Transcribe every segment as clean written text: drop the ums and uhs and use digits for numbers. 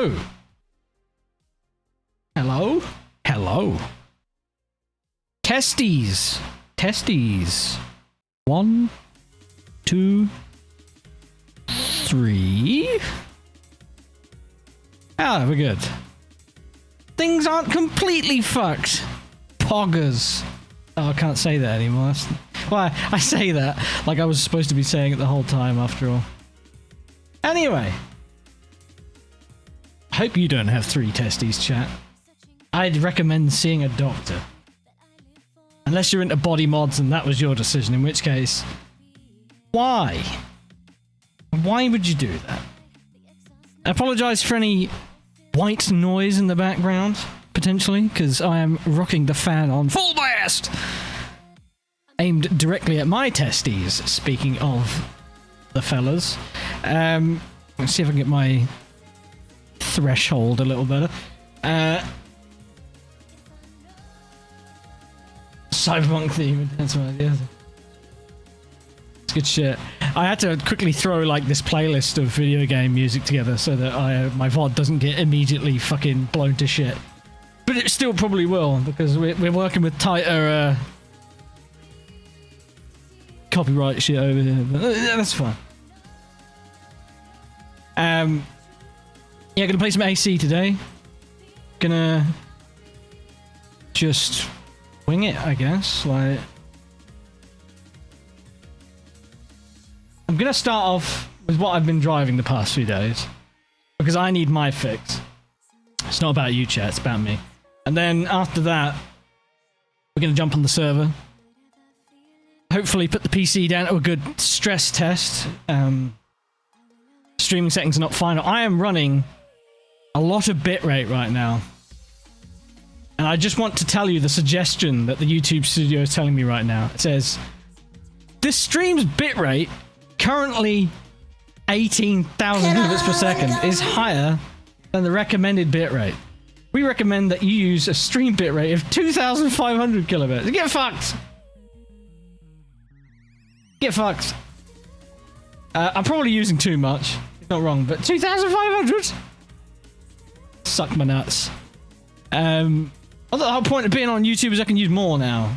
Hello. Hello. Hello. Testes. Testes. 1, 2, 3. Ah, we're good. Things aren't completely fucked. Poggers. Oh, I can't say that anymore. Well, I say that like I was supposed to be saying it the whole time after all. Anyway. I hope you don't have 3 testes, chat. I'd recommend seeing a doctor. Unless you're into body mods and that was your decision, in which case... Why? Why would you do that? I apologise for any white noise in the background, potentially, because I am rocking the fan on full blast! Aimed directly at my testes, speaking of the fellas. Let's see if I can get my threshold a little better. Cyberpunk theme, that's right, yeah. It's good shit. I had to quickly throw like this playlist of video game music together so that my VOD doesn't get immediately fucking blown to shit. But it still probably will, because we're working with tighter copyright shit over here, but that's fine. Yeah, gonna play some AC today. Gonna just wing it, I guess. Like, I'm gonna start off with what I've been driving the past few days, because I need my fix. It's not about you, chat, it's about me. And then after that, we're gonna jump on the server. Hopefully put the PC down to a good stress test. Streaming settings are not final. I am running a lot of bitrate right now. And I just want to tell you the suggestion that the YouTube studio is telling me right now. It says, this stream's bitrate, currently 18,000 kilobits per second, is higher than the recommended bitrate. We recommend that you use a stream bitrate of 2,500 kilobits. Get fucked! Get fucked. I'm probably using too much. Not wrong, but 2,500? Suck my nuts. The whole point of being on YouTube is I can use more now.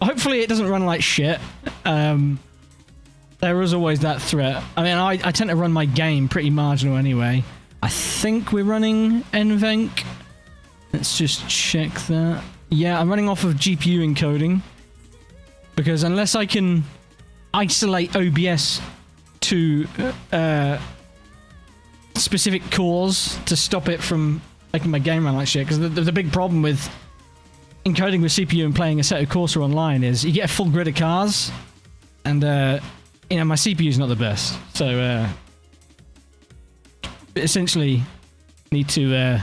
Hopefully it doesn't run like shit. There is always that threat. I mean, I tend to run my game pretty marginal anyway. I think we're running NVENC. Let's just check that. Yeah, I'm running off of GPU encoding. Because unless I can isolate OBS to specific cores to stop it from making my game run like shit, because the big problem with encoding with CPU and playing a set of Corsa online is you get a full grid of cars, and you know, my CPU is not the best, so essentially need to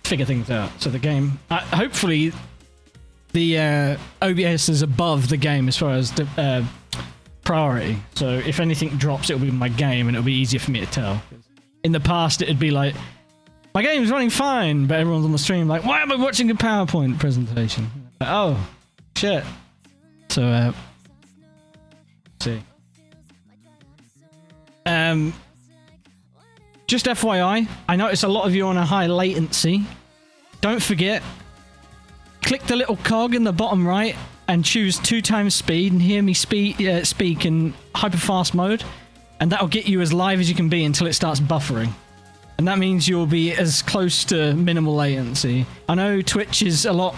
figure things out. So the game, hopefully the OBS is above the game as far as the priority. So if anything drops, it'll be my game, and it'll be easier for me to tell. In the past, it'd be like, my game's running fine, but everyone's on the stream like, why am I watching a PowerPoint presentation? Like, oh, shit. So, let's see. Just FYI, I notice a lot of you are on a high latency. Don't forget, click the little cog in the bottom right and choose 2 times speed and hear me speak in hyperfast mode, and that'll get you as live as you can be until it starts buffering. And that means you'll be as close to minimal latency. I know Twitch is a lot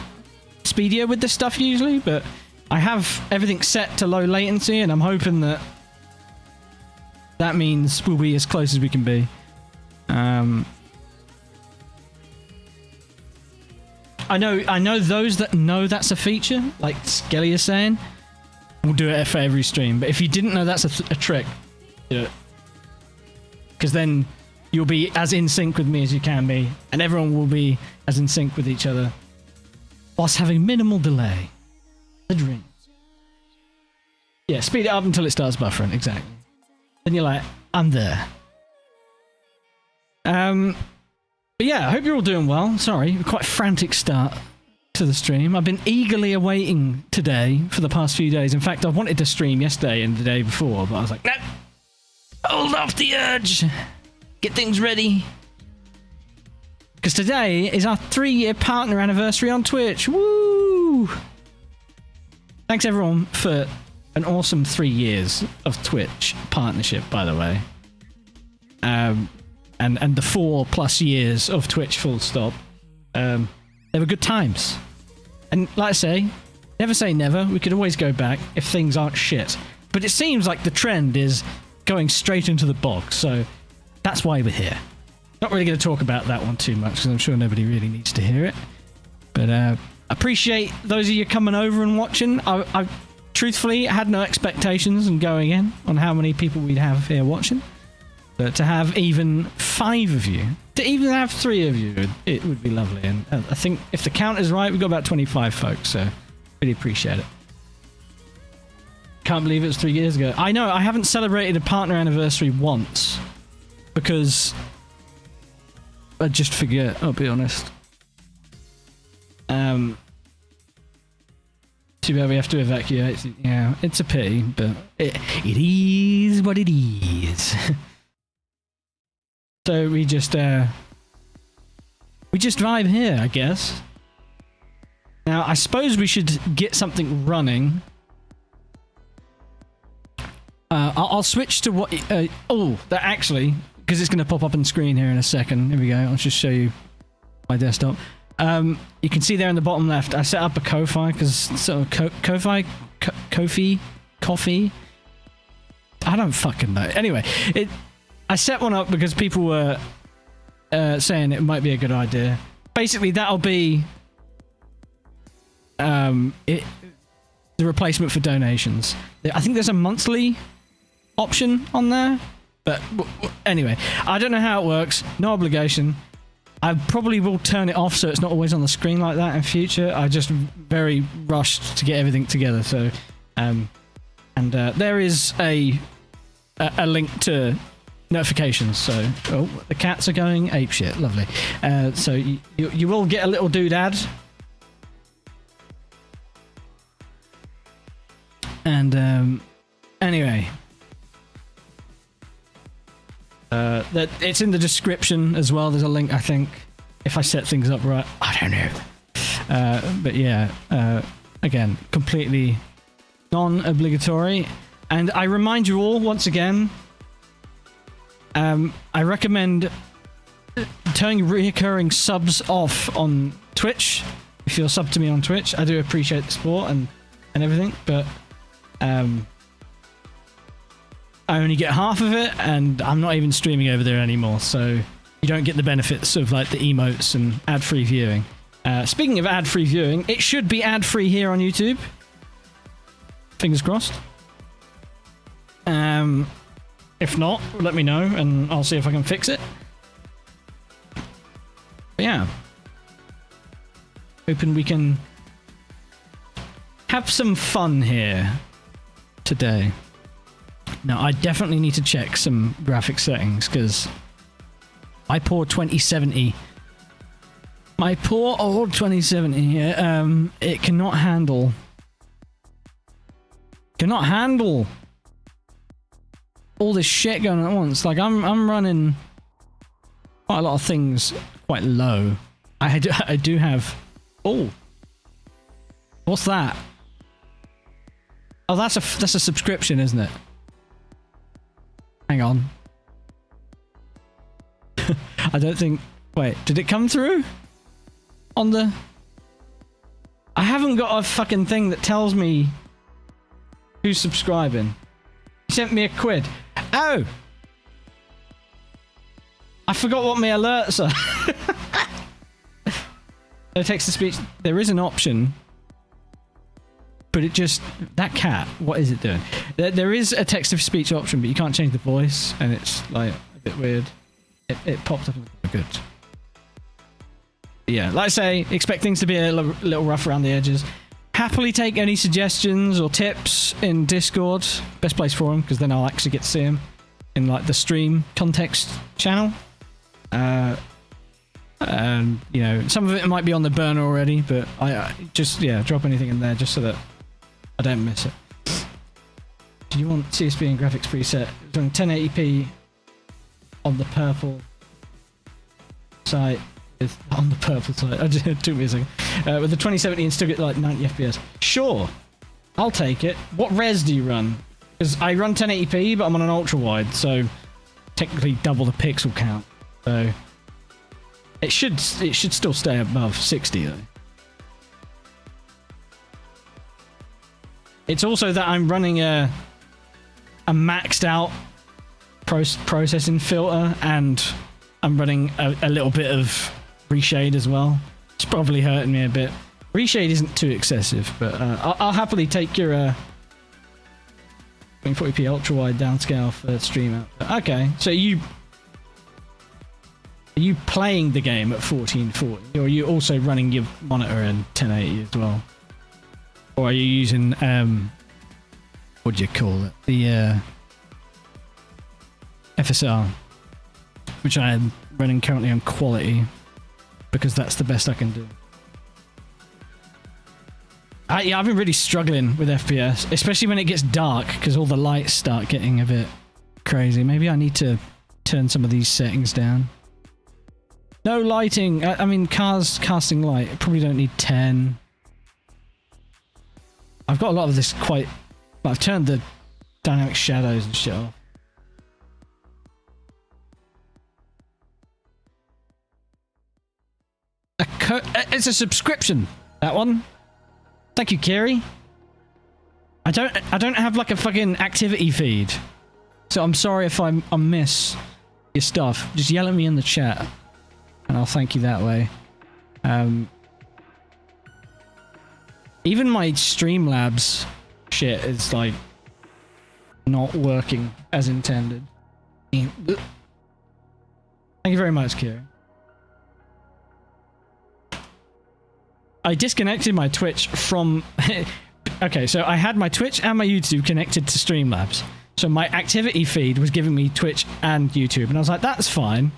speedier with this stuff usually, but I have everything set to low latency, and I'm hoping that that means we'll be as close as we can be. I know those that know that's a feature, like Skelly is saying, will do it for every stream. But if you didn't know that's a trick, do it. Because then you'll be as in sync with me as you can be, and everyone will be as in sync with each other, whilst having minimal delay. The dream. Yeah, speed it up until it starts buffering, exactly. Then you're like, I'm there. But yeah, I hope you're all doing well. Sorry, quite a frantic start to the stream. I've been eagerly awaiting today for the past few days. In fact, I wanted to stream yesterday and the day before, but I was like, no, hold off the urge. Get things ready. Because today is our 3-year partner anniversary on Twitch. Woo! Thanks everyone for an awesome 3 years of Twitch partnership, by the way. And the 4+ years of Twitch full stop. They were good times. And like I say, never say never. We could always go back if things aren't shit. But it seems like the trend is going straight into the bog, so that's why we're here. Not really going to talk about that one too much, because I'm sure nobody really needs to hear it. But appreciate those of you coming over and watching. I truthfully had no expectations in going in on how many people we'd have here watching. But to have even 5 of you, to even have 3 of you, it would be lovely. And I think if the count is right, we've got about 25 folks, so really appreciate it. Can't believe it was 3 years ago. I know, I haven't celebrated a partner anniversary once, because I just forget, I'll be honest. Too bad we have to evacuate. Yeah, it's a pity, but it is what it is. So we just vibe here, I guess. Now, I suppose we should get something running. I'll switch to what... that actually, because it's going to pop up on screen here in a second. Here we go. I'll just show you my desktop. You can see there in the bottom left, I set up a Ko-Fi, because... Coffee? I don't fucking know. Anyway, I set one up because people were saying it might be a good idea. Basically, that'll be the replacement for donations. I think there's a monthly option on there, but anyway, I don't know how it works. No obligation. I probably will turn it off so it's not always on the screen like that in future. I just very rushed to get everything together. So, there is a link to notifications. So, oh, the cats are going apeshit. Lovely. So you will get a little doodad. And anyway, that it's in the description as well. There's a link, I think, if I set things up right. I don't know. But yeah, again, completely non-obligatory. And I remind you all once again, I recommend turning reoccurring subs off on Twitch. If you're sub to me on Twitch, I do appreciate the support and everything, but I only get half of it, and I'm not even streaming over there anymore, so you don't get the benefits of like the emotes and ad-free viewing. Speaking of ad-free viewing, it should be ad-free here on YouTube. Fingers crossed. If not, let me know, and I'll see if I can fix it. But yeah. Hoping we can have some fun here today. Now, I definitely need to check some graphic settings, because my poor 2070... My poor old 2070 here, it cannot handle... all this shit going on at once. Like, I'm running quite a lot of things quite low. I do have... Oh! What's that? Oh, that's a subscription, isn't it? Hang on. I don't think... Wait, did it come through? On the... I haven't got a fucking thing that tells me who's subscribing. He sent me £1. Oh! I forgot what my alerts are. Text-to-speech. There is an option. But it just... That cat, what is it doing? There is a text-to-speech option, but you can't change the voice, and it's, like, a bit weird. It popped up good. Yeah, like I say, expect things to be a little rough around the edges. Happily take any suggestions or tips in Discord. Best place for them, because then I'll actually get to see them in, like, the stream context channel. And, you know, some of it might be on the burner already, but I just, yeah, drop anything in there just so that I don't miss it. Do you want CSV and graphics preset? Doing 1080p on the purple site. On the purple site. It took me a second. With the 2070 and still get like 90 FPS. Sure. I'll take it. What res do you run? Because I run 1080p, but I'm on an ultra wide, so technically double the pixel count. So it should still stay above 60 though. It's also that I'm running a maxed out processing filter, and I'm running a little bit of reshade as well. It's probably hurting me a bit. Reshade isn't too excessive, but I'll happily take your 2040p ultra wide downscale for stream out. Okay, so are you playing the game at 1440, or are you also running your monitor in 1080 as well? Or are you using what do you call it? The FSR, which I am running currently on quality because that's the best I can do. Yeah, I've been really struggling with FPS, especially when it gets dark, because all the lights start getting a bit crazy. Maybe I need to turn some of these settings down. No lighting. I mean, cars casting light. I probably don't need 10. I've got a lot of this quite... I've turned the dynamic shadows and shit off. It's a subscription, that one. Thank you, Kiri. I don't have like a fucking activity feed, so I'm sorry if I miss your stuff. Just yell at me in the chat, and I'll thank you that way. Even my Streamlabs shit is like not working as intended. Thank you very much, Kiri. I disconnected my Twitch from... Okay, so I had my Twitch and my YouTube connected to Streamlabs. So my activity feed was giving me Twitch and YouTube. And I was like, that's fine.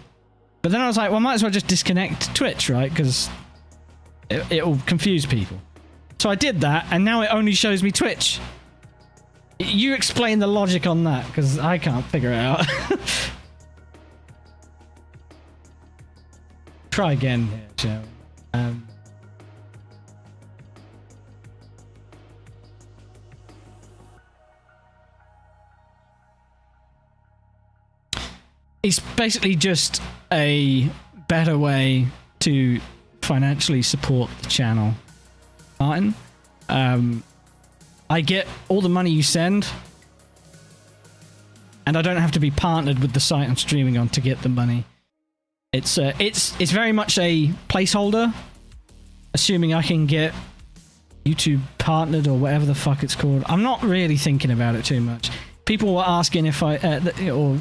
But then I was like, well, I might as well just disconnect Twitch, right? Because it'll confuse people. So I did that, and now it only shows me Twitch. You explain the logic on that, because I can't figure it out. Try again here, shall we? It's basically just a better way to financially support the channel, Martin. I get all the money you send, and I don't have to be partnered with the site I'm streaming on to get the money. It's very much a placeholder, assuming I can get YouTube partnered or whatever the fuck it's called. I'm not really thinking about it too much. People were asking if I or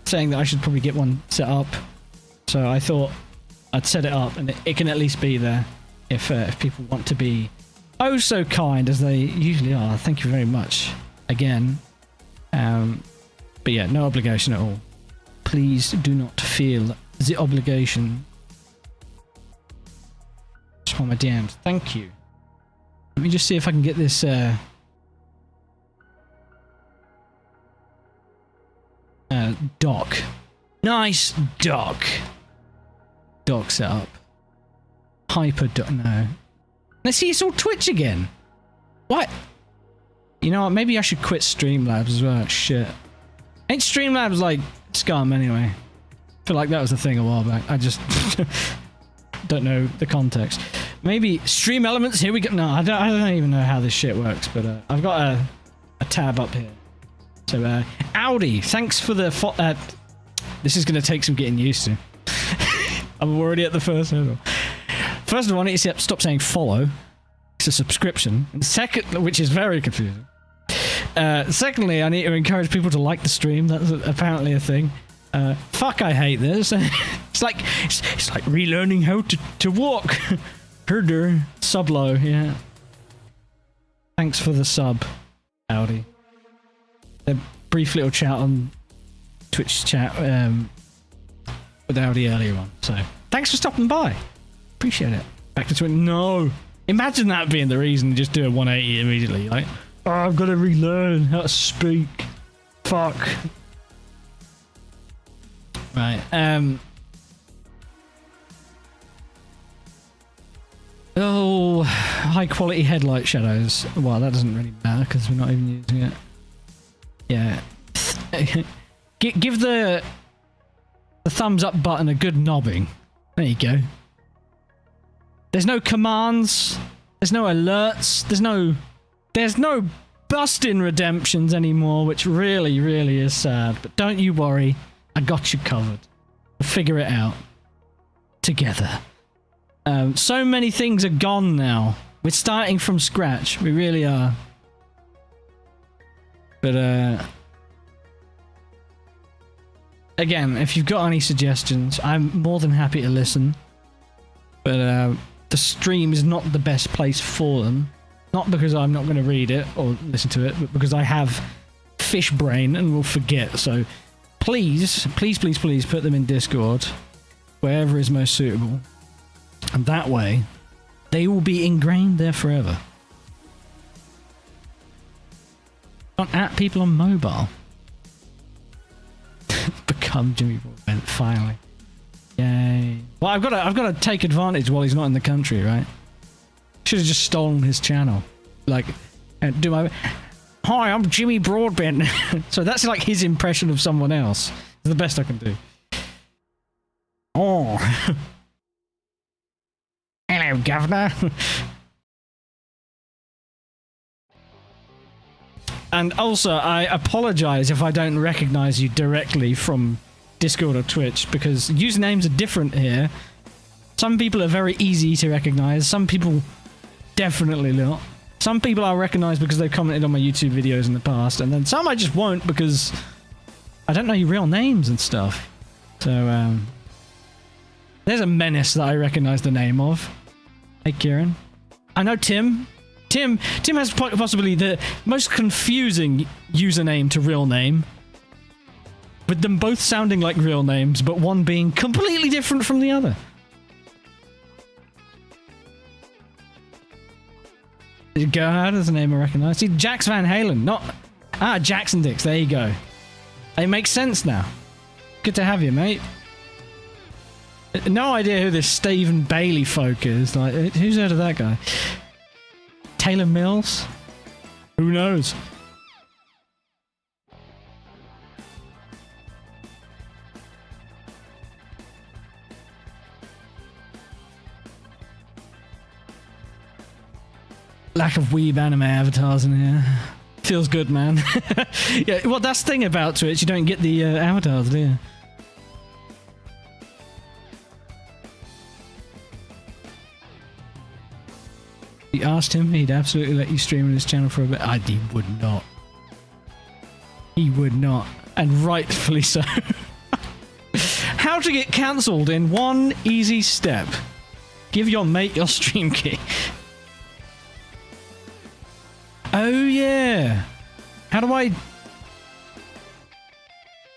saying that I should probably get one set up, so I thought I'd set it up, and it can at least be there if people want to be oh so kind as they usually are. Thank you very much again. But yeah, no obligation at all. Please do not feel the obligation. Just want my DMs. Thank you. Let me just see if I can get this dock. Nice dock. Dock setup. Hyper dock. No. Let's see, it's all Twitch again. What? You know what? Maybe I should quit Streamlabs as well. Shit. Ain't Streamlabs like scum anyway? I feel like that was a thing a while back. I just don't know the context. Maybe Stream Elements. Here we go. No, I don't even know how this shit works. But I've got a tab up here. So Audi, thanks for the. This is going to take some getting used to. I'm already at the first hurdle. First of all, I need to stop saying follow. It's a subscription. And second, which is very confusing. Secondly, I need to encourage people to like the stream. That's apparently a thing. Fuck, I hate this. it's like relearning how to walk. Herder. Sublow, yeah. Thanks for the sub, Audi. A brief little chat on Twitch chat with Audi earlier on, so Thanks for stopping by. Appreciate it. Back to Twitter. No. Imagine that being the reason. Just do a 180 immediately. Like, oh, I've got to relearn how to speak. Fuck. Right. Oh, high quality headlight shadows. Well, that doesn't really matter because we're not even using it. Yeah. Give the thumbs up button a good knobbing. There you go. There's no commands. There's no alerts. There's no busting redemptions anymore, which really, really is sad. But don't you worry. I got you covered. We'll figure it out. Together. So many things are gone now. We're starting from scratch. We really are. But, again, if you've got any suggestions, I'm more than happy to listen. But, the stream is not the best place for them. Not because I'm not going to read it or listen to it, but because I have fish brain and will forget. So, please, please, please, please put them in Discord, wherever is most suitable. And that way, they will be ingrained there forever. Don't at people on mobile. Become Jimmy Broadbent, finally. Yay. Well, I've got to take advantage while he's not in the country, right? Should have just stolen his channel. Like, and do my... Hi, I'm Jimmy Broadbent. So that's like his impression of someone else. It's the best I can do. Oh. Hello, Governor. And also, I apologize if I don't recognize you directly from Discord or Twitch, because usernames are different here. Some people are very easy to recognize, some people definitely not. Some people I'll recognize because they've commented on my YouTube videos in the past, and then some I just won't because I don't know your real names and stuff. So, there's a menace that I recognize the name of. Hey, Kieran. I know Tim. Tim has possibly the most confusing username to real name. With them both sounding like real names, but one being completely different from the other. Gerhard is a name I recognize. See, Jax Van Halen, not... Ah, Jackson Dix, there you go. It makes sense now. Good to have you, mate. No idea who this Stephen Bailey folk is. Like, who's heard of that guy? Taylor Mills? Who knows? Lack of weeb anime avatars in here. Feels good, man. Yeah, well, that's the thing about Twitch. You don't get the avatars, do you? You asked him, he'd absolutely let you stream on his channel for a bit. He would not. He would not. And rightfully so. How to get cancelled in one easy step. Give your mate your stream key. Oh, yeah. How do I...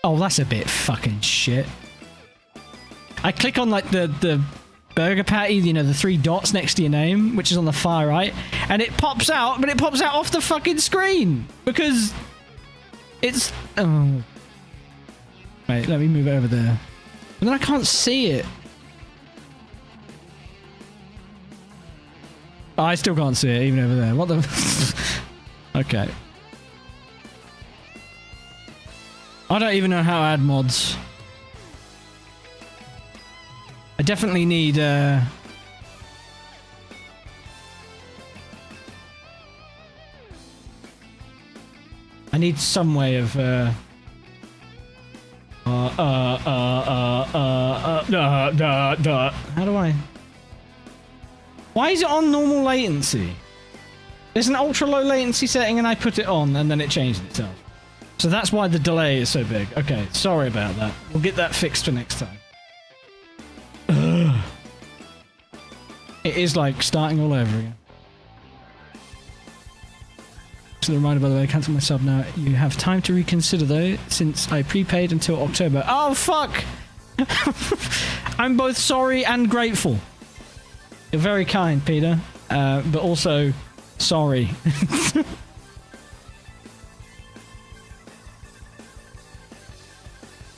Oh, that's a bit fucking shit. I click on, like, the burger patty, you know, the 3 dots next to your name, which is on the far right, and it pops out, but it pops out off the fucking screen! Because... it's... Oh... Wait, let me move it over there. But then I can't see it. Oh, I still can't see it, even over there. What the... Okay. I don't even know how to add mods. I definitely need, I need some way of, how do I... Why is it on normal latency? There's an ultra low latency setting and I put it on and then it changed itself. So that's why the delay is so big. Okay, sorry about that. We'll get that fixed for next time. Ugh. It is like starting all over again. Just a reminder, by the way, I cancelled my sub now. You have time to reconsider though, since I prepaid until October. Oh, fuck! I'm both sorry and grateful. You're very kind, Peter, but also sorry.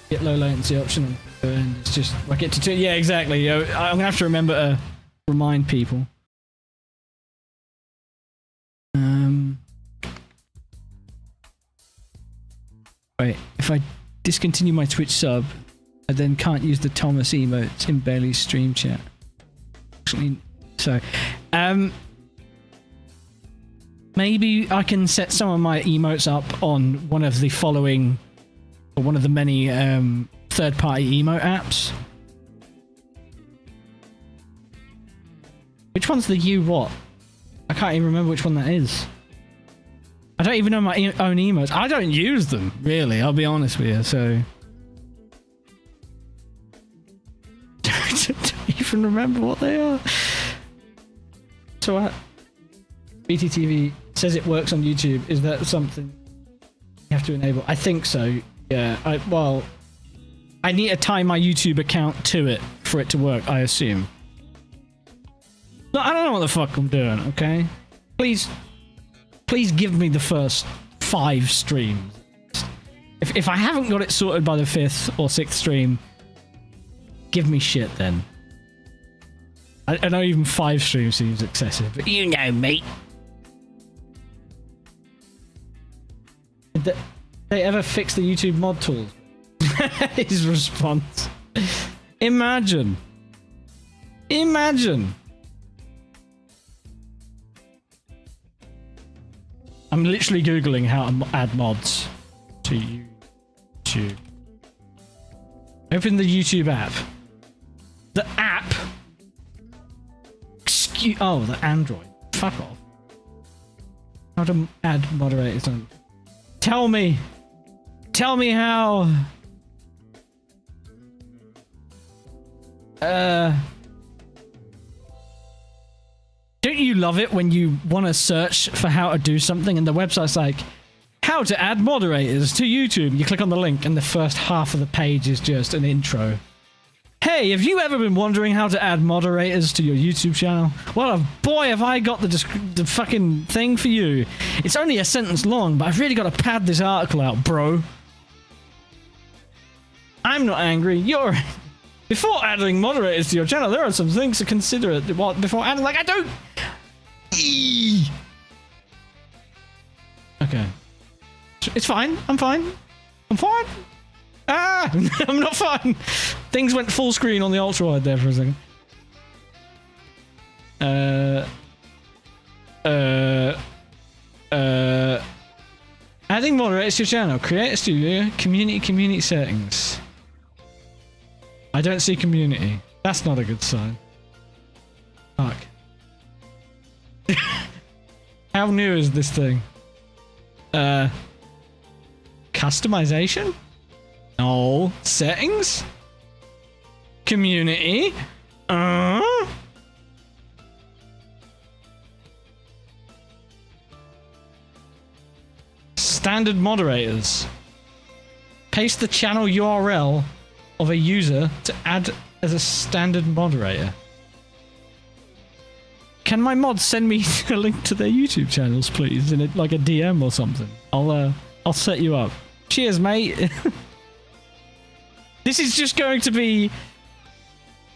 Get low latency option and it's just I get to yeah, exactly. I'm gonna have to remember to remind people. Wait, if I discontinue my Twitch sub, I then can't use the Thomas emotes in Bailey's stream chat. Actually, so maybe I can set some of my emotes up on one of the following, or one of the many third-party emote apps. Which one's the you what? I can't even remember which one that is. I don't even know my own emotes. I don't use them, really, I'll be honest with you, so... don't even remember what they are. So what? BTTV says it works on YouTube. Is that something you have to enable? I think so, yeah. Well, I need to tie my YouTube account to it for it to work, I assume. No, I don't know what the fuck I'm doing, okay? Please give me the first 5 streams. If I haven't got it sorted by the 5th or 6th stream, give me shit then. I know even 5 streams seems excessive, but you know, mate. Did they ever fix the YouTube mod tools? His response. Imagine. I'm literally Googling how to add mods to YouTube. Open the YouTube app. The app? Oh, the Android. Fuck off. How to add moderators on... Tell me how... Don't you love it when you want to search for how to do something and the website's like, how to add moderators to YouTube? You click on the link and the first half of the page is just an intro. Hey, have you ever been wondering how to add moderators to your YouTube channel? Well, boy, have I got the fucking thing for you. It's only a sentence long, but I've really got to pad this article out, bro. I'm not angry. You're... Before adding moderators to your channel, there are some things to consider. Before adding, like, I don't... Okay. It's fine. I'm fine. I'm fine. Ah! I'm not fine. Things went full screen on the ultra wide there for a second. Adding moderators to your channel. Create a studio. Community settings. I don't see community. That's not a good sign. Fuck. How new is this thing? Customization? No. Settings? Community? Standard moderators. Paste the channel URL of a user to add as a standard moderator. Can my mods send me a link to their YouTube channels, please, in like a DM or something? I'll set you up. Cheers, mate. This is just going to be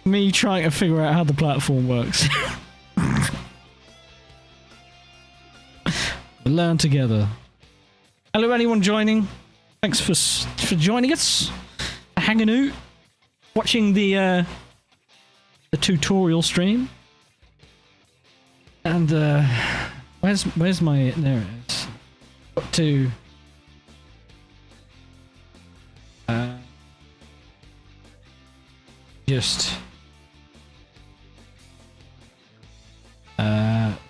me trying to figure out how the platform works. We'll learn together. Hello, anyone joining? Thanks for joining us. Hanging out, watching the tutorial stream, and where's my, there it is. Got to just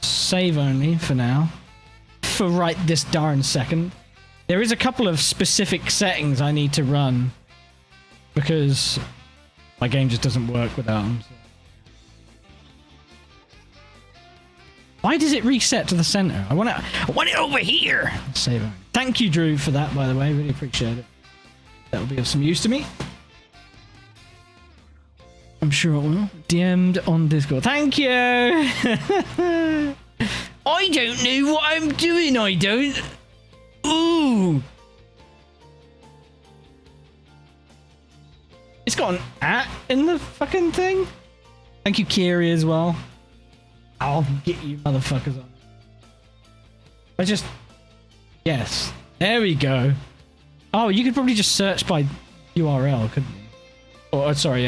save only for now, for right this darn second. There is a couple of specific settings I need to run, because my game just doesn't work without them. So. Why does it reset to the center? I want it over here. Save it. Thank you, Drew, for that, by the way. Really appreciate it. That will be of some use to me. I'm sure it will. DM'd on Discord. Thank you! I don't know what I'm doing, I don't. Ooh! It's got an @ in the fucking thing. Thank you, Kiri, as well. I'll get you motherfuckers on. I just... Yes. There we go. Oh, you could probably just search by URL, couldn't you? Or, sorry,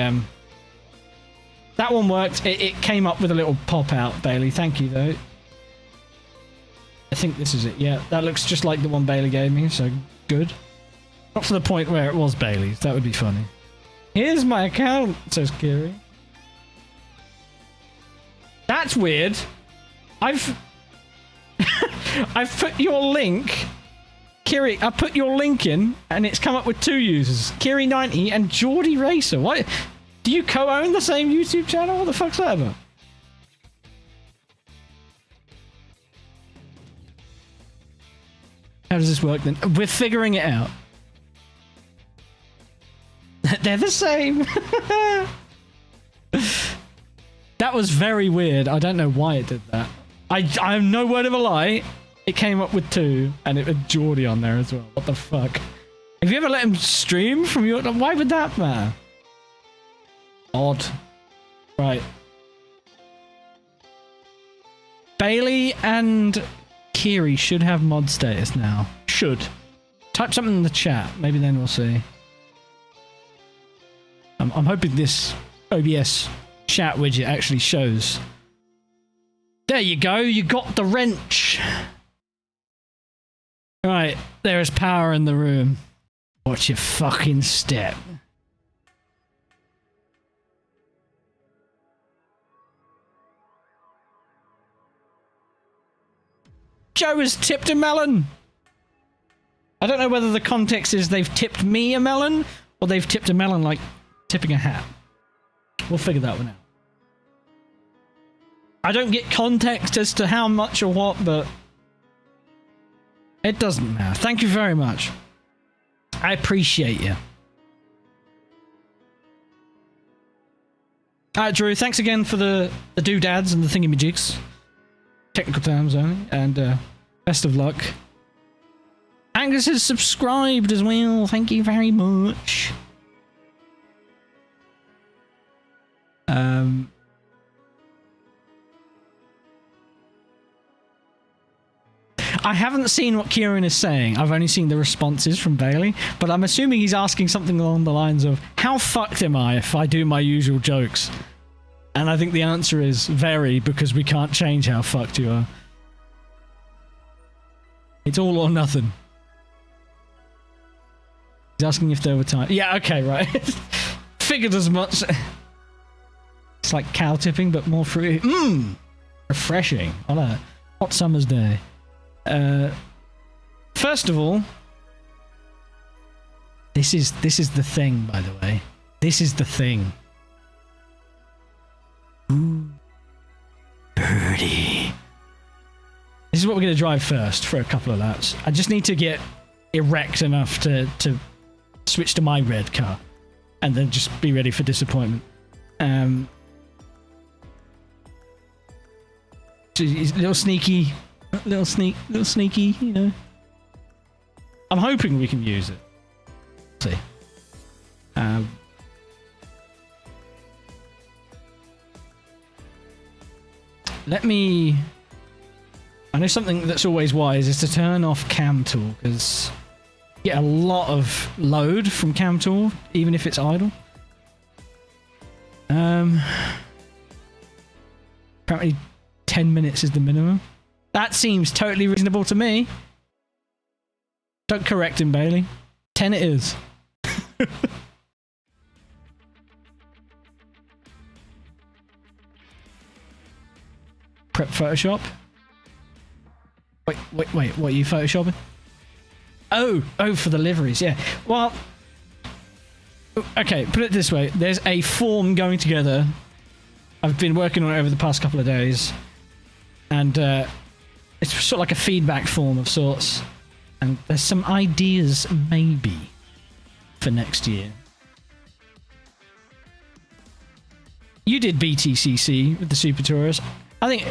that one worked. It came up with a little pop-out, Bailey. Thank you, though. I think this is it. Yeah, that looks just like the one Bailey gave me, so good. Not to the point where it was Bailey's. That would be funny. Here's my account, says Kiri. That's weird. I've put your link... Kiri, I put your link in, and it's come up with 2 users. Kiri90 and Geordie Racer. What? Do you co-own the same YouTube channel? What the fuck's that about? How does this work then? We're figuring it out. They're the same. That was very weird. I don't know why it did that. I have no word of a lie. It came up with 2, and it had Geordie on there as well. What the fuck? Have you ever let him stream from your... Why would that matter? Odd. Right. Bailey and Kiri should have mod status now. Should. Type something in the chat. Maybe then we'll see. I'm hoping this OBS chat widget actually shows. There you go. You got the wrench. Right. There is power in the room. Watch your fucking step. Joe has tipped a melon. I don't know whether the context is they've tipped me a melon or they've tipped a melon like tipping a hat. We'll figure that one out. I don't get context as to how much or what, but it doesn't matter. Thank you very much. I appreciate you. Alright, Drew, thanks again for the doodads and the thingamajigs. Technical terms only, and best of luck. Angus is subscribed as well. Thank you very much. I haven't seen what Kieran is saying. I've only seen the responses from Bailey, but I'm assuming he's asking something along the lines of, how fucked am I if I do my usual jokes? And I think the answer is very, because we can't change how fucked you are. It's all or nothing. He's asking if there were time. Yeah, okay, right. Figured as much. It's like cow tipping, but more fruity. Mmm! Refreshing on a hot summer's day. First of all, this is the thing, by the way. This is the thing. Ooh. Birdie. This is what we're going to drive first for a couple of laps. I just need to get erect enough to switch to my red car and then just be ready for disappointment. Little sneaky, you know. I'm hoping we can use it. Let's see. Let me... I know something that's always wise is to turn off cam tool, because you get a lot of load from cam tool, even if it's idle. Apparently 10 minutes is the minimum. That seems totally reasonable to me. Don't correct him, Bailey. 10 it is. Prep Photoshop. Wait, what are you photoshopping? Oh, for the liveries, yeah. Well, okay, put it this way. There's a form going together. I've been working on it over the past couple of days. And it's sort of like a feedback form of sorts. And there's some ideas, maybe, for next year. you did BTCC with the Super Tourers. I think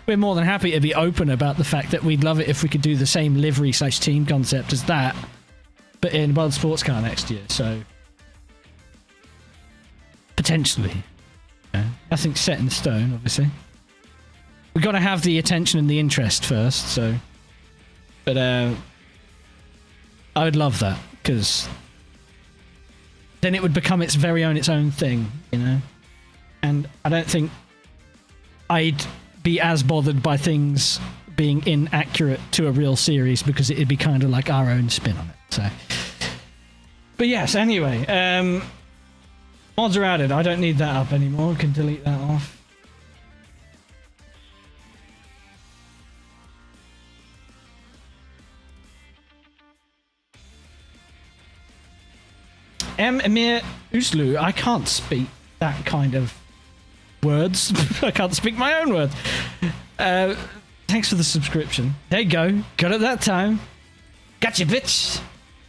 we're more than happy to be open about the fact that we'd love it if we could do the same livery/team concept as that, but in World Sports Car next year. So potentially, nothing's set in stone. Obviously, we got to have the attention and the interest first. So, but I would love that because then it would become its own thing, you know. And I don't think I'd be as bothered by things being inaccurate to a real series because it'd be kind of like our own spin on it. So, but yes, anyway, mods are added. I don't need that up anymore. I can delete that off. Emir Uslu, I can't speak that kind of words. I can't speak my own words. Thanks for the subscription. There you go. Got it that time. Gotcha, bitch.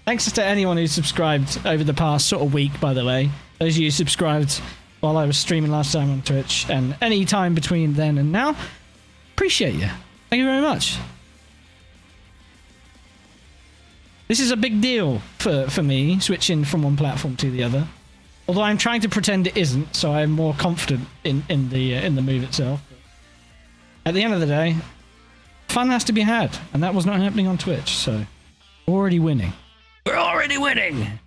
Thanks to anyone who subscribed over the past sort of week, by the way. Those of you who subscribed while I was streaming last time on Twitch and any time between then and now. Appreciate you. Thank you very much. This is a big deal for me, switching from one platform to the other. Although I'm trying to pretend it isn't, so I'm more confident in the move itself. At the end of the day, fun has to be had, and that was not happening on Twitch, so already winning. We're already winning!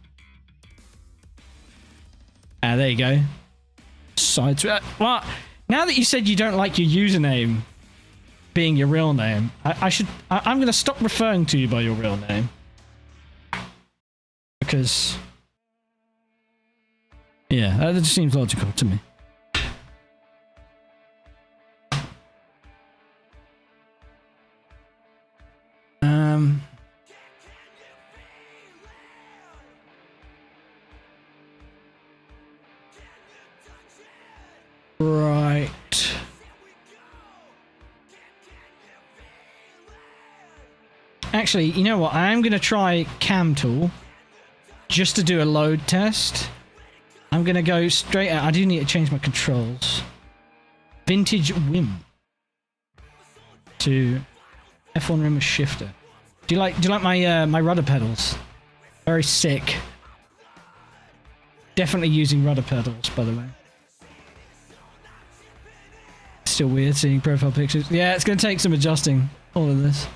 Ah, there you go. Well, now that you said you don't like your username being your real name, I'm going to stop referring to you by your real name. Because, yeah, that just seems logical to me. Right. Actually, you know what? I am going to try Cam Tool. Just to do a load test. I'm going to go straight out. I do need to change my controls. Vintage Whim. To F1 rim with shifter. Do you like my my rudder pedals? Very sick. Definitely using rudder pedals, by the way. Still weird seeing profile pictures. Yeah, it's going to take some adjusting, all of this.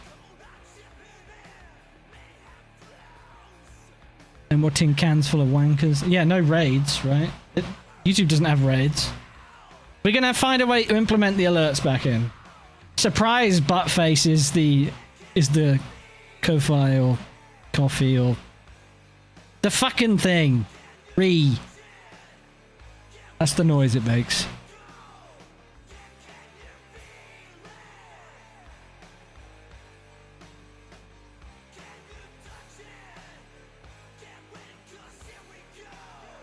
And more tin cans full of wankers. Yeah, no raids, right? YouTube doesn't have raids. We're going to find a way to implement the alerts back in. Surprise buttface is the Ko-Fi or coffee or the fucking thing. That's the noise it makes.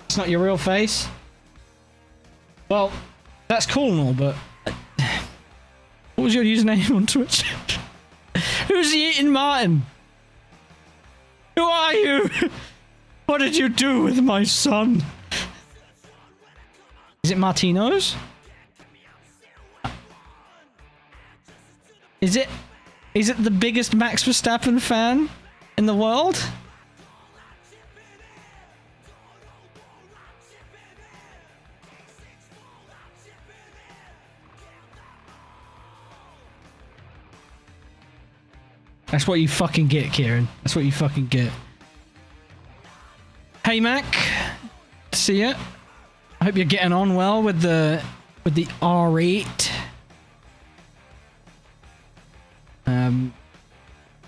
It's not your real face? Well, that's cool and all, but what was your username on Twitch? Who's the Eating Martin? Who are you? What did you do with my son? Is it Martino's? Is it the biggest Max Verstappen fan in the world? That's what you fucking get, Kieran. That's what you fucking get. Hey, Mac. See ya. I hope you're getting on well with the R8.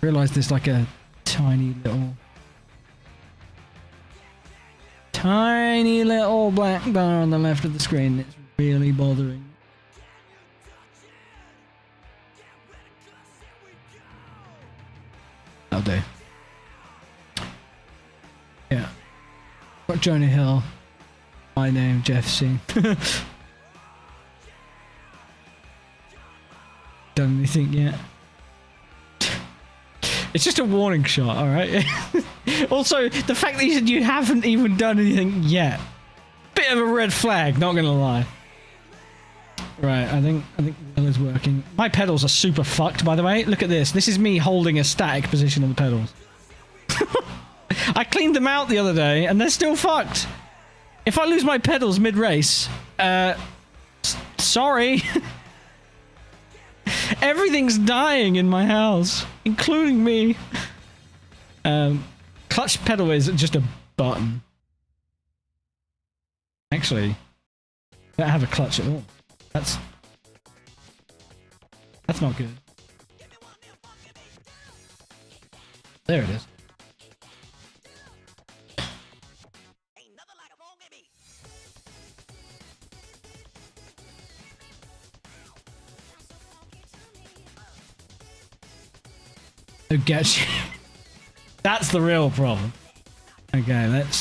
Realize there's like a tiny little black bar on the left of the screen. It's really bothering. That'll do. Yeah. Got Jonah Hill. My name, Jeff C. Done anything yet? It's just a warning shot, alright? Also, the fact that you said you haven't even done anything yet. Bit of a red flag, not gonna lie. Right, I think the wheel is working. My pedals are super fucked, by the way. Look at this. This is me holding a static position on the pedals. I cleaned them out the other day, and they're still fucked. If I lose my pedals mid-race, sorry. Everything's dying in my house, including me. Clutch pedal is just a button. Actually, I don't have a clutch at all. That's not good. There it is. Oh, get you. That's the real problem. Okay, let's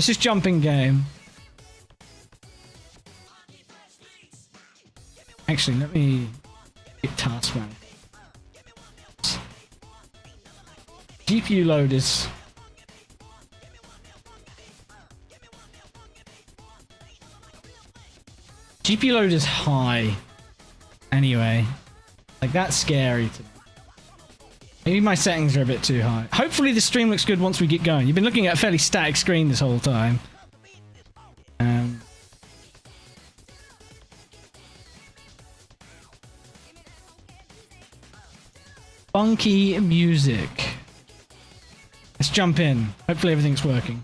just jump in game. Actually, let me get task manager. GPU load is high. Anyway, like that's scary to me. Maybe my settings are a bit too high. Hopefully the stream looks good once we get going. You've been looking at a fairly static screen this whole time. Funky music. Let's jump in. Hopefully everything's working.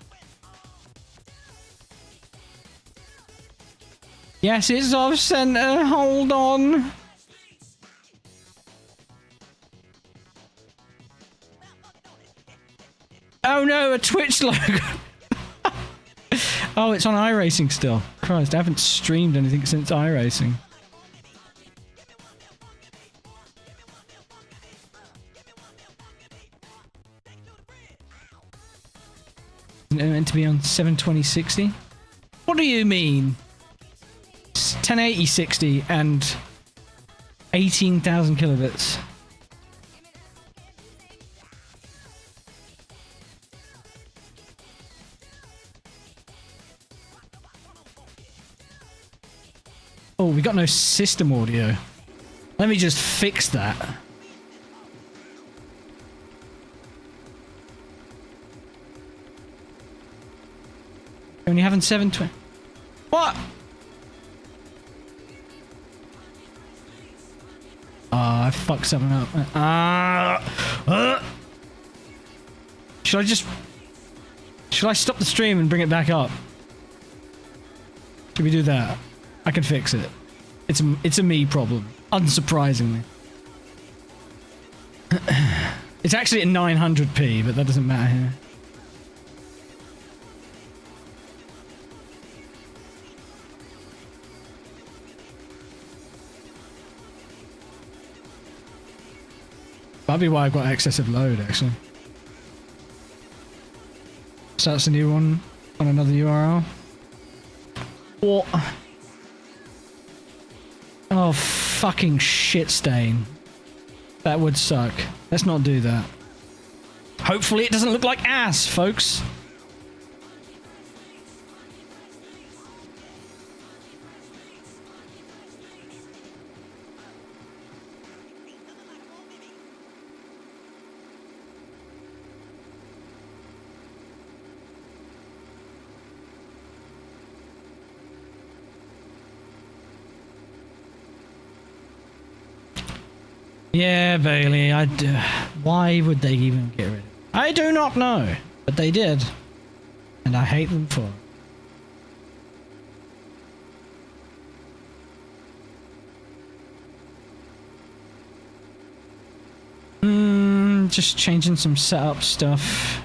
Yes, it's off center. Hold on. Oh no, a Twitch logo. Oh, it's on iRacing still. Christ, I haven't streamed anything since iRacing. Isn't it meant to be on 72060? What do you mean? 1080 60 and 18,000 kilobits. Oh, we got no system audio. Let me just fix that. Only having 720. What? I fucked something up. Should I stop the stream and bring it back up? Should we do that? I can fix it. It's a me problem, unsurprisingly. It's actually at 900p, but that doesn't matter here. That'd be why I've got excessive load, actually. So that's a new one on another URL. What? Oh, fucking shit stain. That would suck. Let's not do that. Hopefully it doesn't look like ass, folks. Yeah, Bailey, why would they even get rid of it? I do not know, but they did. And I hate them for it. Just changing some setup stuff.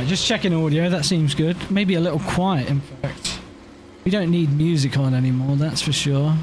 Just checking audio, that seems good. Maybe a little quiet, in fact. We don't need music on anymore, that's for sure.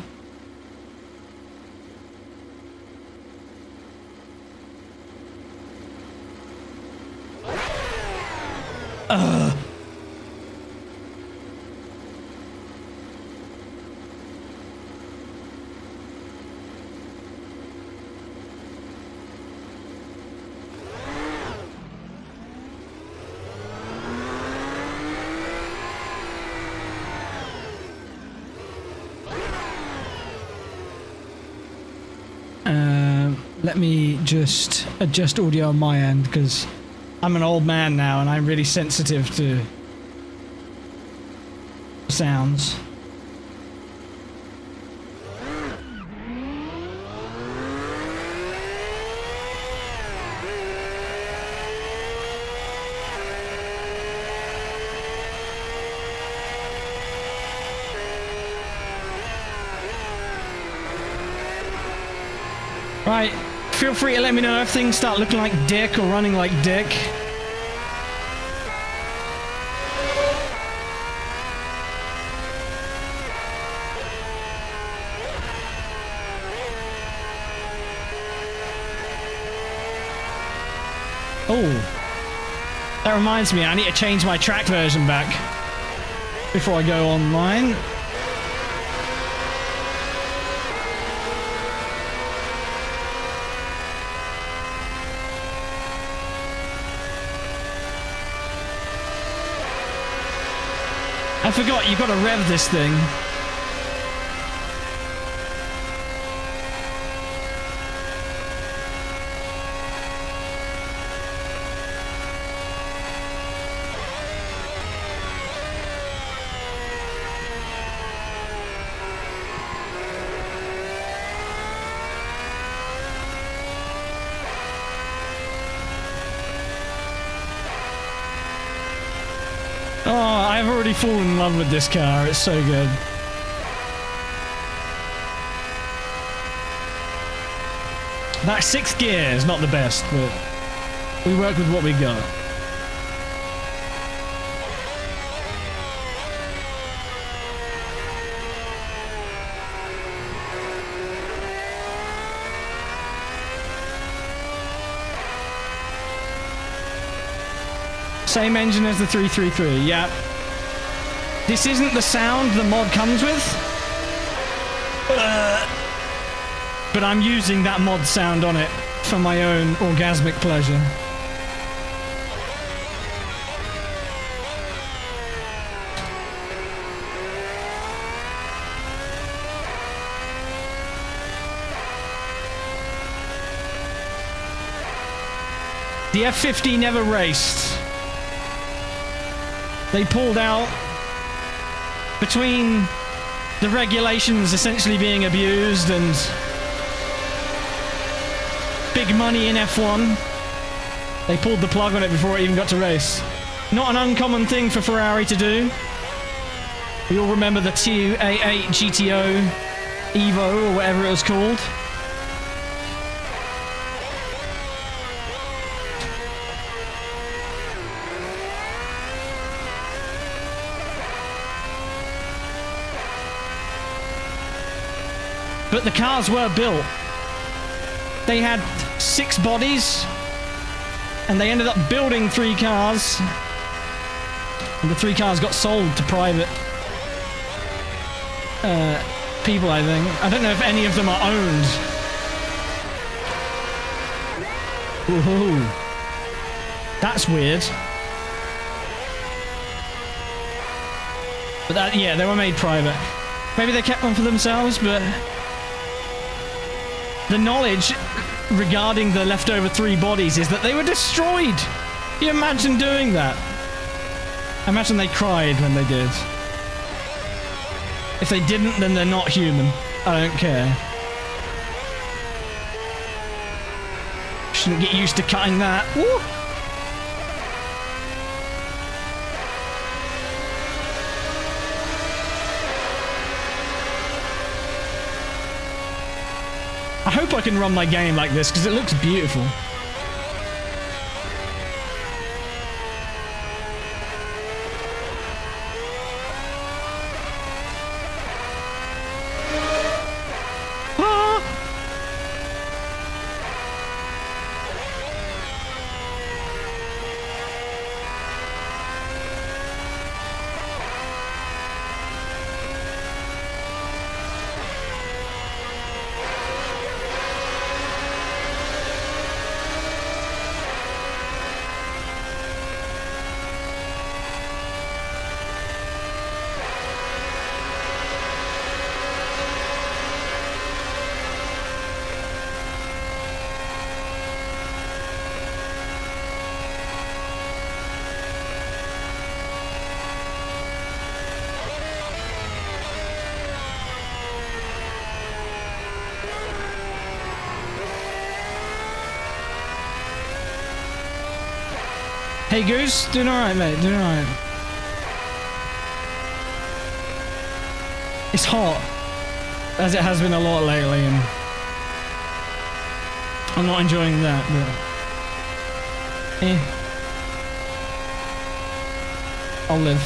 Let me just adjust audio on my end because I'm an old man now and I'm really sensitive to sounds. Right, feel free to let me know if things start looking like dick or running like dick. Oh, that reminds me, I need to change my track version back before I go online. I forgot, you've got to rev this thing. Oh, I've already fallen in love with this car. It's so good. That 6th gear is not the best, but we work with what we got. Same engine as the 333, yeah. This isn't the sound the mod comes with. But I'm using that mod sound on it for my own orgasmic pleasure. The F50 never raced. They pulled out between the regulations essentially being abused and big money in F1. They pulled the plug on it before it even got to race. Not an uncommon thing for Ferrari to do. We all remember the TS020 GTO Evo or whatever it was called. But the cars were built. They had 6 bodies, and they ended up building 3 cars. And the 3 cars got sold to private people, I think. I don't know if any of them are owned. Ooh, that's weird. But that, yeah, they were made private. Maybe they kept one for themselves, but the knowledge regarding the leftover 3 bodies is that they were destroyed. Can you imagine doing that? I imagine they cried when they did. If they didn't, then they're not human. I don't care. Shouldn't get used to cutting that. Woo! I hope I can run my game like this because it looks beautiful. Hey Goose, doing alright, mate, doing alright. It's hot, as it has been a lot lately, and I'm not enjoying that, but I'll live.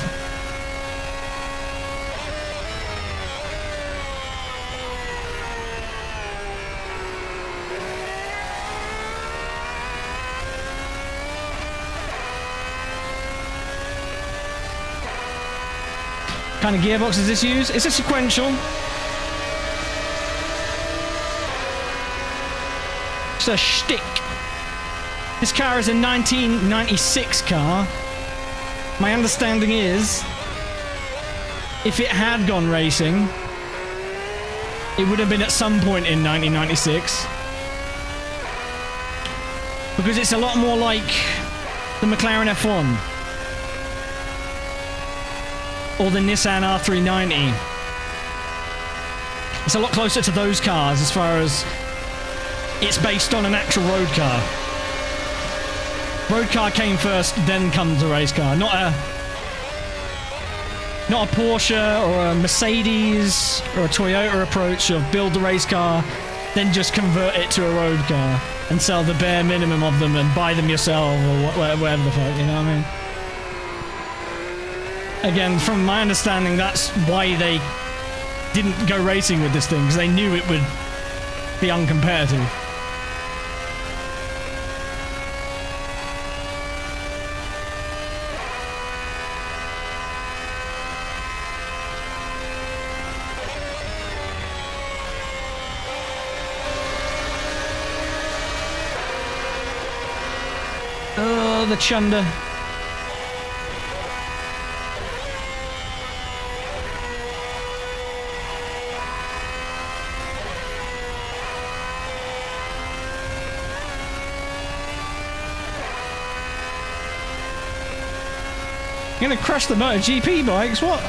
What kind of gearbox does this use? It's a sequential. It's a shtick. This car is a 1996 car. My understanding is, if it had gone racing, it would have been at some point in 1996. Because it's a lot more like the McLaren F1. Or the Nissan R390. It's a lot closer to those cars as far as it's based on an actual road car. Road car came first, then comes a race car. Not a Porsche or a Mercedes or a Toyota approach of build the race car, then just convert it to a road car and sell the bare minimum of them and buy them yourself or whatever the fuck, you know what I mean? Again, from my understanding, that's why they didn't go racing with this thing, because they knew it would be uncompetitive. Oh, the chunder. You're gonna crush the MotoGP bikes, what?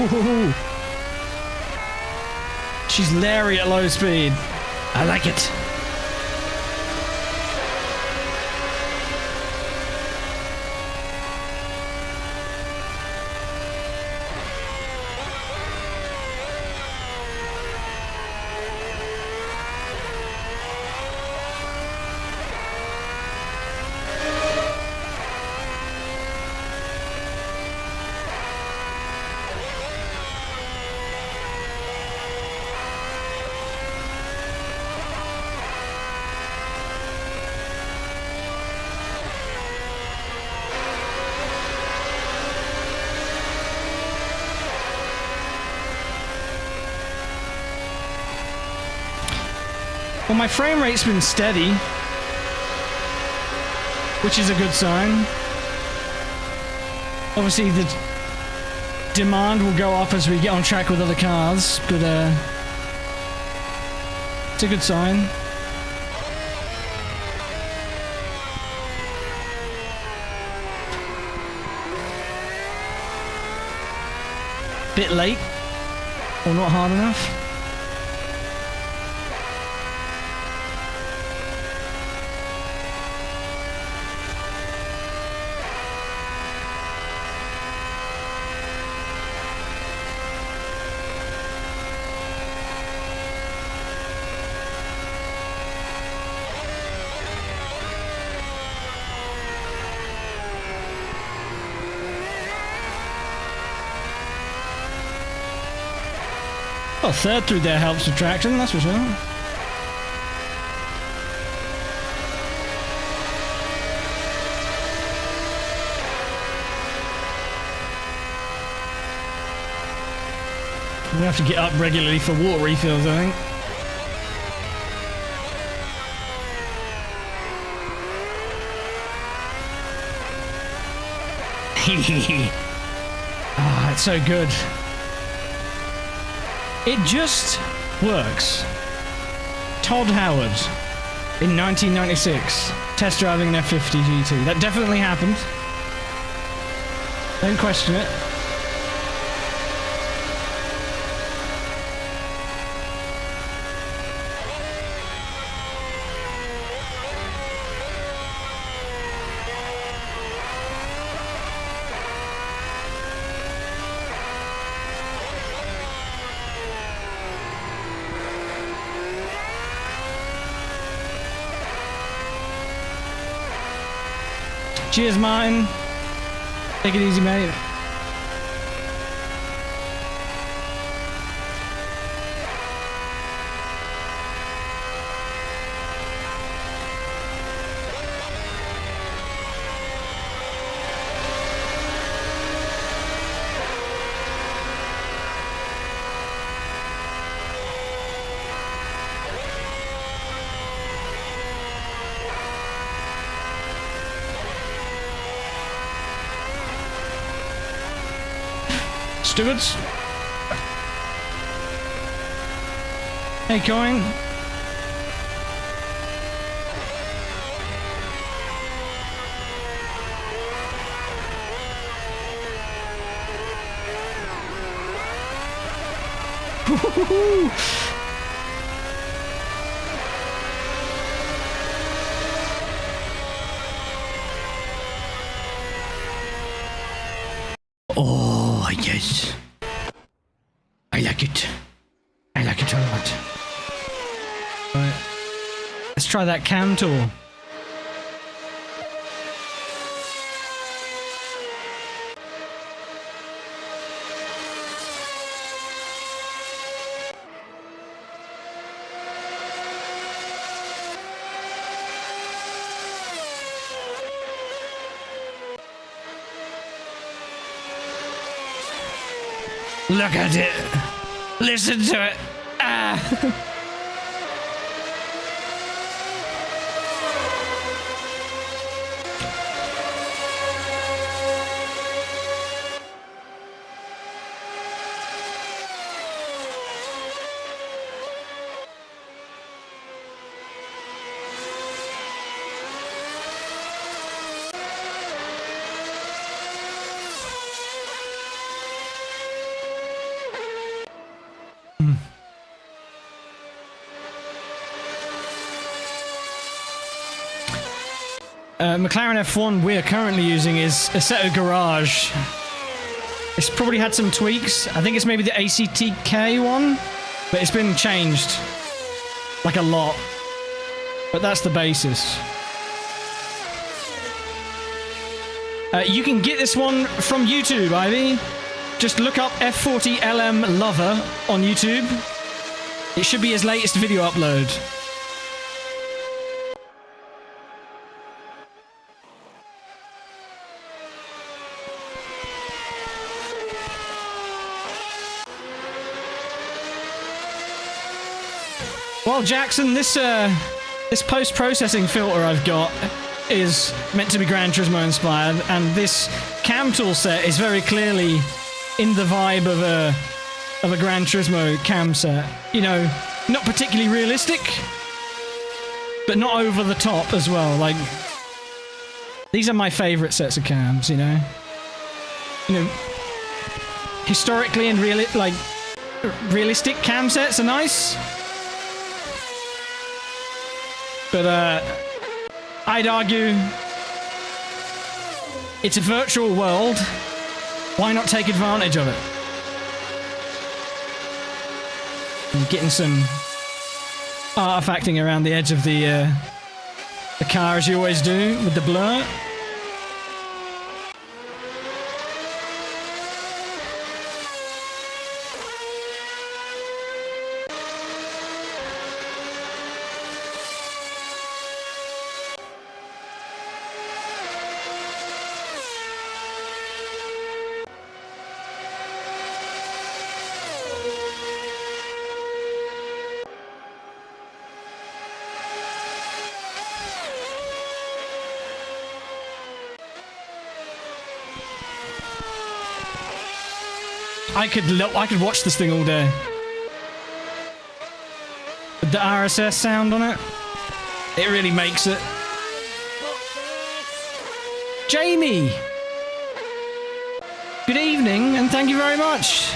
Ooh. She's Larry at low speed. I like it. Well, my frame rate's been steady, which is a good sign. Obviously, the demand will go up as we get on track with other cars, but it's a good sign. Bit late, or not hard enough. Well, third through there helps with traction, that's for sure. We have to get up regularly for water refills, I think. Ah, it's so good. It just works. Todd Howard in 1996, test driving an F50 GT. That definitely happened. Don't question it. Cheers, Martin. Take it easy, mate. Stewards. Hey, Coin. Oh, yes. I like it. I like it a lot. Right. Let's try that cam tool. Look at it. Listen to it. Ah. McLaren F1 we're currently using is Assetto Garage. It's probably had some tweaks. I think it's maybe the ACTK one, but it's been changed like a lot. But that's the basis. You can get this one from YouTube, Ivy. Just look up F40 LM Lover on YouTube. It should be his latest video upload. Well, Jackson, this post-processing filter I've got is meant to be Gran Turismo inspired, and this cam tool set is very clearly in the vibe of a Gran Turismo cam set. You know, not particularly realistic, but not over the top as well. Like, these are my favorite sets of cams. You know, historically and realistic cam sets are nice. But I'd argue it's a virtual world. Why not take advantage of it? And getting some artifacting around the edge of the car as you always do with the blur. I could watch this thing all day. With the RSS sound on it, it really makes it. Jamie! Good evening, and thank you very much.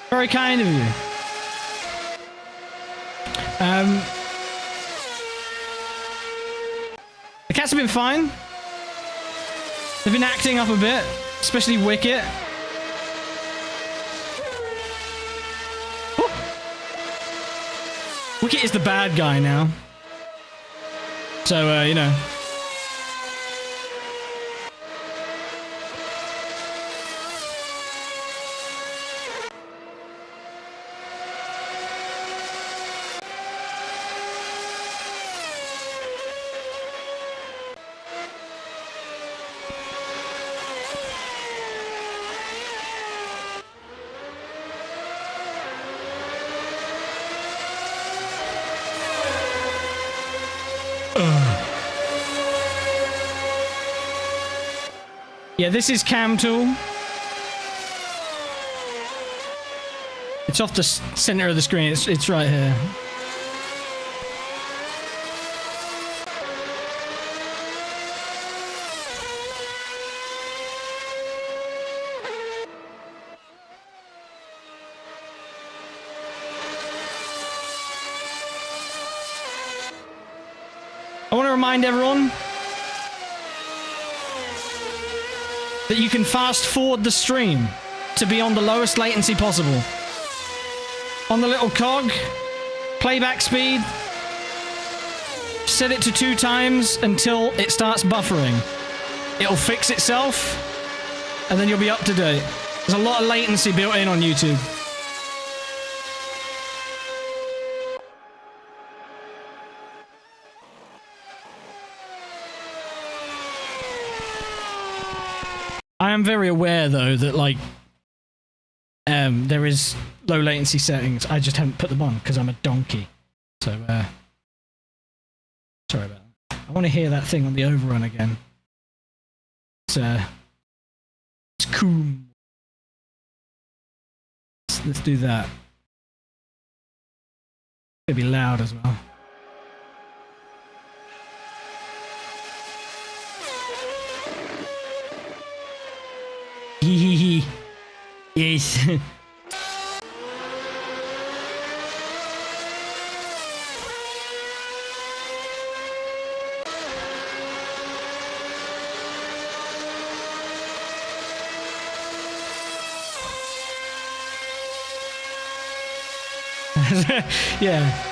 Very kind of you. The cats have been fine. They've been acting up a bit, especially Wicket. Wicket is the bad guy now. So, you know. Yeah, this is cam tool. It's off the center of the screen. It's right here. I want to remind everyone that you can fast forward the stream to be on the lowest latency possible. On the little cog, playback speed, set it to 2 times until it starts buffering. It'll fix itself, and then you'll be up to date. There's a lot of latency built in on YouTube. I am very aware, though, that, like, there is low latency settings. I just haven't put them on because I'm a donkey. So, sorry about that. I want to hear that thing on the overrun again. It's cool. Let's do that. It'll be loud as well. Hee. Yes. Yeah.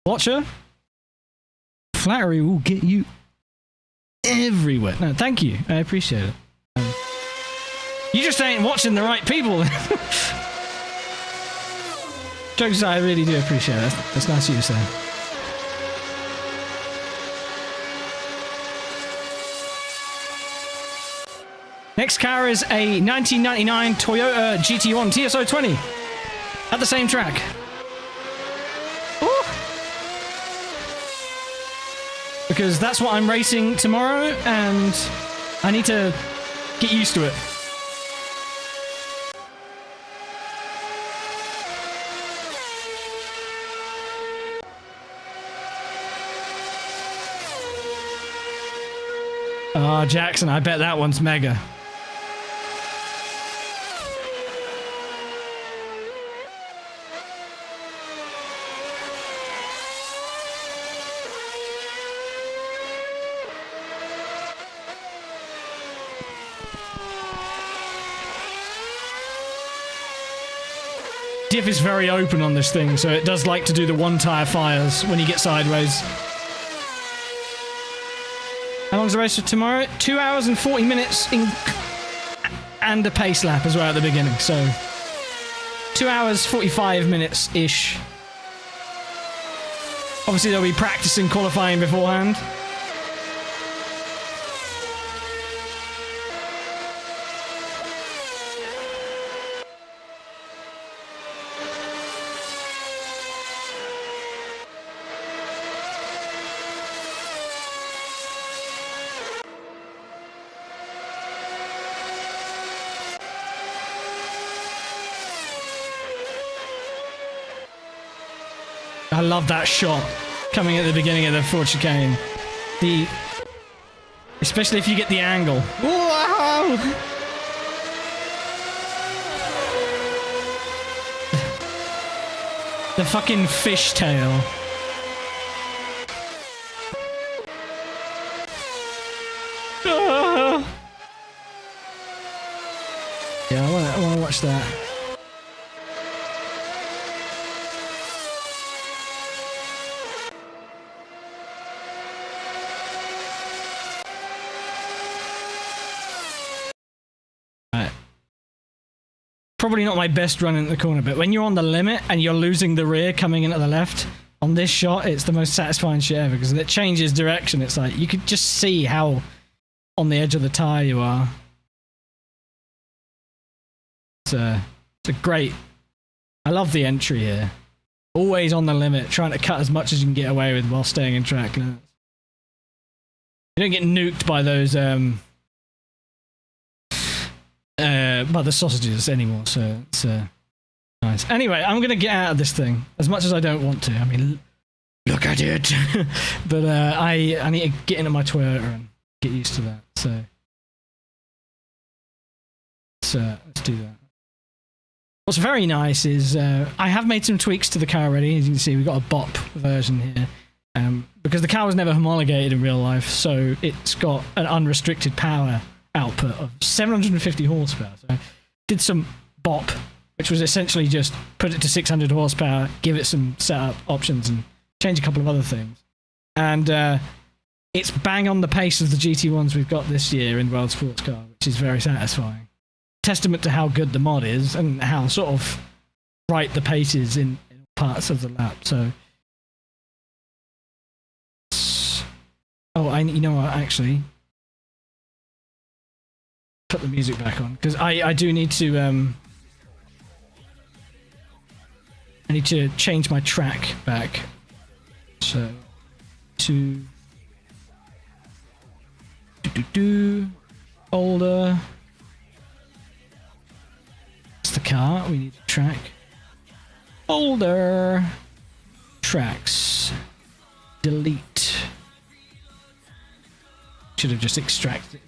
Watcher, flattery will get you everywhere. No, thank you. I appreciate it. You just ain't watching the right people. Jokes aside, I really do appreciate it. That's nice of you to say. Next car is a 1999 Toyota GT1 TS020 at the same track. Because that's what I'm racing tomorrow, and I need to get used to it. Oh, Jackson, I bet that one's mega. Diff is very open on this thing, so it does like to do the one-tire fires when you get sideways. How long's the race for tomorrow? 2 hours and 40 minutes and a pace lap as well at the beginning, so 2 hours 45 minutes-ish. Obviously they'll be practicing qualifying beforehand. I love that shot coming at the beginning of the Ford chicane. Especially if you get the angle. Wow! The fucking fishtail. Probably not my best run into the corner, but when you're on the limit and you're losing the rear coming into the left, on this shot, it's the most satisfying shit ever because it changes direction. It's like, you could just see how on the edge of the tire you are. It's a great... I love the entry here. Always on the limit, trying to cut as much as you can get away with while staying in track. You don't get nuked by those... by the sausages anymore, so it's nice. Anyway, I'm gonna get out of this thing as much as I don't want to. I mean, look at it. But I need to get into my Toyota and get used to that. So let's do that. What's very nice is I have made some tweaks to the car already. As you can see, we've got a BOP version here. Because the car was never homologated in real life, so it's got an unrestricted power output of 750 horsepower. So I did some BOP, which was essentially just put it to 600 horsepower, give it some setup options, and change a couple of other things. And it's bang on the pace of the GT1s we've got this year in World Sports Car, which is very satisfying. Testament to how good the mod is and how sort of right the pace is in parts of the lap. So, you know what, actually, put the music back on because I do need to I need to change my track back, so to folder. It's the car. We need a track folder, tracks, delete. Should have just extracted.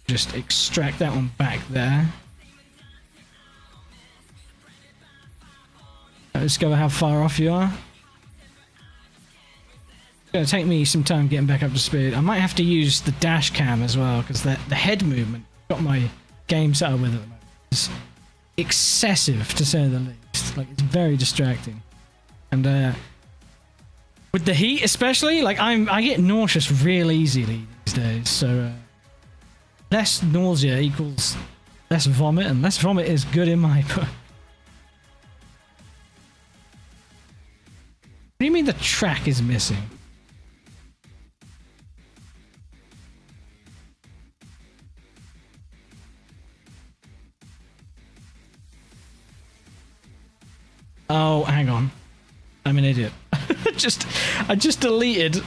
Just extract that one back there. Discover how far off you are. It's going to take me some time getting back up to speed. I might have to use the dash cam as well because the head movement got my game set up with it. It's excessive to say the least. Like, it's very distracting. And with the heat especially, like I get nauseous real easily these days. So less nausea equals less vomit, and less vomit is good in my book. What do you mean the track is missing? Oh, hang on. I'm an idiot. I just deleted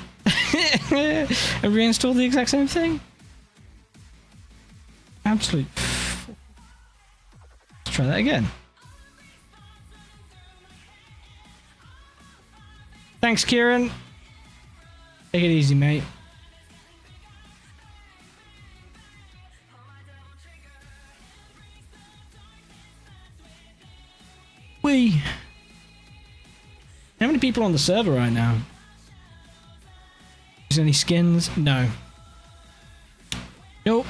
and reinstalled the exact same thing. Absolute. Let's try that again. Thanks, Kieran. Take it easy, mate. Whee! How many people on the server right now? Is there any skins? No. Nope.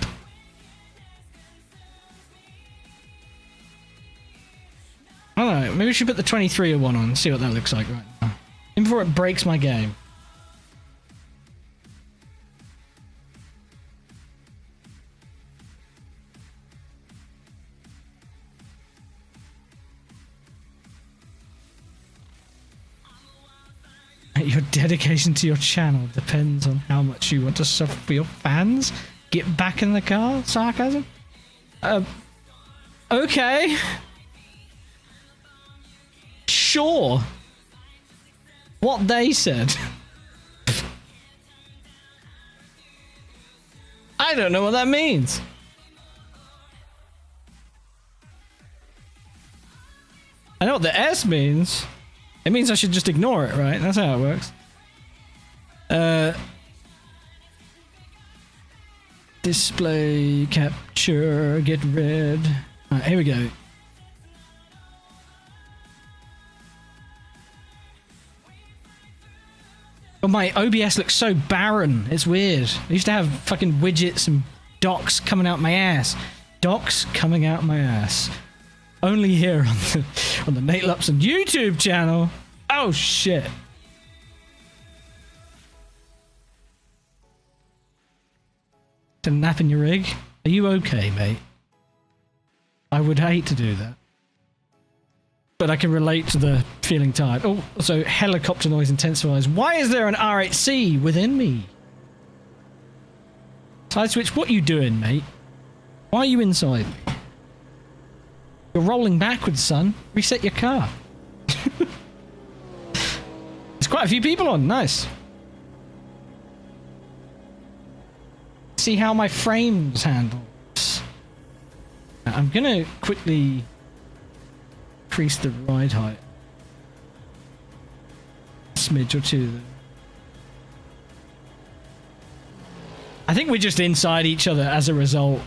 I don't know. Maybe we should put the 2301 on and see what that looks like right now. Even before it breaks my game. Your dedication to your channel depends on how much you want to suffer for your fans. Get back in the car? Sarcasm? Okay. Sure. What they said. I don't know what that means. I know what the S means. It means I should just ignore it, right? That's how it works. Display capture, get rid. Alright, here we go. Oh, my OBS looks so barren. It's weird. I used to have fucking widgets and docs coming out my ass. Docs coming out my ass. Only here on the Nate Lupson YouTube channel. Oh shit. To nap in your rig. Are you okay, mate? I would hate to do that. But I can relate to the feeling tired. Oh, so helicopter noise intensifies. Why is there an R8C within me? Side switch, what are you doing, mate? Why are you inside me? You're rolling backwards, son. Reset your car. There's quite a few people on. Nice. See how my frames handle. I'm gonna quickly increase the ride height. A smidge or two there. I think we're just inside each other as a result.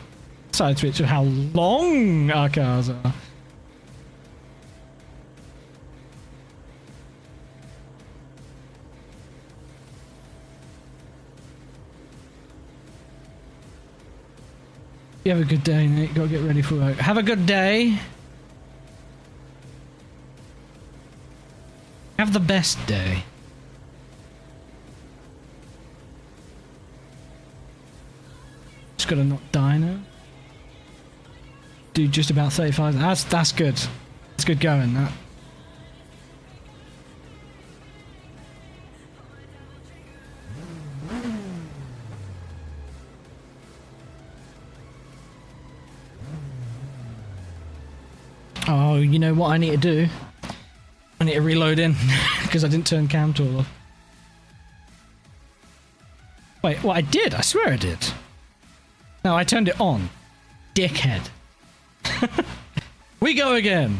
Side switch of how long our cars are. You have a good day, Nate. Gotta get ready for work. Have a good day. Have the best day. Just gotta not die now. Do just about 35. That's good. That's good going, that. Oh, you know what I need to do? I need to reload in because I didn't turn cam tool off. Wait, what? I did? I swear I did. No, I turned it on. Dickhead. We go again.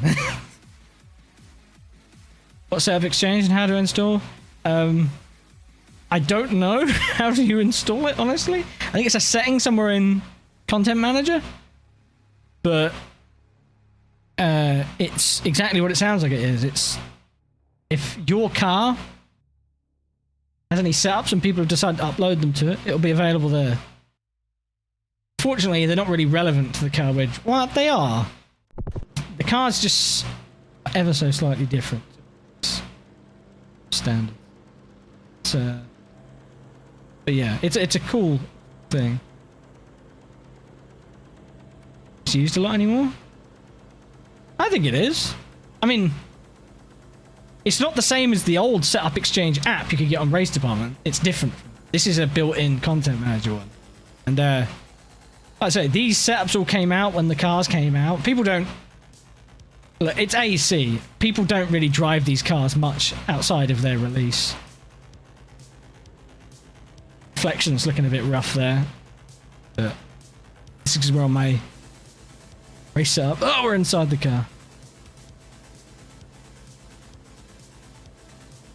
What setup exchange and how to install? I don't know how do you install it, honestly. I think it's a setting somewhere in Content Manager. But it's exactly what it sounds like it is. It's if your car has any setups and people have decided to upload them to it, it'll be available there. Fortunately, they're not really relevant to the car wedge. Well, they are. The car's just ever so slightly different. It's standard. But yeah, it's a cool thing. Is it used a lot anymore? I think it is. I mean, it's not the same as the old Setup Exchange app you could get on Race Department. It's different. This is a built-in Content Manager one. And, like I say, these setups all came out when the cars came out. People don't... Look, it's AC. People don't really drive these cars much outside of their release. Reflection's looking a bit rough there. But this is where on my race setup. Oh, we're inside the car.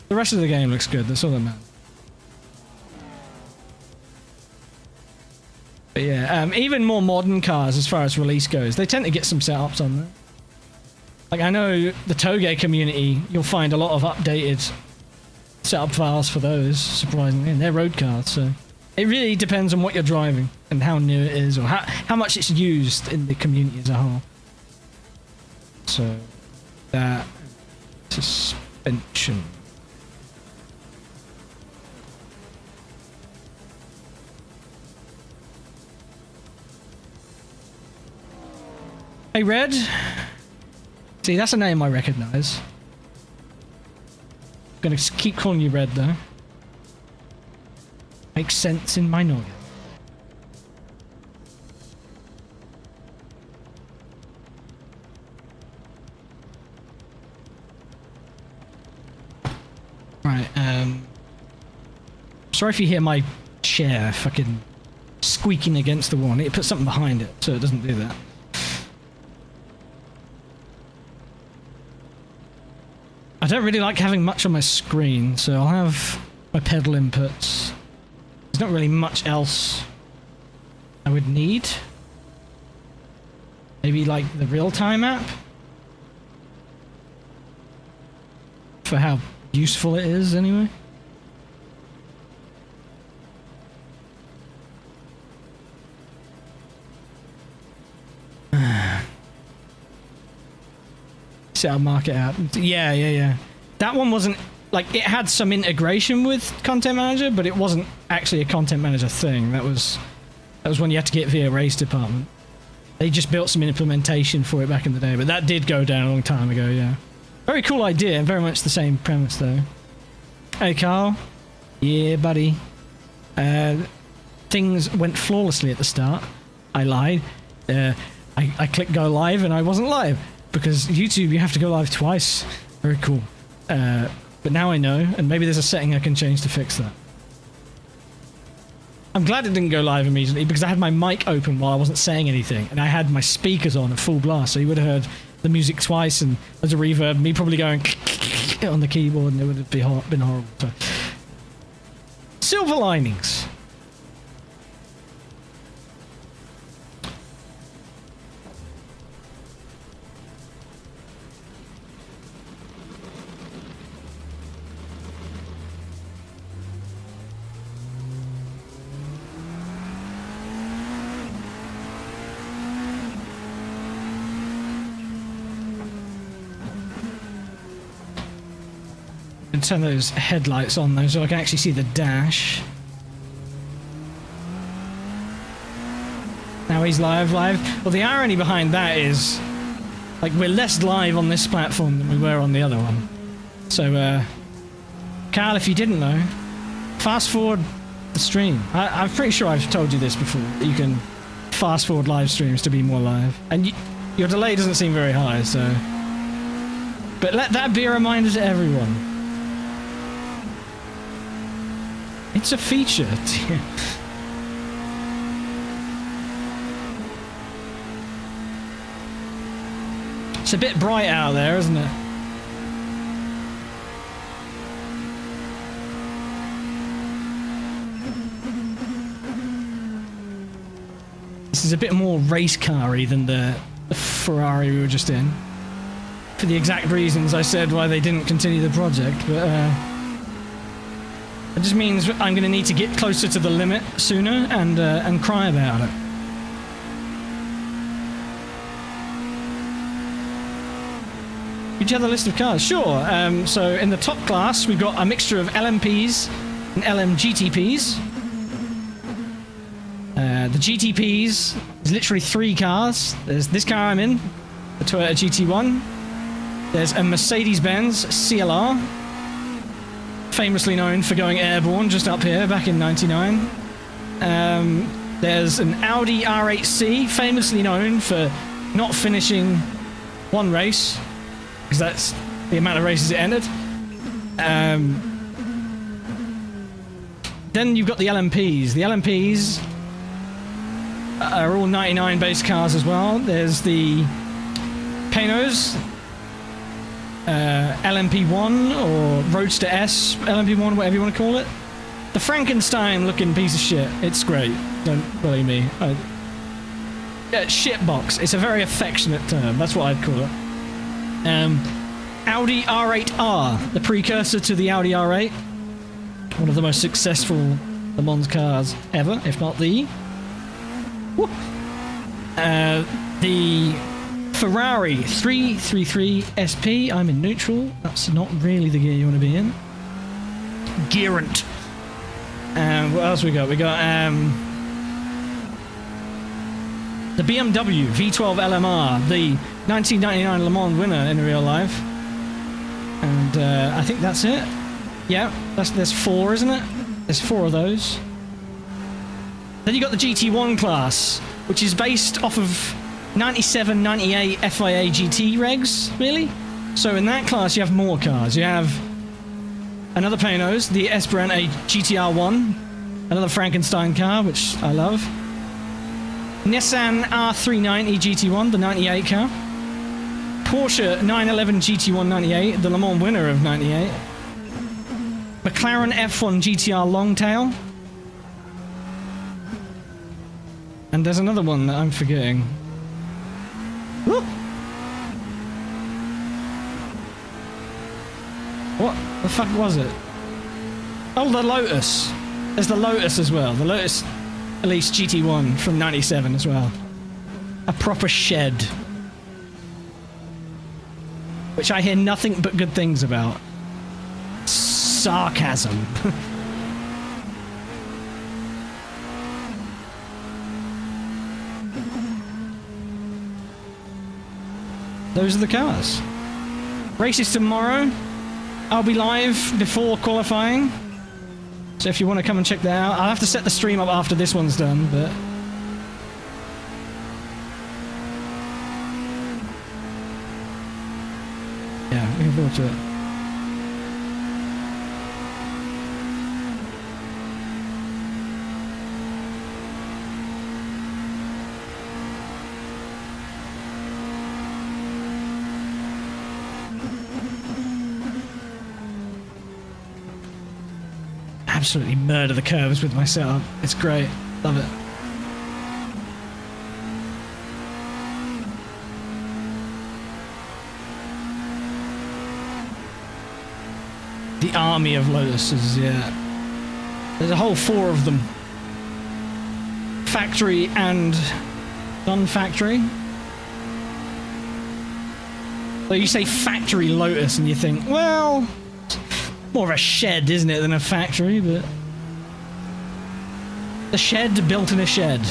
The rest of the game looks good. That's all that matters. But yeah, even more modern cars as far as release goes, they tend to get some setups on there. Like I know the Toge community, you'll find a lot of updated setup files for those, surprisingly, and they're road cars, so it really depends on what you're driving and how new it is or how much it's used in the community as a whole. So that suspension. Hey, Red. See, that's a name I recognize. I'm gonna keep calling you Red, though. Makes sense in my noggin. Right, sorry if you hear my chair fucking squeaking against the wall. I need to put something behind it so it doesn't do that. I don't really like having much on my screen, so I'll have my pedal inputs. There's not really much else I would need. Maybe like the real-time app? For how useful it is, anyway. Set market app. Yeah. That one wasn't like it had some integration with Content Manager, but it wasn't actually a Content Manager thing. That was That was one you had to get via race department. They just built some implementation for it back in the day, but that did go down a long time ago, yeah. Very cool idea, and very much the same premise, though. Hey, Carl. Yeah, buddy. Things went flawlessly at the start. I lied. I clicked go live, and I wasn't live. Because YouTube, you have to go live twice. Very cool. But now I know, and maybe there's a setting I can change to fix that. I'm glad it didn't go live immediately because I had my mic open while I wasn't saying anything, and I had my speakers on at full blast, so you would have heard the music twice, and there's a reverb, me probably going on the keyboard, and it would have been horrible. So. Silver linings. And turn those headlights on though so I can actually see the dash. Now he's live. Well, the irony behind that is, like, we're less live on this platform than we were on the other one. So, Carl, if you didn't know, fast forward the stream. I'm pretty sure I've told you this before. You can fast forward live streams to be more live. And your delay doesn't seem very high, so... But let that be a reminder to everyone. It's a feature. It's a bit bright out there, isn't it? This is a bit more race car-y than the Ferrari we were just in. For the exact reasons I said why they didn't continue the project, but it just means I'm going to need to get closer to the limit sooner and cry about it. Could you have the list of cars? Sure. So in the top class, we've got a mixture of LMPs and LMGTPs. The GTPs is literally 3 cars. There's this car I'm in, the Toyota GT1. There's a Mercedes-Benz CLR, famously known for going airborne just up here back in '99. There's an Audi R8C, famously known for not finishing one race, because that's the amount of races it ended. Then you've got the LMPs. The LMPs are all 99 base cars as well. There's the Panos, LMP1 or Roadster S, LMP1, whatever you want to call it. The Frankenstein looking piece of shit. It's great. Don't believe me. Shitbox. It's a very affectionate term. That's what I'd call it. Audi R8R, the precursor to the Audi R8. One of the most successful Le Mans cars ever, if not the. The Ferrari 333 SP. I'm in neutral. That's not really the gear you want to be in. Gearant. What else we got? We got the BMW V12 LMR, the 1999 Le Mans winner in real life. And I think that's it. Yeah, there's 4, isn't it? There's 4 of those. Then you got the GT1 class, which is based off of 97, 98 FIA GT regs, really? So in that class, you have more cars. You have another Panos, the Esperante GTR1, another Frankenstein car, which I love. Nissan R390 GT1, the 98 car. Porsche 911 GT1 98, the Le Mans winner of 98. McLaren F1 GTR Longtail. And there's another one that I'm forgetting. Woo! What the fuck was it? Oh, the Lotus. There's the Lotus as well. The Lotus Elise GT1 from 97 as well. A proper shed. Which I hear nothing but good things about. Sarcasm. those are the cars. Race is tomorrow. I'll be live before qualifying. So if you want to come and check that out, I'll have to set the stream up after this one's done, but... yeah, looking forward to it. Absolutely murder the curves with my setup. It's great. Love it. The army of Lotuses, yeah. There's a whole 4 of them. Factory and non-factory. So you say factory Lotus and you think, well... more of a shed, isn't it, than a factory, but... a shed built in a shed.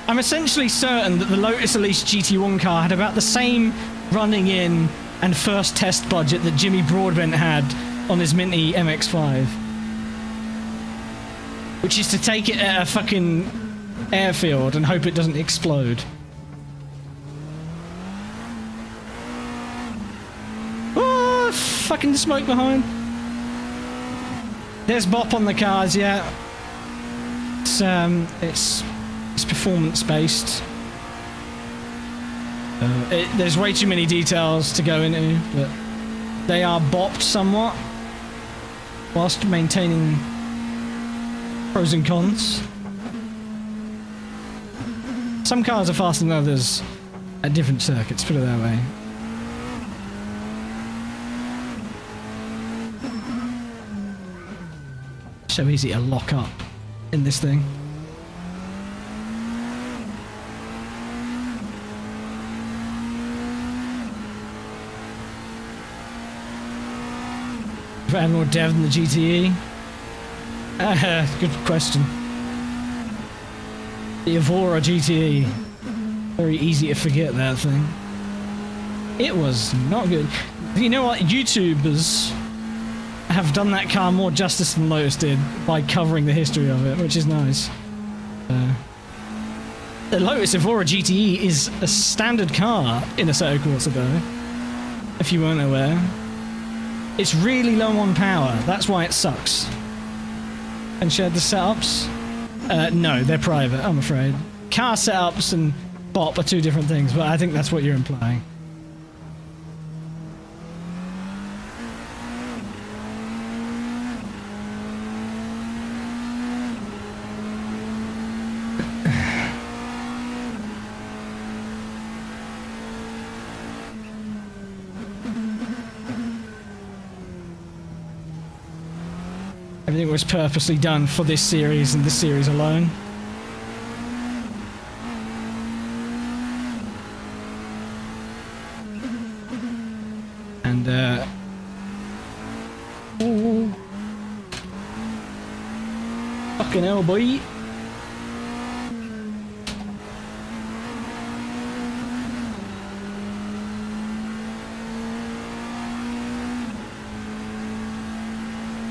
I'm essentially certain that the Lotus Elise GT1 car had about the same running in and first test budget that Jimmy Broadbent had on his Minty MX-5. Which is to take it at a fucking airfield and hope it doesn't explode. Fucking smoke behind. There's bop on the cars, yeah. It's performance based. There's way too many details to go into, but they are bopped somewhat whilst maintaining pros and cons. Some cars are faster than others at different circuits, put it that way. So easy to lock up in this thing. If I had more dev than the GTE? Good question. The Evora GTE. Very easy to forget that thing. It was not good. You know what? YouTubers have done that car more justice than Lotus did by covering the history of it, which is nice. The Lotus Evora GTE is a standard car in Assetto Corsa though, if you weren't aware. It's really low on power, that's why it sucks. And shared the setups? No, they're private, I'm afraid. Car setups and bop are 2 different things, but I think that's what you're implying. Everything was purposely done for this series and this series alone. And, ooh. Fucking hell, boy.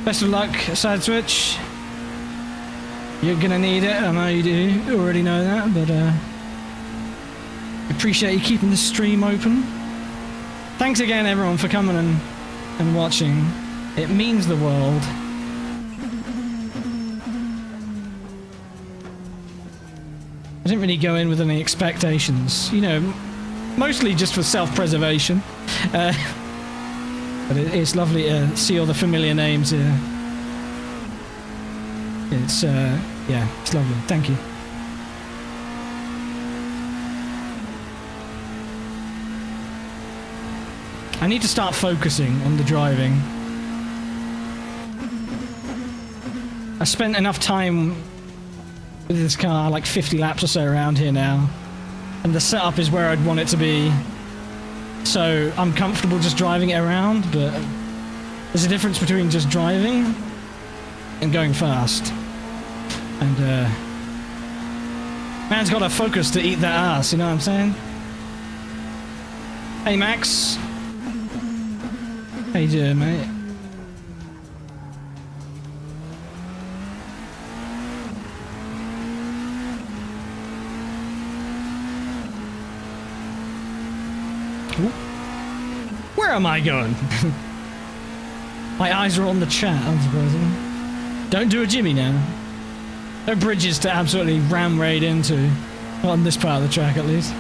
Best of luck, Side Switch. You're gonna need it, I know you do. You already know that, but appreciate you keeping the stream open. Thanks again, everyone, for coming and watching. It means the world. I didn't really go in with any expectations, you know, mostly just for self-preservation. But it's lovely to see all the familiar names here. It's, yeah, it's lovely. Thank you. I need to start focusing on the driving. I spent enough time with this car, like 50 laps or so around here now, and the setup is where I'd want it to be. So I'm comfortable just driving it around, but there's a difference between just driving and going fast. And Man's got a focus to eat that ass, you know what I'm saying? Hey, Max. How you doing, mate? Ooh. Where am I going? My eyes are on the chat, unsurprisingly. Don't do a Jimmy now. No bridges to absolutely ram raid into. Not on this part of the track, at least.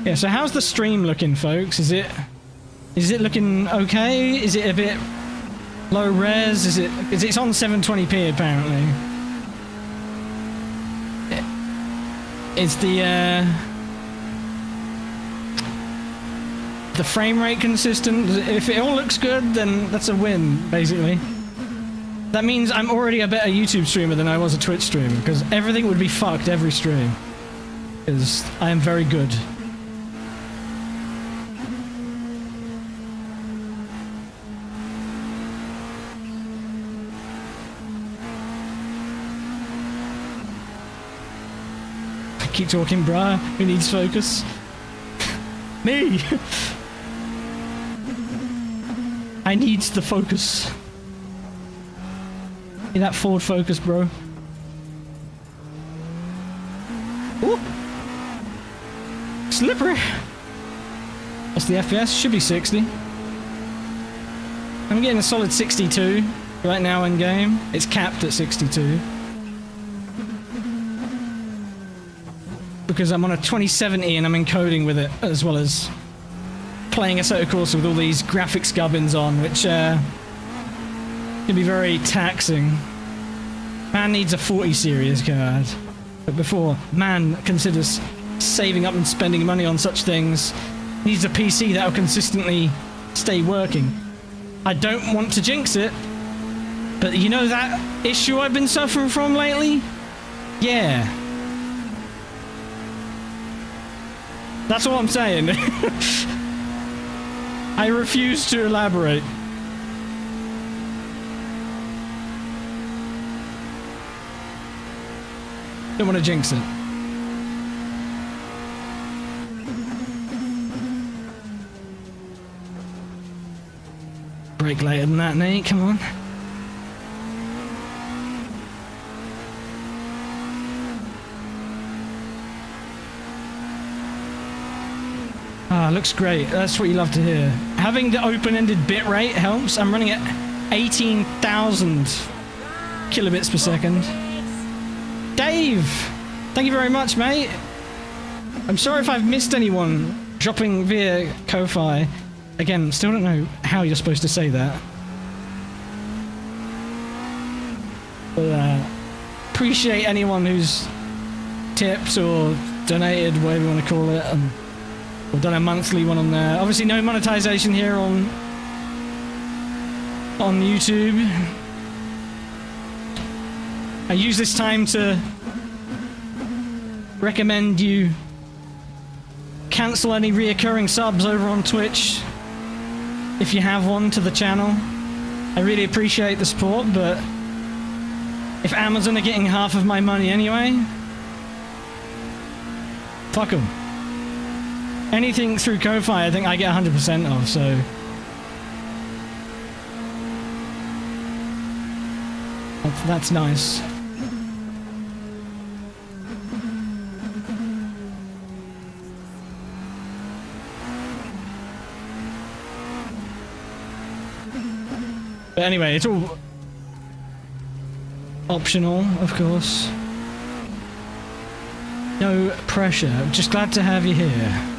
Yeah, so how's the stream looking, folks? Is it looking okay? Is it a bit low res? It's on 720p apparently. Is the frame rate consistent? If it all looks good, then that's a win, basically. That means I'm already a better YouTube streamer than I was a Twitch streamer, because everything would be fucked every stream. Because I am very good. Keep talking, bruh. Who needs focus? Me! I needs the focus. Need that forward focus, bro. Ooh! Slippery! What's the FPS? Should be 60. I'm getting a solid 62 right now in game. It's capped at 62. Because I'm on a 2070 and I'm encoding with it, as well as playing Assetto Corsa with all these graphics gubbins on, which can be very taxing. Man needs a 40 series card. But before man considers saving up and spending money on such things, needs a PC that will consistently stay working. I don't want to jinx it, but you know that issue I've been suffering from lately? Yeah. That's all I'm saying. I refuse to elaborate. Don't want to jinx it. Break later than that, Nate. Come on. Ah, looks great. That's what you love to hear. Having the open-ended bitrate helps. I'm running at 18,000 kilobits per second. Dave! Thank you very much, mate. I'm sorry if I've missed anyone dropping via Ko-Fi. Again, still don't know how you're supposed to say that. But, appreciate anyone who's tipped or donated, whatever you want to call it. We've done a monthly one on there. Obviously no monetization here on YouTube. I use this time to recommend you cancel any reoccurring subs over on Twitch if you have one to the channel. I really appreciate the support, but if Amazon are getting half of my money anyway, fuck them. Anything through Ko-Fi, I think I get 100% of, so... That's nice. But anyway, it's all optional, of course. No pressure. I'm just glad to have you here.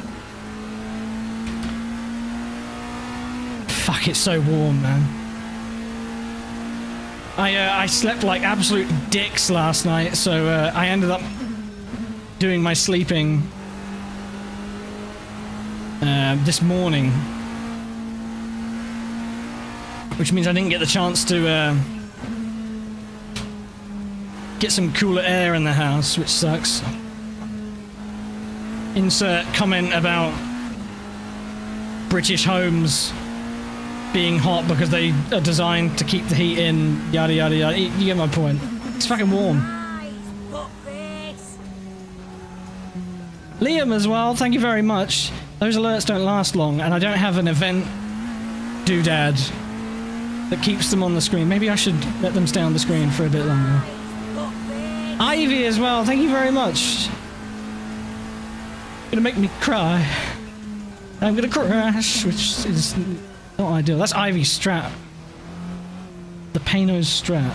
Fuck, it's so warm, man. I slept like absolute dicks last night, so I ended up doing my sleeping this morning. Which means I didn't get the chance to get some cooler air in the house, which sucks. insert comment about British homes being hot because they are designed to keep the heat in, yada yada yada. You get my point. It's fucking warm. Liam as well, thank you very much. Those alerts don't last long, and I don't have an event doodad that keeps them on the screen. Maybe I should let them stay on the screen for a bit longer. Ivy as well, thank you very much. Gonna make me cry. I'm gonna crash, which is not ideal. That's Ivy's strat. The Pano's strat.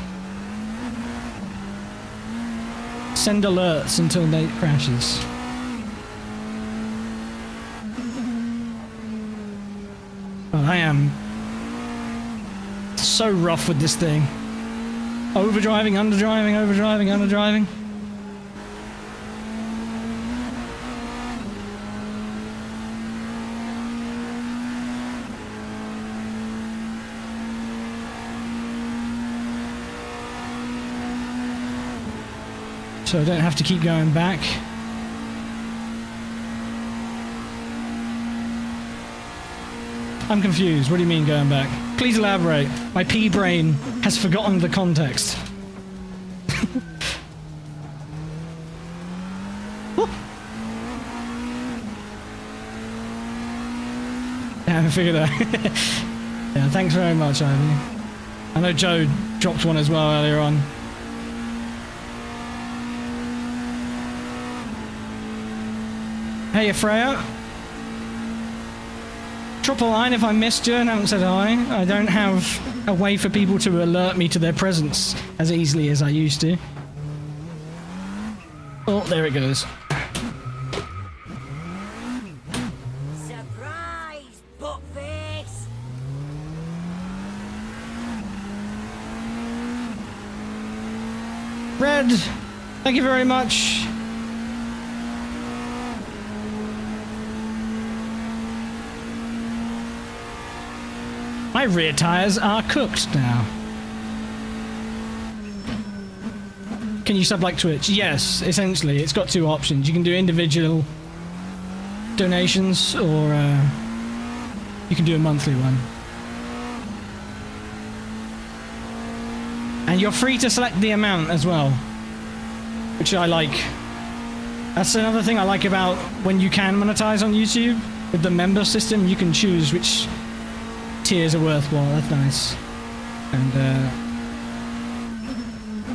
Send alerts until Nate crashes. Oh, I am so rough with this thing. Overdriving, underdriving, overdriving, underdriving. So I don't have to keep going back. I'm confused. What do you mean going back? Please elaborate. My pea brain has forgotten the context. Yeah, I figured that. Yeah, thanks very much, Ivy. I know Joe dropped one as well earlier on. Hey, Freya. Drop a line if I missed you and haven't said hi. I don't have a way for people to alert me to their presence as easily as I used to. Oh, there it goes. Surprise, buttface! Red, thank you very much. My rear tyres are cooked now. Can you sub like Twitch? Yes, essentially. It's got two options. You can do individual donations or you can do a monthly one. And you're free to select the amount as well, which I like. That's another thing I like about when you can monetize on YouTube. With the member system, you can choose which tiers are worthwhile. That's nice. And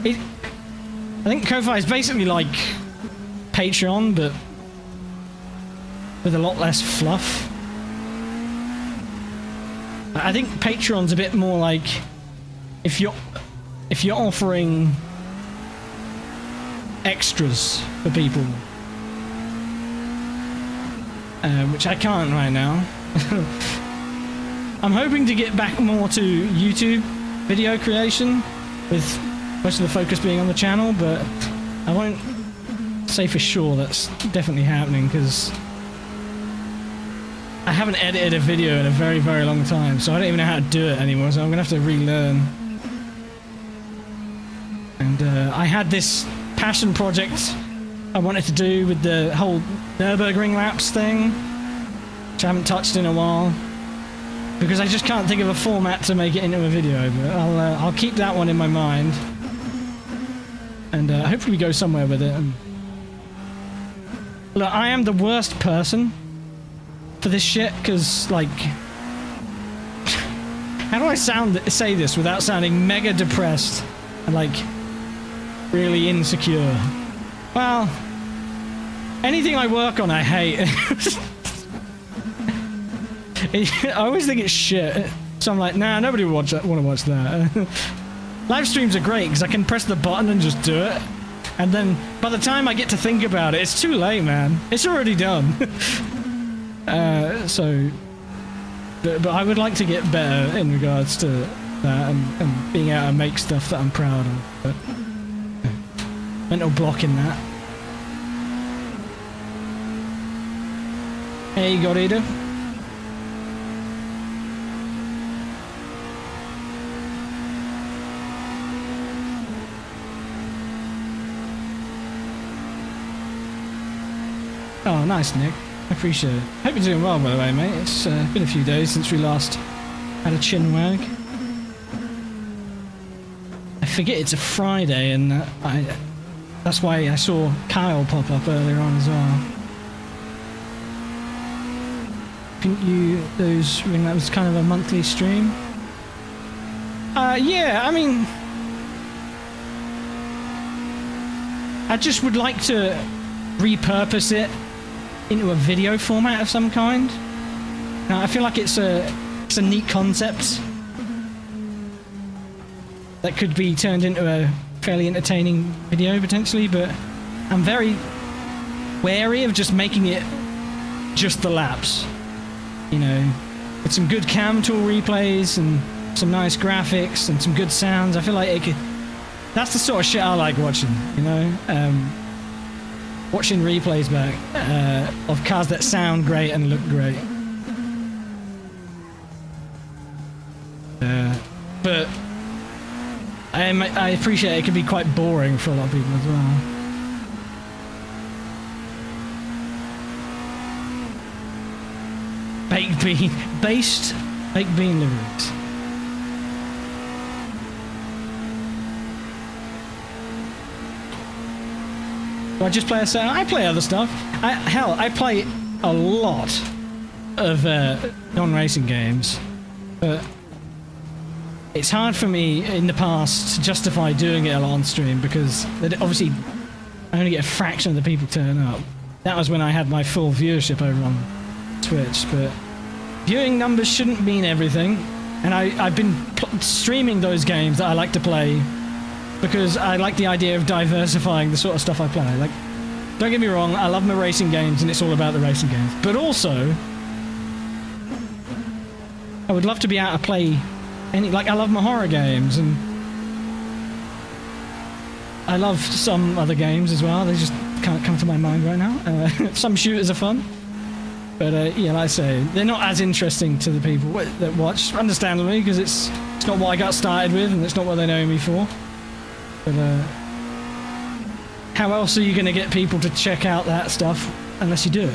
I think Ko-Fi is basically like Patreon, but with a lot less fluff. I think Patreon's a bit more like if you're offering extras for people, which I can't right now. I'm hoping to get back more to YouTube video creation, with most of the focus being on the channel, but I won't say for sure that's definitely happening because I haven't edited a video in a very, very long time, so I don't even know how to do it anymore, so I'm gonna have to relearn. And I had this passion project I wanted to do with the whole Nürburgring laps thing, which I haven't touched in a while, because I just can't think of a format to make it into a video, but I'll keep that one in my mind. And hopefully we go somewhere with it. And look, I am the worst person for this shit, because, like... how do I say this without sounding mega depressed and, like, really insecure? Well, anything I work on I hate. I always think it's shit, so I'm like, nah, nobody will want to watch that. Live streams are great because I can press the button and just do it, and then by the time I get to think about it, it's too late, man. It's already done. But I would like to get better in regards to that and being able to make stuff that I'm proud of. But mental block in that. Hey, God Eater. Oh, nice, Nick. I appreciate it. Hope you're doing well, by the way, mate. It's been a few days since we last had a chin wag. I forget it's a Friday, and that's why I saw Kyle pop up earlier on as well. Think that was kind of a monthly stream? Yeah, I mean, I just would like to repurpose it into a video format of some kind. Now, I feel like it's a neat concept that could be turned into a fairly entertaining video potentially, but I'm very wary of just making it just the laps. You know, with some good cam tool replays and some nice graphics and some good sounds. I feel like it could. That's the sort of shit I like watching. You know, watching replays back of cars that sound great and look great. But I appreciate it can be quite boring for a lot of people as well. Baked bean, based baked bean liveries. Do I just play a set? I play other stuff. Hell, I play a lot of non-racing games, but it's hard for me in the past to justify doing it a lot on stream because obviously I only get a fraction of the people turn up. That was when I had my full viewership over on Twitch, but viewing numbers shouldn't mean everything, and I've been streaming those games that I like to play because I like the idea of diversifying the sort of stuff I play. Like, don't get me wrong, I love my racing games and it's all about the racing games, but also I would love to be able to play I love my horror games, and I love some other games as well. They just can't come to my mind right now. Some shooters are fun. But yeah, like I say, they're not as interesting to the people that watch, understandably, because it's not what I got started with, and it's not what they know me for. But how else are you going to get people to check out that stuff unless you do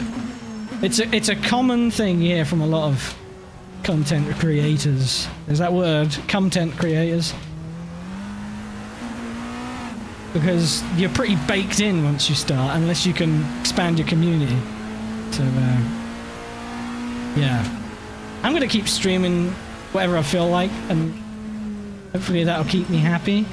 it? It's a common thing here from a lot of content creators. There's that word, content creators. Because you're pretty baked in once you start, unless you can expand your community. So, yeah. I'm going to keep streaming whatever I feel like, and hopefully that'll keep me happy.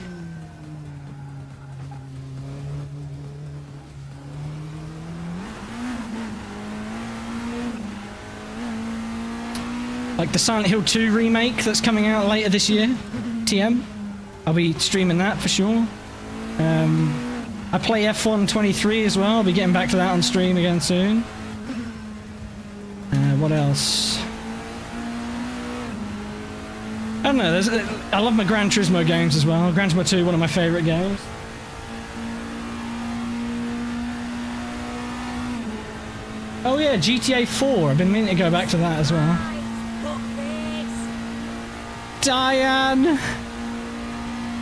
Like the Silent Hill 2 remake that's coming out later this year, TM. I'll be streaming that for sure. I play F123 as well. I'll be getting back to that on stream again soon. What else? I don't know. I love my Gran Turismo games as well. Gran Turismo 2, one of my favourite games. Oh yeah, GTA 4. I've been meaning to go back to that as well. Diane!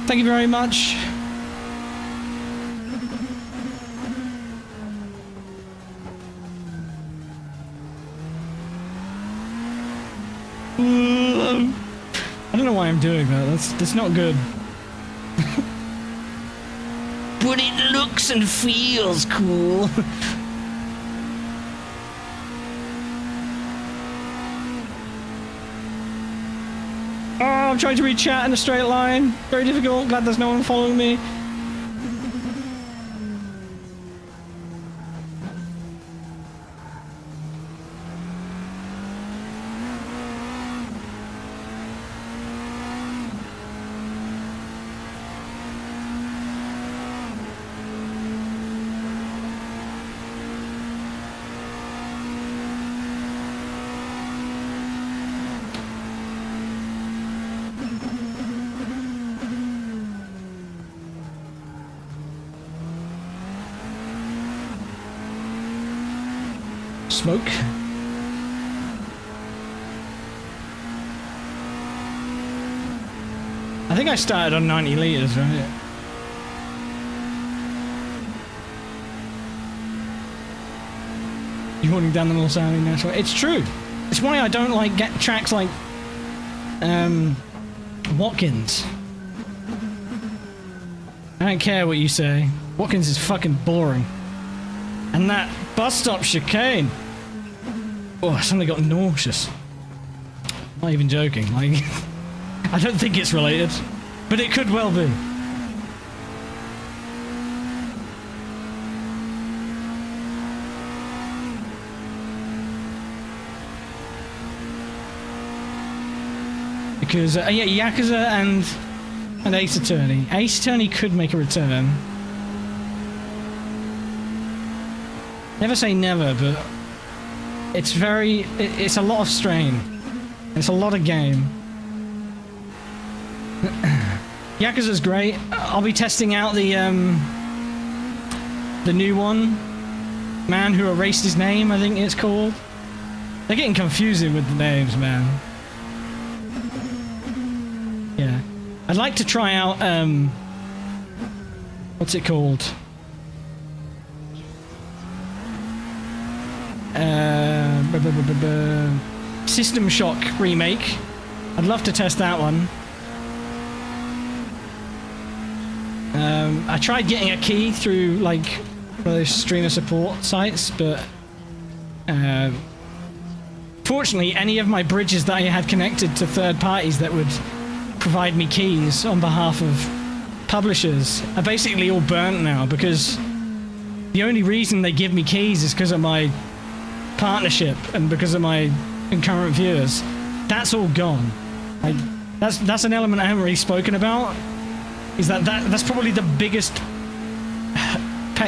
Thank you very much. I don't know why I'm doing that. That's not good. But it looks and feels cool. Oh, I'm trying to read chat in a straight line. Very difficult. Glad there's no one following me. Smoke. I think I started on 90 litres, right? Yawning down the more sounding natural. It's true. It's why I don't like get tracks like Watkins. I don't care what you say. Watkins is fucking boring. And that bus stop chicane. Oh, I suddenly got nauseous. Not even joking. Like, I don't think it's related, but it could well be. Because, yeah, Yakuza and Ace Attorney. Ace Attorney could make a return. Never say never, but it's it's a lot of strain. It's a lot of game. Yakuza's great. I'll be testing out the new one. Man Who Erased His Name, I think it's called. They're getting confusing with the names, man. Yeah. I'd like to try out, what's it called? System Shock remake. I'd love to test that one. I tried getting a key through, like, one of those streamer support sites, but fortunately, any of my bridges that I had connected to third parties that would provide me keys on behalf of publishers are basically all burnt now, because the only reason they give me keys is because of my partnership and because of my concurrent viewers. That's all gone. That's an element I haven't really spoken about, is that's probably the biggest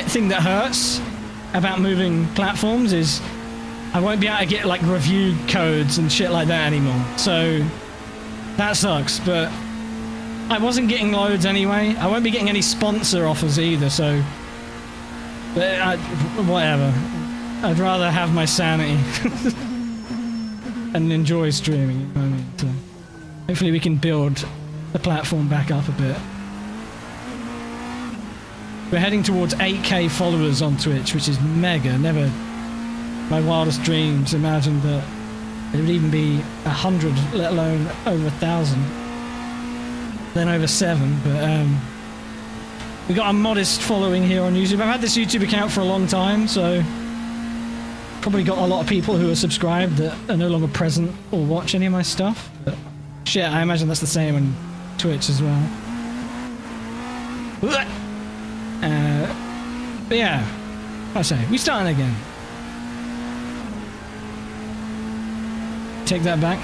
thing that hurts about moving platforms, is I won't be able to get like review codes and shit like that anymore. So that sucks, but I wasn't getting loads anyway. I won't be getting any sponsor offers either, so whatever. I'd rather have my sanity and enjoy streaming, you know what I mean? So hopefully we can build the platform back up a bit. We're heading towards 8k followers on Twitch, which is mega. Never my wildest dreams imagined that it would even be 100, let alone over 1,000. Then over 7, but we got a modest following here on YouTube. I've had this YouTube account for a long time, so probably got a lot of people who are subscribed that are no longer present or watch any of my stuff. But shit, I imagine that's the same on Twitch as well. But yeah, I say, we starting again. Take that back.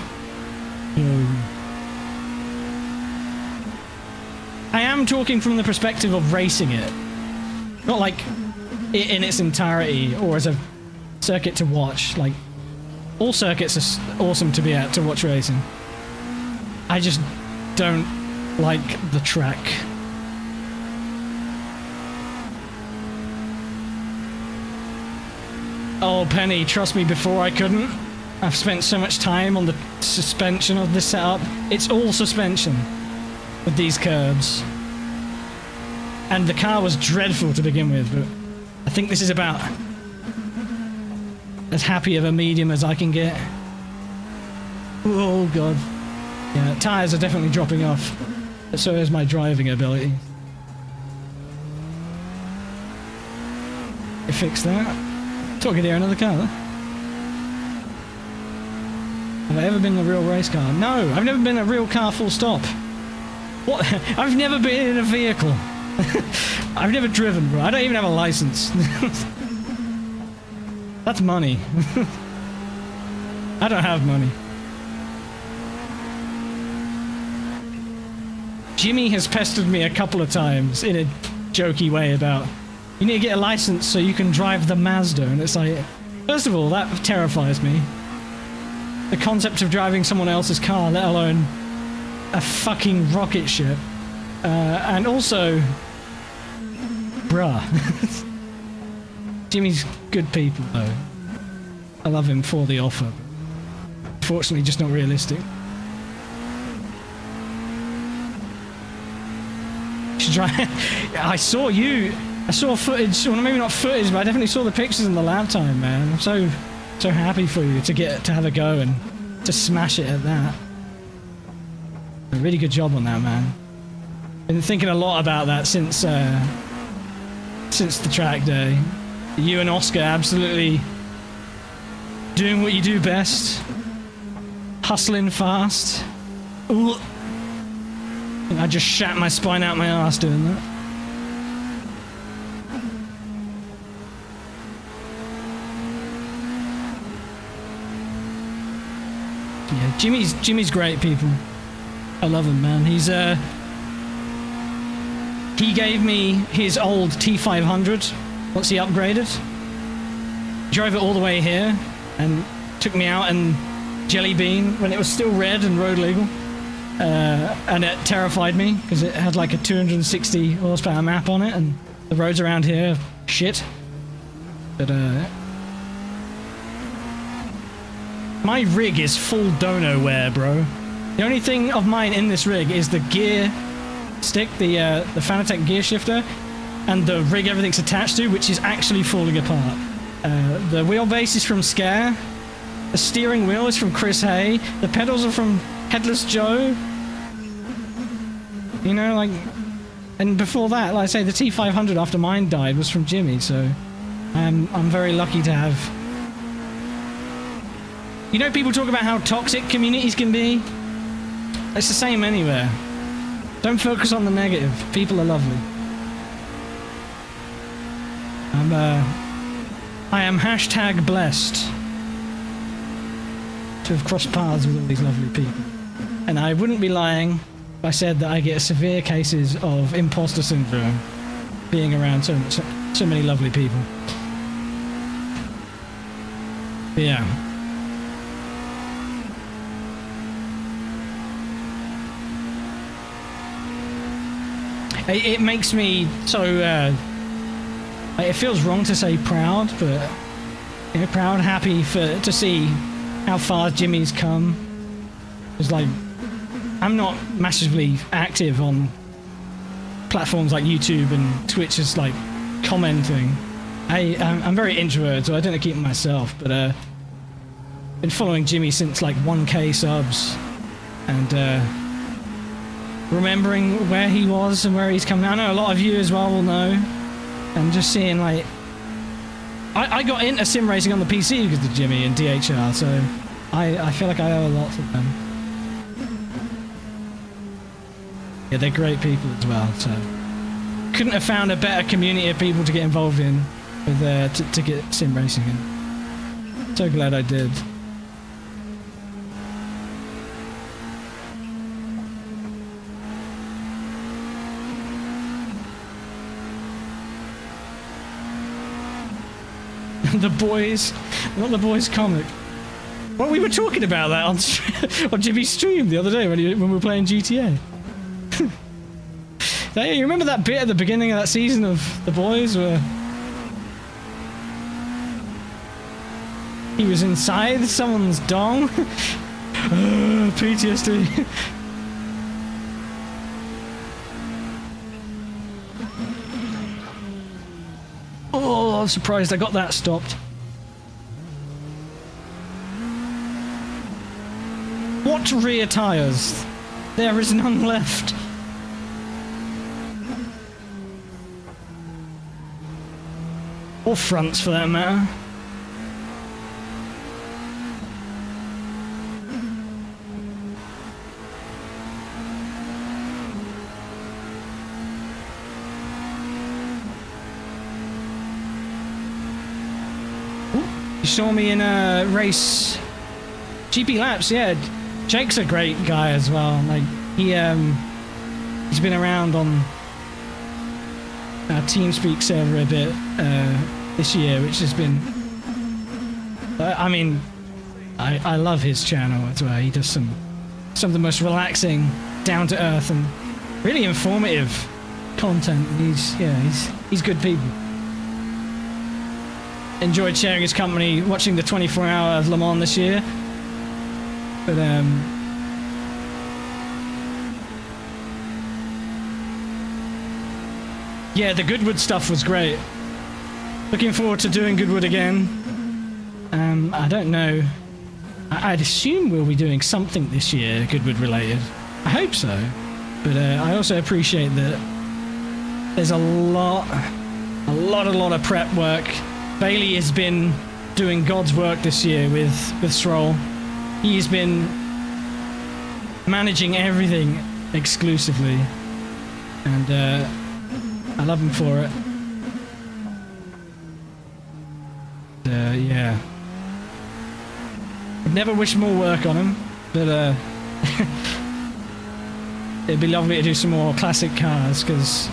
I am talking from the perspective of racing it, not like it in its entirety or as a circuit to watch. Like, all circuits are awesome to be at to watch racing. I just don't like the track. Oh, Penny, trust me, before I couldn't. I've spent so much time on the suspension of this setup. It's all suspension with these curbs. And the car was dreadful to begin with, but I think this is about as happy of a medium as I can get. Oh, God. Yeah, tyres are definitely dropping off. But so is my driving ability. You fix that. Talking here, another car. Have I ever been in a real race car? No, I've never been in a real car, full stop. What? I've never been in a vehicle. I've never driven, bro. I don't even have a license. That's money. I don't have money. Jimmy has pestered me a couple of times in a jokey way about, you need to get a license so you can drive the Mazda. And it's like, first of all, that terrifies me. The concept of driving someone else's car, let alone a fucking rocket ship. And also, bruh. Jimmy's good people, though. I love him for the offer. Unfortunately, just not realistic. Should try. I saw you I saw footage, well maybe not footage, but I definitely saw the pictures in the lap time, man. I'm so happy for you to have a go and to smash it at that. A really good job on that, man. Been thinking a lot about that since the track day. You and Oscar absolutely doing what you do best. Hustling fast. Ooh. I just shat my spine out my ass doing that. Yeah, Jimmy's great, people. I love him, man. He gave me his old T500 once he upgraded. Drove it all the way here and took me out and Jelly Bean when it was still red and road legal. And it terrified me because it had like a 260 horsepower map on it and the roads around here, shit. But my rig is full dono wear, bro. The only thing of mine in this rig is the gear stick, the Fanatec gear shifter, and the rig everything's attached to, which is actually falling apart. The wheelbase is from Scare. The steering wheel is from Chris Hay. The pedals are from Headless Joe. You know, like... And before that, like I say, the T500 after mine died was from Jimmy, so... I'm very lucky to have... You know, people talk about how toxic communities can be? It's the same anywhere. Don't focus on the negative. People are lovely. I am hashtag blessed to have crossed paths with all these lovely people. And I wouldn't be lying if I said that I get severe cases of imposter syndrome being around so many lovely people. But yeah. It makes me so, it feels wrong to say proud, but, you know, proud, happy to see how far Jimmy's come. It's like, I'm not massively active on platforms like YouTube and Twitch, is like commenting. I'm very introverted, so I don't keep myself, but, been following Jimmy since like 1K subs, and, remembering where he was and where he's coming. I know a lot of you as well will know. And just seeing like... I got into sim racing on the PC because of Jimmy and DHR, so I feel like I owe a lot to them. Yeah, they're great people as well, so... Couldn't have found a better community of people to get involved in with, to get sim racing in. So glad I did. The boys, not the boys comic. Well, we were talking about that on Jimmy's stream the other day when we were playing GTA. You remember that bit at the beginning of that season of The Boys where he was inside someone's dong? PTSD. Oh, I'm surprised I got that stopped. What rear tyres? There is none left. Or fronts for that matter. You saw me in a race, GP laps. Yeah, Jake's a great guy as well. Like he's been around on our TeamSpeak server a bit this year, which has been. I mean, I love his channel as well. He does some of the most relaxing, down to earth, and really informative content. He's good people. Enjoyed sharing his company, watching the 24-hour of Le Mans this year. But Yeah, the Goodwood stuff was great. Looking forward to doing Goodwood again. I don't know. I'd assume we'll be doing something this year, Goodwood related. I hope so. But I also appreciate that there's a lot of prep work. Bailey has been doing God's work this year with SROL. He's been managing everything exclusively. And I love him for it. Yeah. I'd never wish more work on him, but it'd be lovely to do some more classic cars, because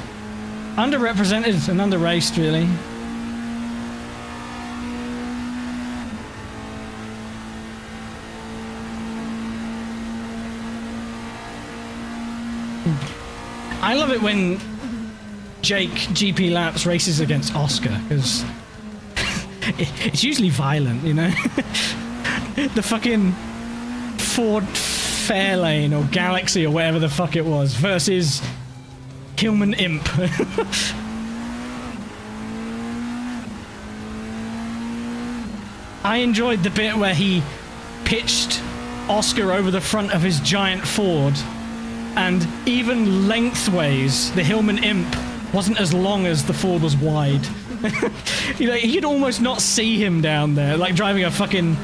underrepresented and under-raced, really. I love it when Jake GP Laps races against Oscar, because it's usually violent, you know? The fucking Ford Fairlane or Galaxy or whatever the fuck it was versus Hillman Imp. I enjoyed the bit where he pitched Oscar over the front of his giant Ford, and even lengthways the Hillman Imp wasn't as long as the Ford was wide. You know, you could almost not see him down there, like driving a fucking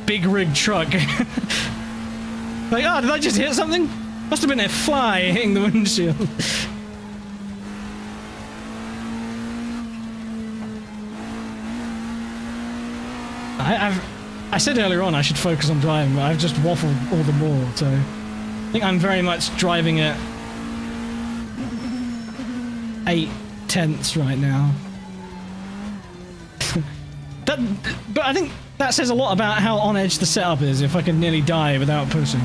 big rig truck. Like, oh, did I just hit something? Must have been a fly hitting the windshield. I said earlier on I should focus on driving, but I've just waffled all the more, so I think I'm very much driving at 8/10 right now. But I think that says a lot about how on edge the setup is, if I can nearly die without pushing.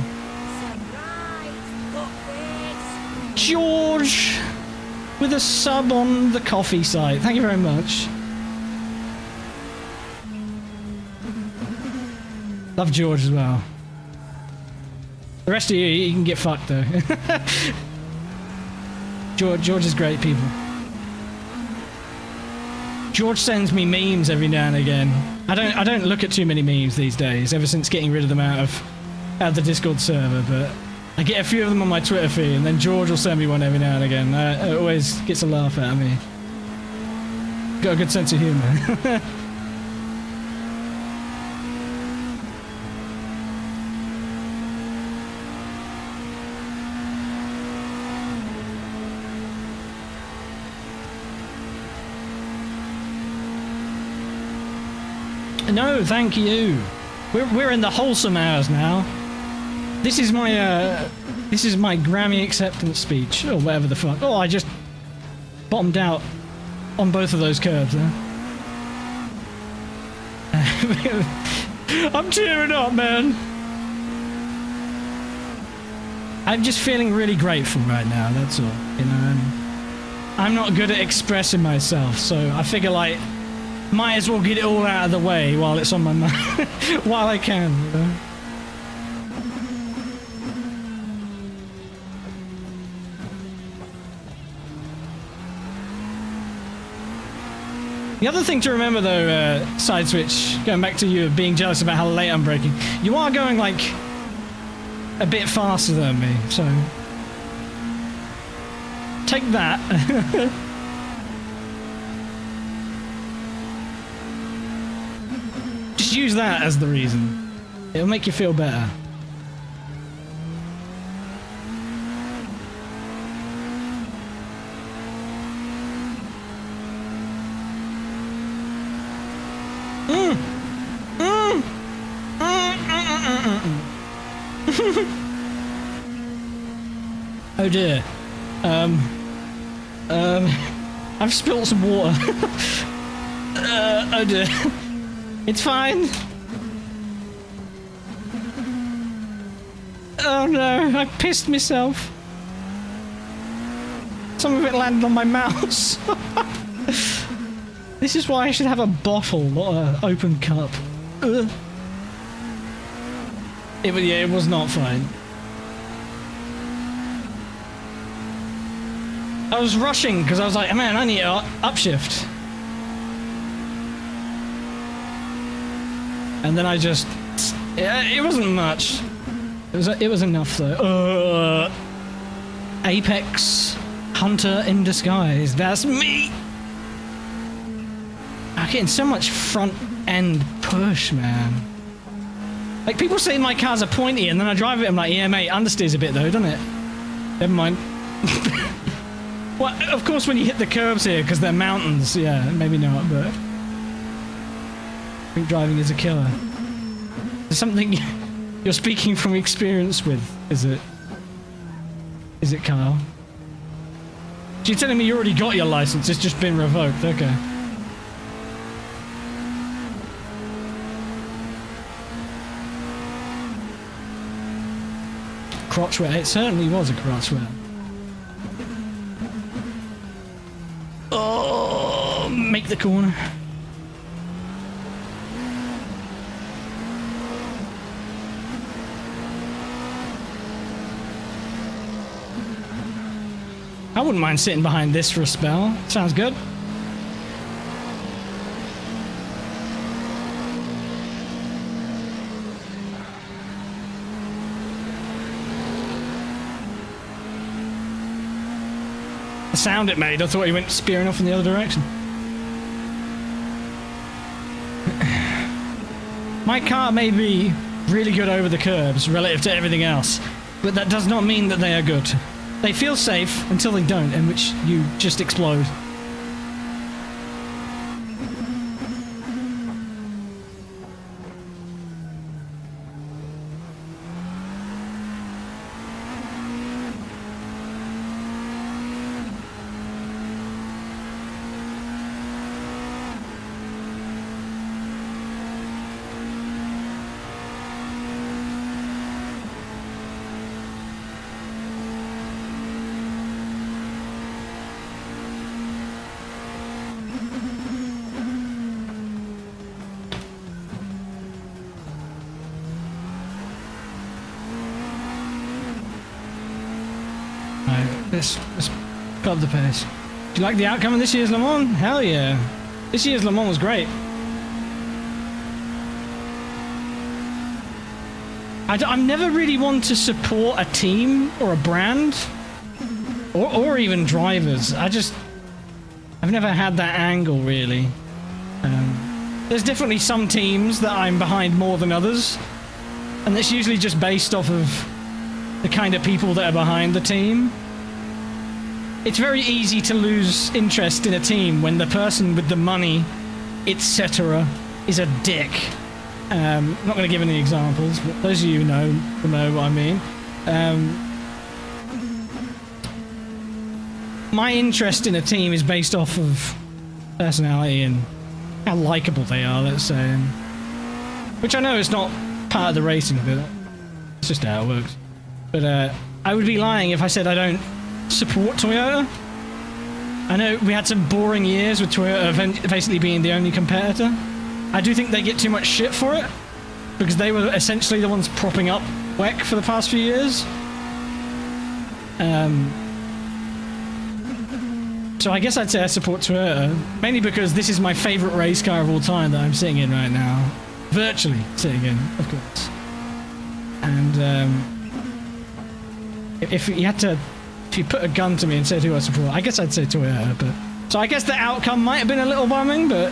George with a sub on the coffee site. Thank you very much. Love George as well. The rest of you can get fucked though. George is great people. George sends me memes every now and again. I don't look at too many memes these days, ever since getting rid of them out of the Discord server, but I get a few of them on my Twitter feed, and then George will send me one every now and again. It always gets a laugh out of me. Got a good sense of humour. No, thank you. We're in the wholesome hours now. This is my Grammy acceptance speech, or whatever the fuck. Oh, I just bottomed out on both of those curves there. I'm tearing up, man. I'm just feeling really grateful right now, that's all. You know, I'm not good at expressing myself, so I figure, like, might as well get it all out of the way while it's on my mind. While I can, you know? The other thing to remember though, side switch, going back to you being jealous about how late I'm braking, you are going like a bit faster than me, so take that. Just use that as the reason. It'll make you feel better. Oh dear. I've spilled some water. Oh dear. It's fine. Oh no, I pissed myself. Some of it landed on my mouse. This is why I should have a bottle, not an open cup. Ugh. It was not fine. I was rushing because I was like, man, I need to upshift. And then I just, it wasn't much. It was enough though. Apex Hunter in disguise. That's me. I'm getting so much front end push, man. Like people say my cars are pointy, and then I drive it. I'm like, yeah, mate, understeers a bit though, doesn't it? Never mind. Well, of course, when you hit the curbs here, because they're mountains, yeah, maybe not, but I think driving is a killer. There's something you're speaking from experience with, is it? Is it, Kyle? You're telling me you already got your license, it's just been revoked, okay. Crotchware, it certainly was a crotchware. Oh, make the corner. I wouldn't mind sitting behind this for a spell. Sounds good. The sound it made, I thought he went spearing off in the other direction. My car may be really good over the curbs relative to everything else, but that does not mean that they are good. They feel safe until they don't, in which you just explode. Let's pick up the pace. Do you like the outcome of this year's Le Mans? Hell yeah. This year's Le Mans was great. I'm never really one to support a team or a brand or even drivers. I've never had that angle really. There's definitely some teams that I'm behind more than others, and that's usually just based off of the kind of people that are behind the team. It's very easy to lose interest in a team when the person with the money, etc., is a dick. I'm not going to give any examples, but those of you who know will know what I mean. My interest in a team is based off of personality and how likable they are, let's say. Which I know is not part of the racing bit. It's just how it works. But I would be lying if I said I don't support Toyota. I know we had some boring years with Toyota basically being the only competitor. I do think they get too much shit for it because they were essentially the ones propping up WEC for the past few years. So I guess I'd say I support Toyota, mainly because this is my favorite race car of all time that I'm sitting in right now. Virtually sitting in, of course. And if you put a gun to me and said who I support, I guess I'd say Toyota, but... So I guess the outcome might have been a little bumming, but...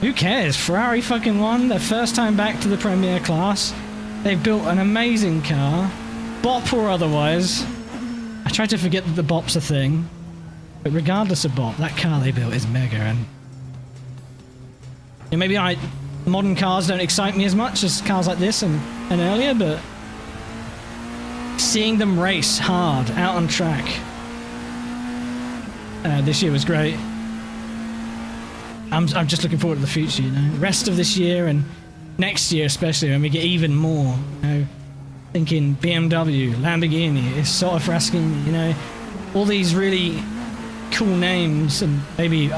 Who cares? Ferrari fucking won, their first time back to the Premier class. They've built an amazing car, bop or otherwise. I try to forget that the bop's a thing, but regardless of bop, that car they built is mega, and... maybe modern cars don't excite me as much as cars like this and earlier, but... seeing them race hard out on track this year was great. I'm just looking forward to the future, you know, rest of this year and next year especially when we get even more, you know, thinking BMW, Lamborghini, Soto Fraschini, you know, all these really cool names and maybe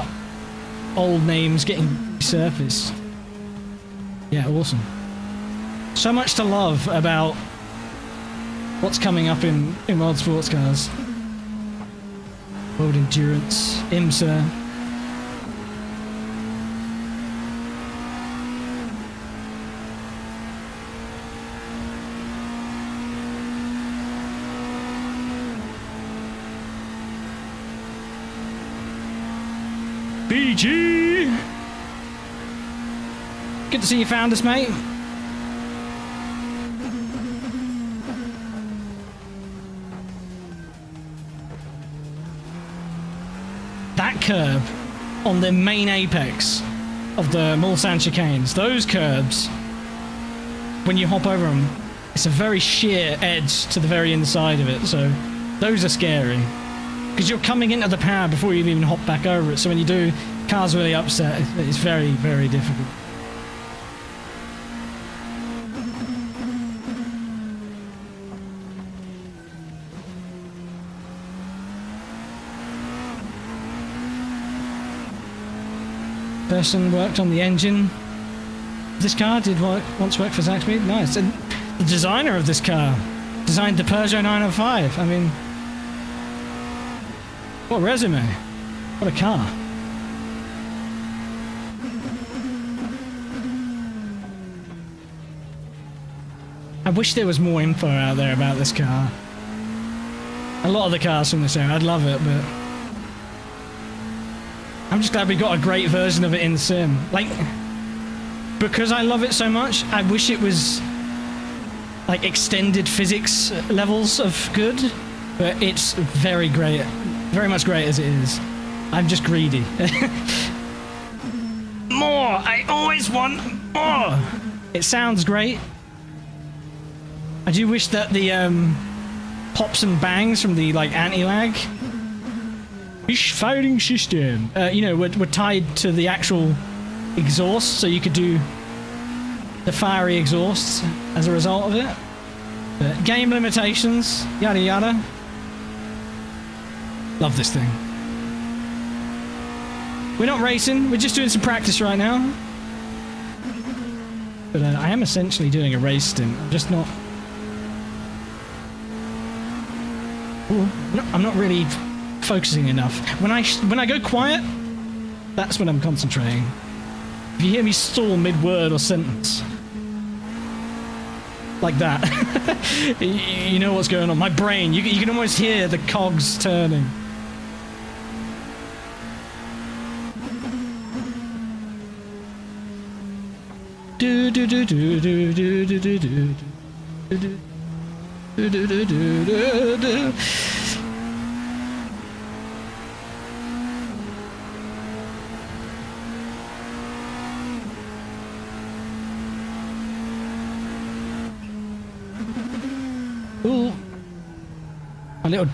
old names getting surfaced. Yeah, awesome. So much to love about what's coming up in world sports cars. World Endurance, IMSA. BG! Good to see you found us, mate. That curb on the main apex of the Mulsanne chicanes, those curbs, when you hop over them, it's a very sheer edge to the very inside of it, so those are scary. Because you're coming into the power before you even hop back over it, so when you do, car's really upset. It's very, very difficult. Person worked on the engine. This car did once work for Zaxby. Nice. And the designer of this car designed the Peugeot 905. I mean, what a resume. What a car. I wish there was more info out there about this car. A lot of the cars from this era, I'd love it, but I'm just glad we got a great version of it in sim. Like, because I love it so much, I wish it was like extended physics levels of good, but it's very great, very much great as it is. I'm just greedy. More! I always want more! It sounds great. I do wish that the pops and bangs from the like anti-lag firing system, you know, were tied to the actual exhaust, so you could do the fiery exhausts as a result of it. But game limitations, yada yada. Love this thing. We're not racing, we're just doing some practice right now. But I am essentially doing a race stint, I'm just not... Ooh, I'm not really focusing enough. When I go quiet, that's when I'm concentrating. If you hear me stall mid-word or sentence, like that, you know what's going on. My brain, you can almost hear the cogs turning. Do do do do do do do do do do do do do do do. Ooh. A little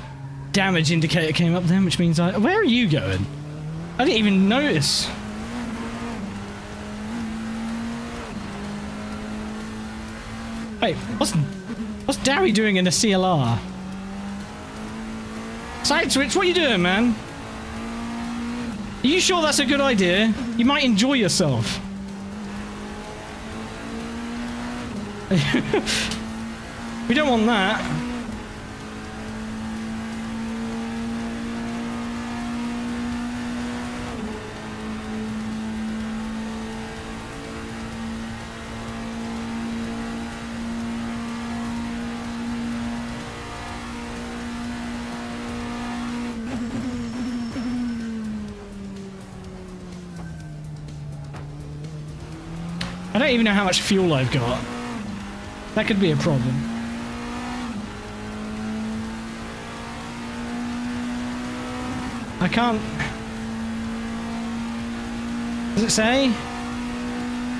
damage indicator came up then, which means where are you going? I didn't even notice. Wait, what's Darry doing in a CLR? Side switch, what are you doing, man? Are you sure that's a good idea? You might enjoy yourself. We don't want that. I don't even know how much fuel I've got. That could be a problem. I can't... Does it say?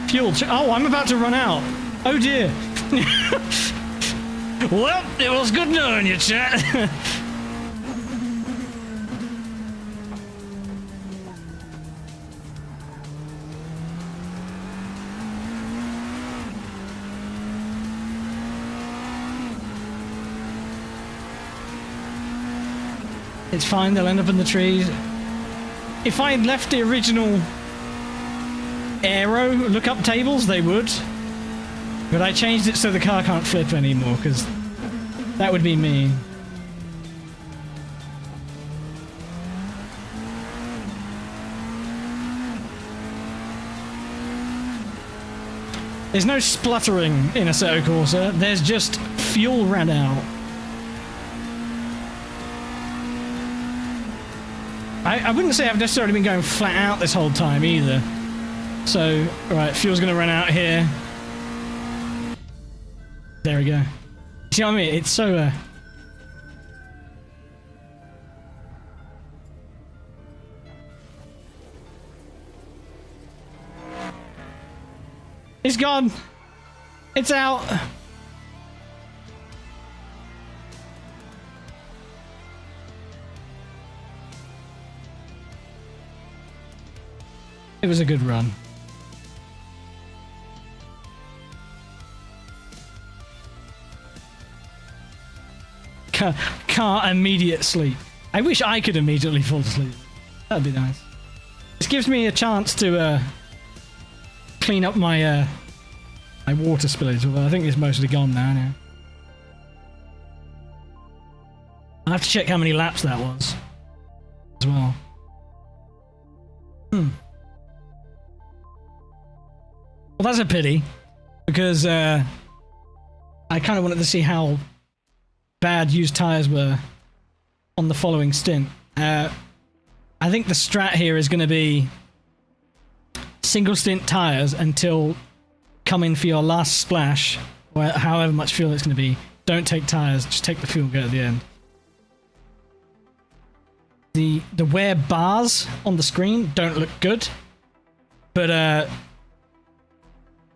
Fuel... Oh, I'm about to run out. Oh dear. Well, it was good knowing you, chat. It's fine, they'll end up in the trees. If I had left the original aero lookup tables, they would. But I changed it so the car can't flip anymore, because that would be mean. There's no spluttering in Assetto Corsa. There's just fuel ran out. I wouldn't say I've necessarily been going flat out this whole time either. So, right, fuel's going to run out here. There we go. See what I mean? It's so... It's gone. It's out. It was a good run. Car immediate sleep. I wish I could immediately fall asleep. That'd be nice. This gives me a chance to clean up my my water spillage, although I think it's mostly gone now. I have to check how many laps that was as well. Well, that's a pity, because I kind of wanted to see how bad used tyres were on the following stint. I think the strat here is going to be single stint tyres until coming for your last splash, or however much fuel it's going to be. Don't take tyres, just take the fuel and go at the end. The wear bars on the screen don't look good, but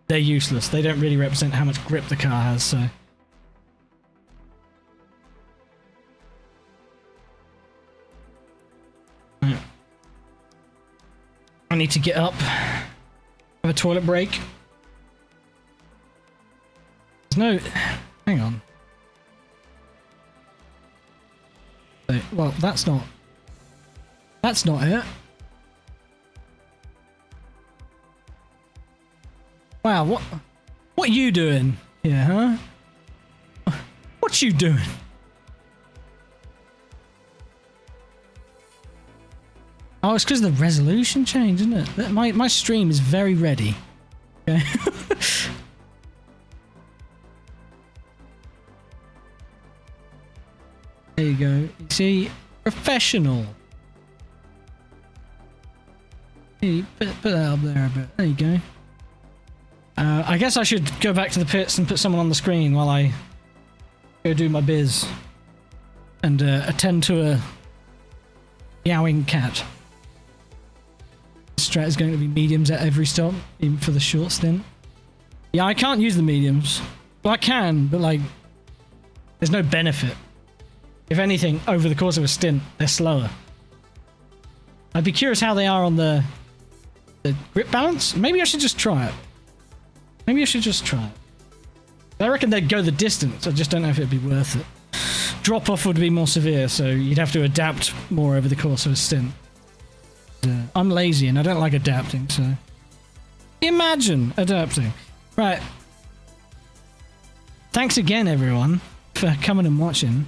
they're useless. They don't really represent how much grip the car has, so... Right. I need to get up, have a toilet break. There's no... Hang on. Well, that's not... That's not it. Wow, what are you doing here, huh? What you doing? Oh, it's because the resolution changed, isn't it? My stream is very ready. Okay. There you go. You see, professional. Hey, put that up there a bit. There you go. I guess I should go back to the pits and put someone on the screen while I go do my biz and attend to a meowing cat. Strat is going to be mediums at every stop, even for the short stint. Yeah, I can't use the mediums. Well, I can, but like, there's no benefit. If anything, over the course of a stint, they're slower. I'd be curious how they are on the grip balance. Maybe I should just try it. Maybe I should just try it. I reckon they'd go the distance. I just don't know if it'd be worth it. Drop off would be more severe, so you'd have to adapt more over the course of a stint. I'm lazy and I don't like adapting, so... Imagine adapting. Right. Thanks again, everyone, for coming and watching.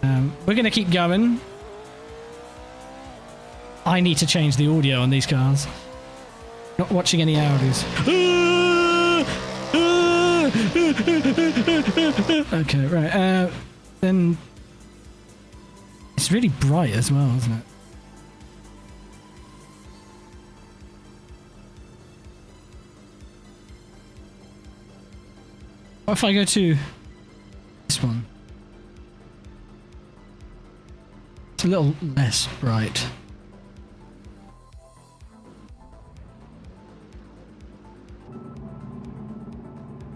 We're going to keep going. I need to change the audio on these cars. Not watching any Audis. Okay, right. Then... It's really bright as well, isn't it? What if I go to this one? It's a little less bright.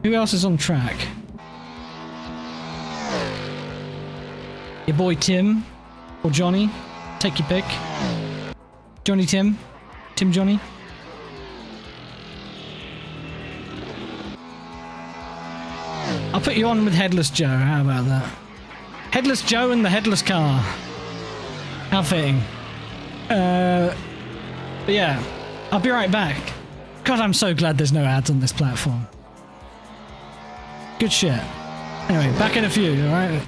Who else is on track? Your boy Tim or Johnny? Take your pick. Johnny Tim? Tim Johnny? I'll put you on with Headless Joe. How about that? Headless Joe and the Headless Car. How fitting. But yeah, I'll be right back. God, I'm so glad there's no ads on this platform. Good shit. Anyway, back in a few, alright?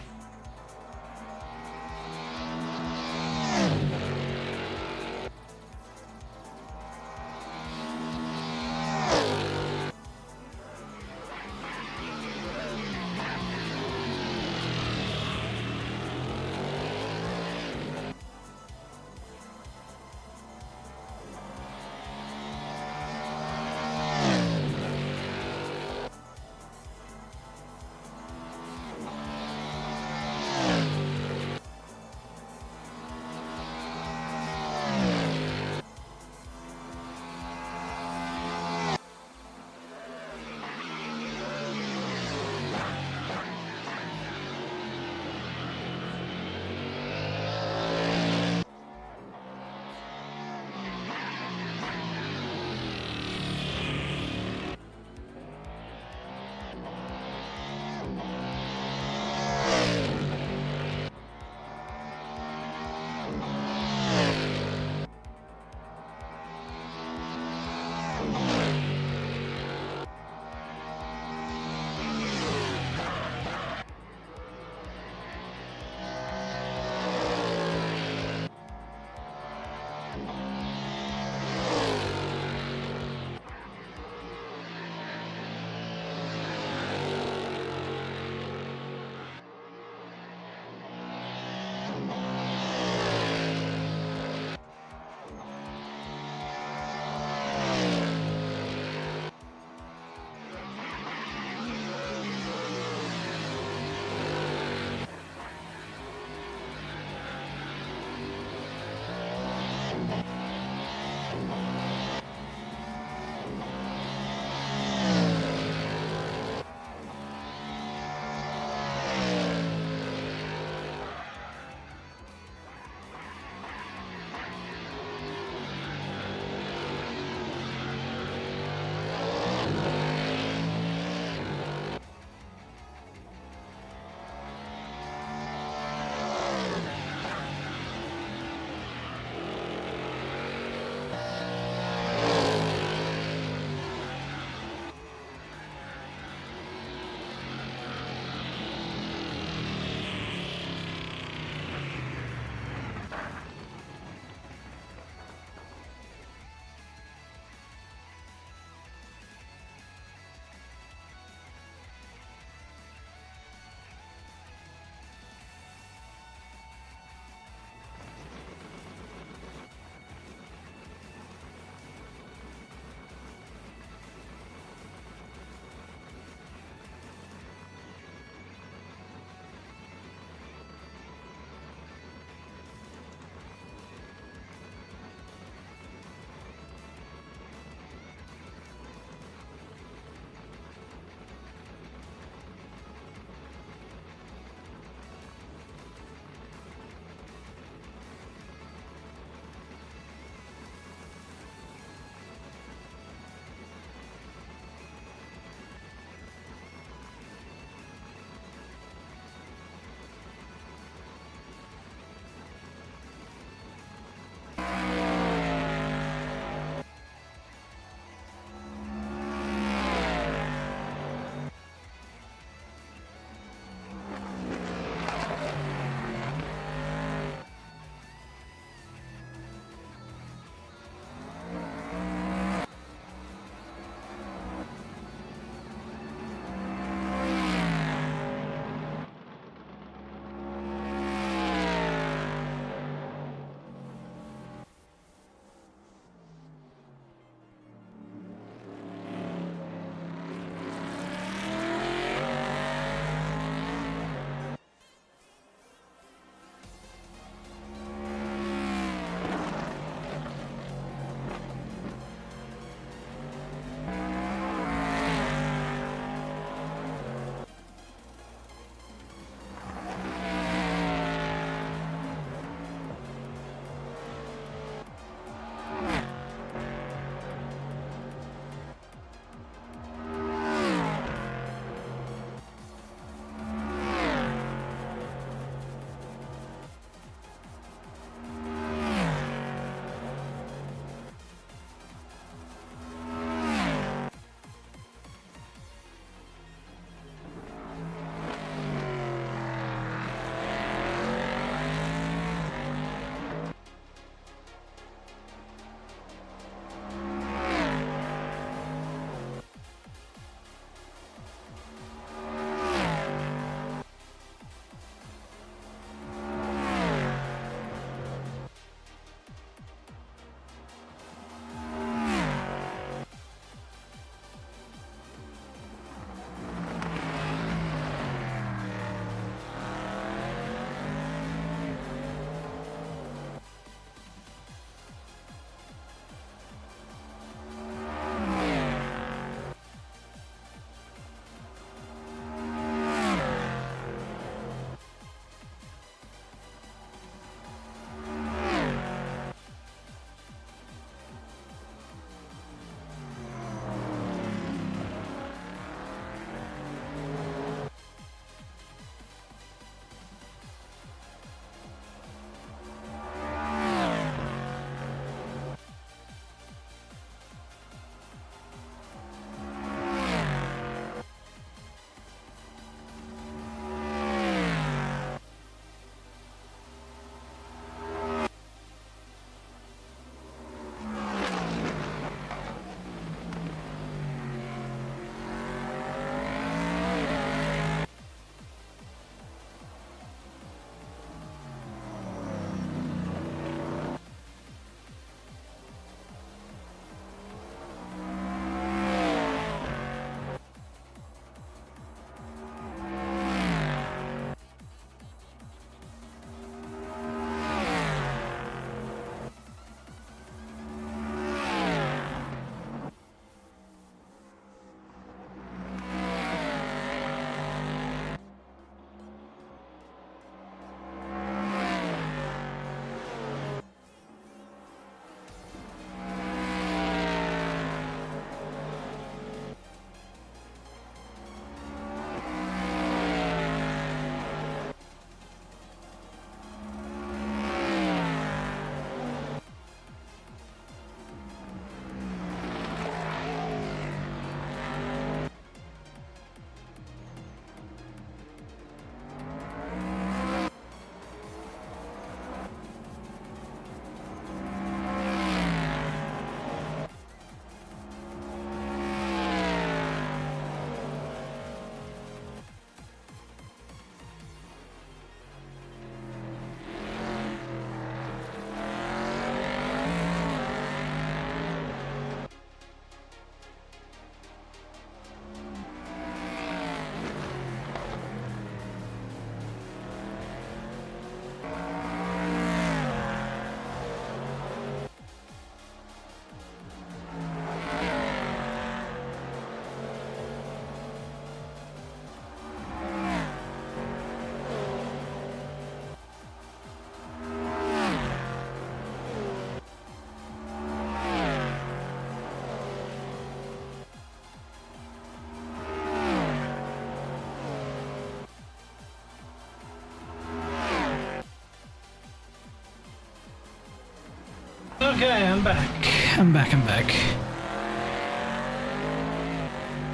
Okay, I'm back. I'm back.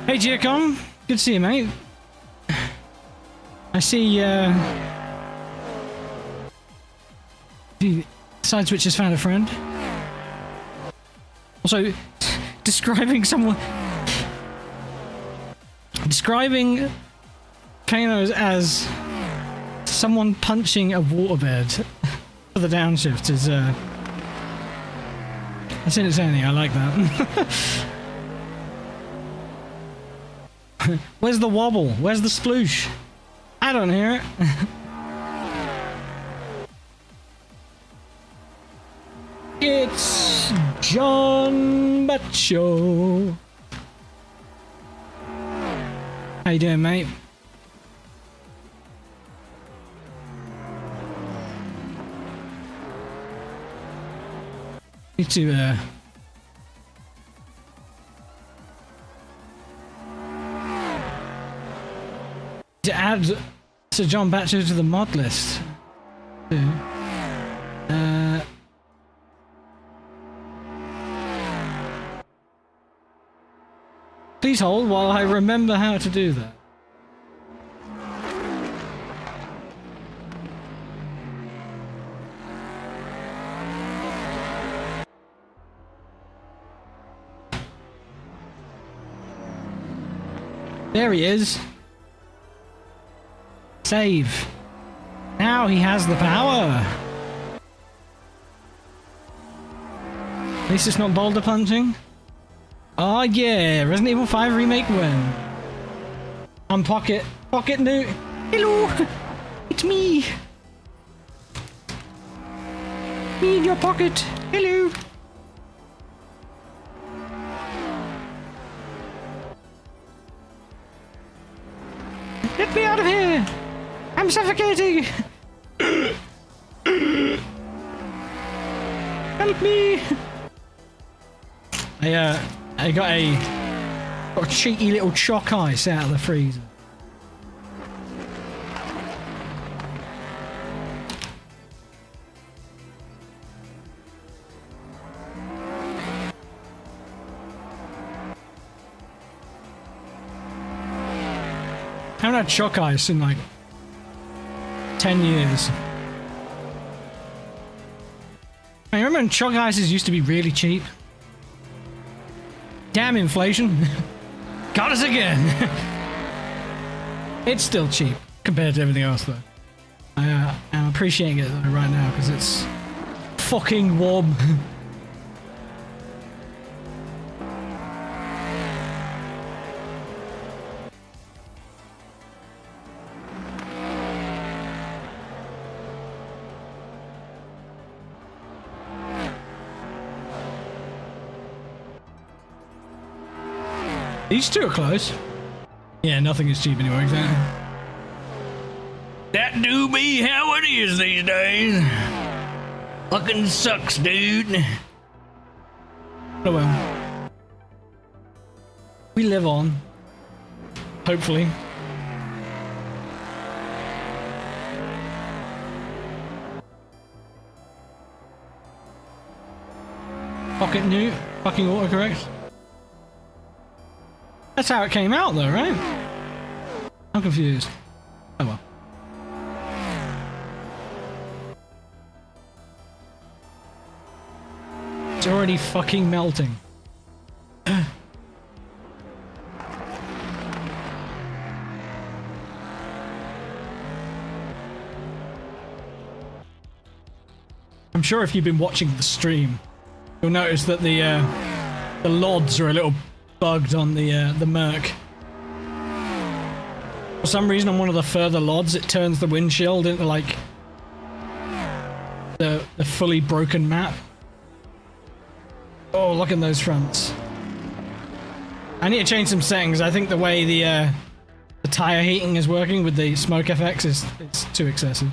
Hey, Giacom. Good to see you, mate. I see, the side switch has found a friend. Also, describing Kanos as someone punching a waterbed for the downshift is, that's entertaining. I like that. Where's the wobble? Where's the sploosh? I don't hear it. It's John Bacho. How you doing, mate? Need to add Sir John Batcher to the mod list. Please hold while I remember how to do that. There he is. Save. Now he has the power. At least it's not boulder punching. Oh yeah, Resident Evil 5 remake win. I'm Pocket Newt. Hello, it's me. Me in your pocket. Hello. Get me out of here. I'm suffocating. Help me. I got a cheeky little choc ice out of the freezer. I haven't had choc ice in like 10 years. I remember when choc ices used to be really cheap. Damn inflation. Got us again. It's still cheap compared to everything else though. I'm appreciating it though right now because it's fucking warm. These two are close. Yeah, nothing is cheap anymore, exactly. That do be how it is these days. Fucking sucks, dude. Oh well. We live on. Hopefully. Pocket new, fucking autocorrect. That's how it came out though, right? I'm confused. Oh well. It's already fucking melting. I'm sure if you've been watching the stream, you'll notice that the LODs are a little bugged on the Merc. For some reason on one of the further LODs it turns the windshield into like the fully broken map. Oh, look at those fronts. I need to change some settings. I think the way the tire heating is working with the smoke effects is it's too excessive.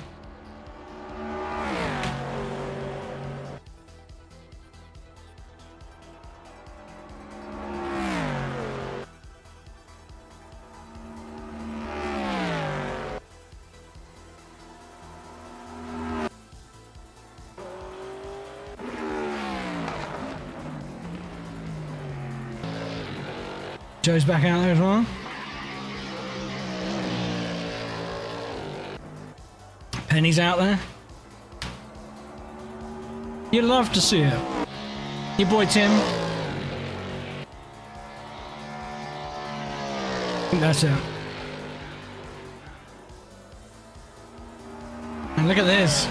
Joe's back out there as well. Penny's out there. You'd love to see it. Your boy Tim. I think that's it. And look at this.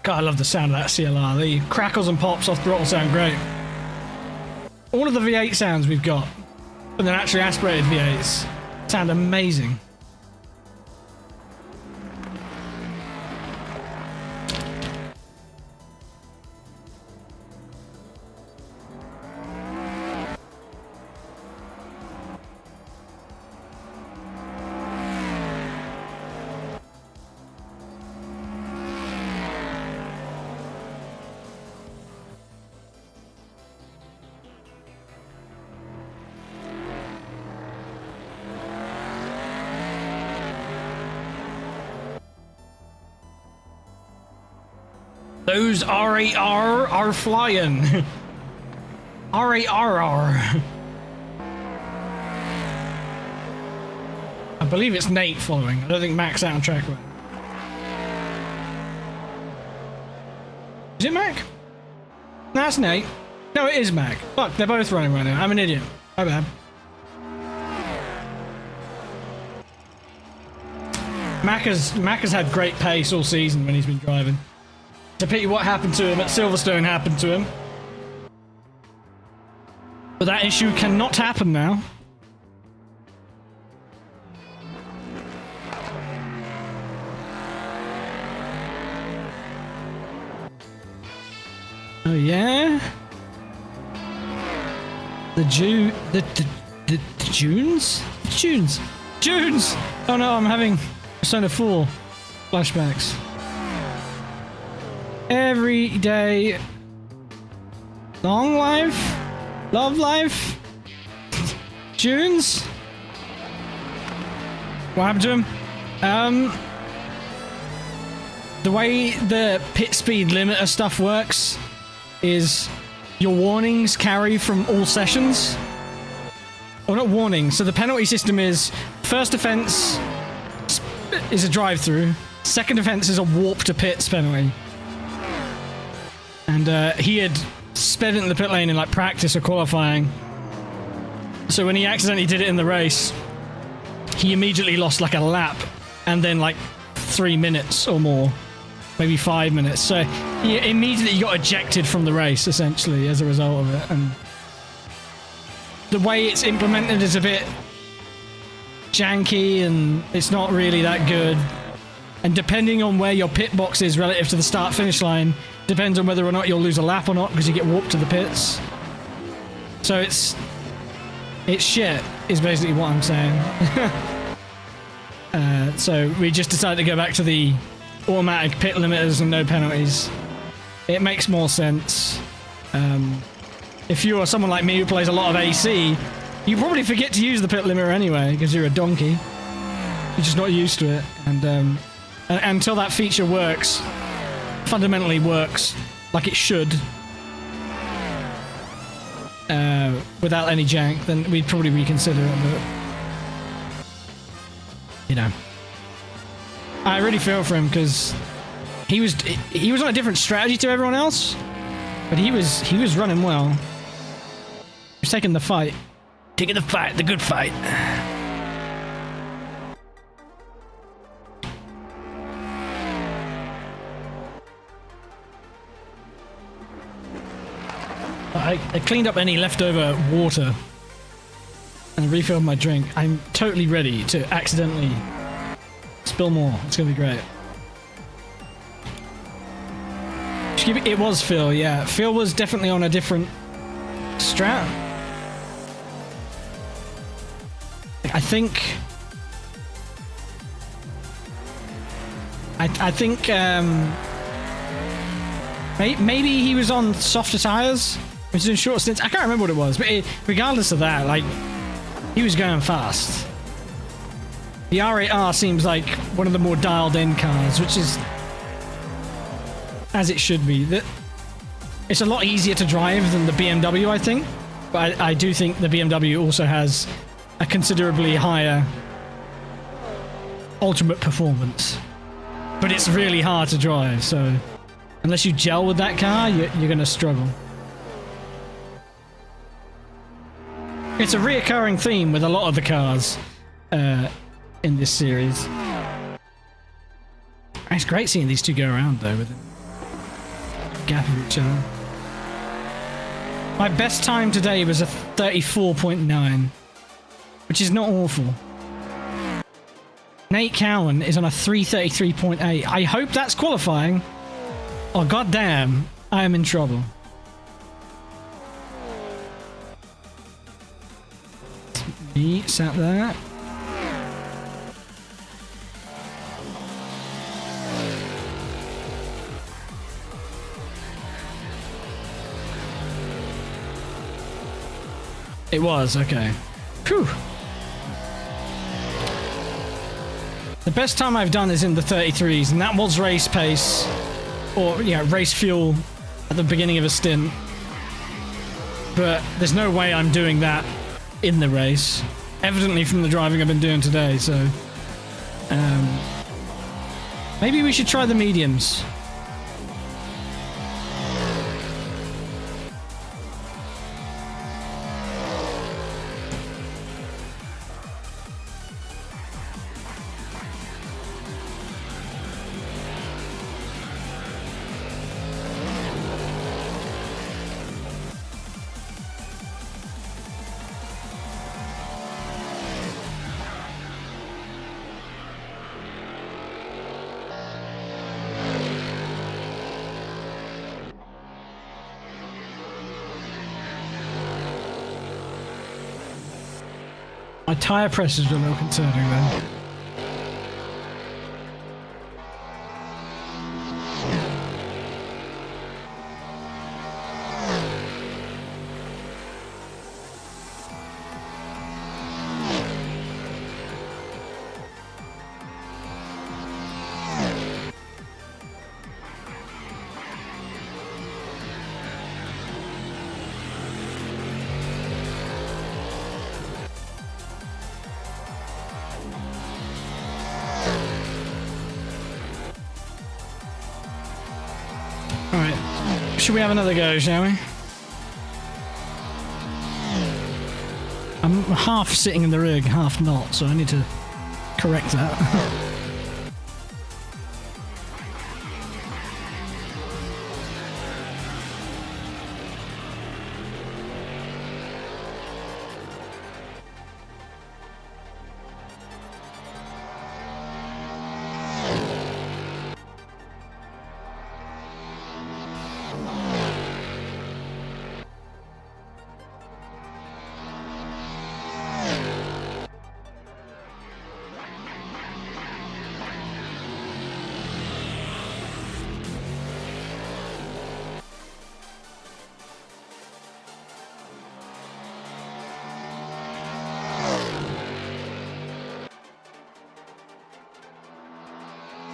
God, I love the sound of that CLR. The crackles and pops off throttle sound great. All of the V8 sounds we've got, but they're actually aspirated V8s, sound amazing. Those RAR are flying. RARR. I believe it's Nate following. I don't think Mac's out on track with. Is it Mac? No, that's Nate. No, it is Mac. Fuck, they're both running right now. I'm an idiot. My bad. Mac has had great pace all season when he's been driving. It's a pity what happened to him at Silverstone happened to him. But that issue cannot happen now. Oh yeah? The Junes? Junes! Oh no, I'm having Persona 4 flashbacks. Every day. Long life? Love life? Junes? What happened to him? The way the pit speed limiter stuff works is your warnings carry from all sessions. Or not warnings, so the penalty system is first offense is a drive-through, second offense is a warp to pits penalty. And he had sped it in the pit lane in like practice or qualifying. So when he accidentally did it in the race, he immediately lost like a lap and then like 3 minutes or more, maybe 5 minutes. So he immediately got ejected from the race essentially as a result of it. And the way it's implemented is a bit janky and it's not really that good. And depending on where your pit box is relative to the start finish line, depends on whether or not you'll lose a lap or not because you get warped to the pits. So it's shit is basically what I'm saying. So we just decided to go back to the automatic pit limiters and no penalties. It makes more sense. If you are someone like me who plays a lot of AC, you probably forget to use the pit limiter anyway because you're a donkey. You're just not used to it. And until that feature works, fundamentally works like it should, without any jank, then we'd probably reconsider it. But you know, I really feel for him because he was on a different strategy to everyone else, but he was running well. He was taking the fight, the good fight. I cleaned up any leftover water and refilled my drink. I'm totally ready to accidentally spill more. It's gonna be great. It was Phil, yeah. Phil was definitely on a different strat. I think Maybe he was on softer tires. He was doing short stints. I can't remember what it was, but regardless of that, like, he was going fast. The R8R seems like one of the more dialed-in cars, which is as it should be. It's a lot easier to drive than the BMW, I think. But I do think the BMW also has a considerably higher ultimate performance. But it's really hard to drive, so unless you gel with that car, you're going to struggle. It's a reoccurring theme with a lot of the cars in this series. It's great seeing these two go around, though, with a gap of each other. My best time today was a 34.9, which is not awful. Nate Cowan is on a 333.8. I hope that's qualifying. Oh, goddamn, I am in trouble. Me sat there. It was, okay. Phew. The best time I've done is in the 33s, and that was race pace, or, yeah, race fuel at the beginning of a stint. But there's no way I'm doing that in the race. Evidently from the driving I've been doing today, so... maybe we should try the mediums. My tyre pressures were a little concerning then. Should we have another go, shall we? I'm half sitting in the rig, half not, so I need to correct that.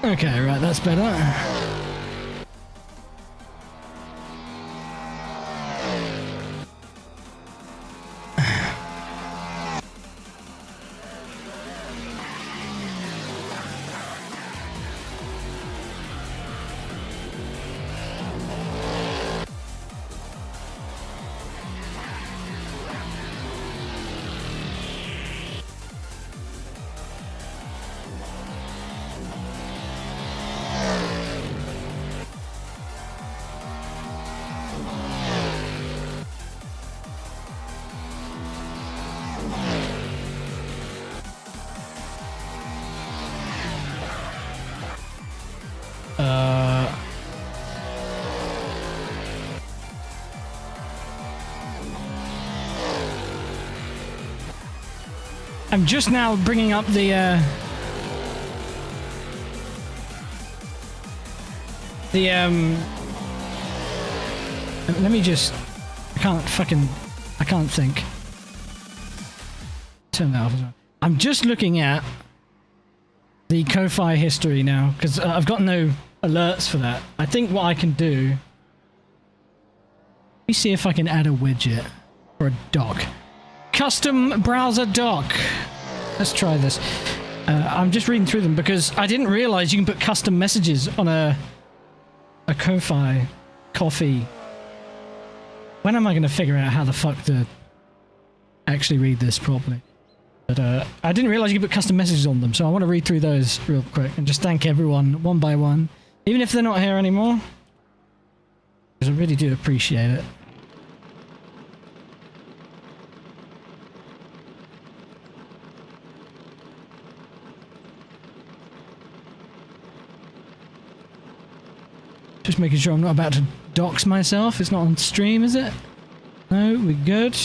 Okay, right, that's better. I'm just now bringing up the Let me just... I can't think. Turn that off as well. I'm just looking at the Ko-Fi history now, because I've got no alerts for that. I think what I can do... Let me see if I can add a widget or a dock. Custom browser dock. Let's try this. I'm just reading through them because I didn't realize you can put custom messages on a Ko-Fi coffee. When am I going to figure out how the fuck to actually read this properly? But I didn't realize you could put custom messages on them, so I want to read through those real quick and just thank everyone one by one, even if they're not here anymore, because I really do appreciate it. Just making sure I'm not about to dox myself. It's not on stream, is it? No, we're good.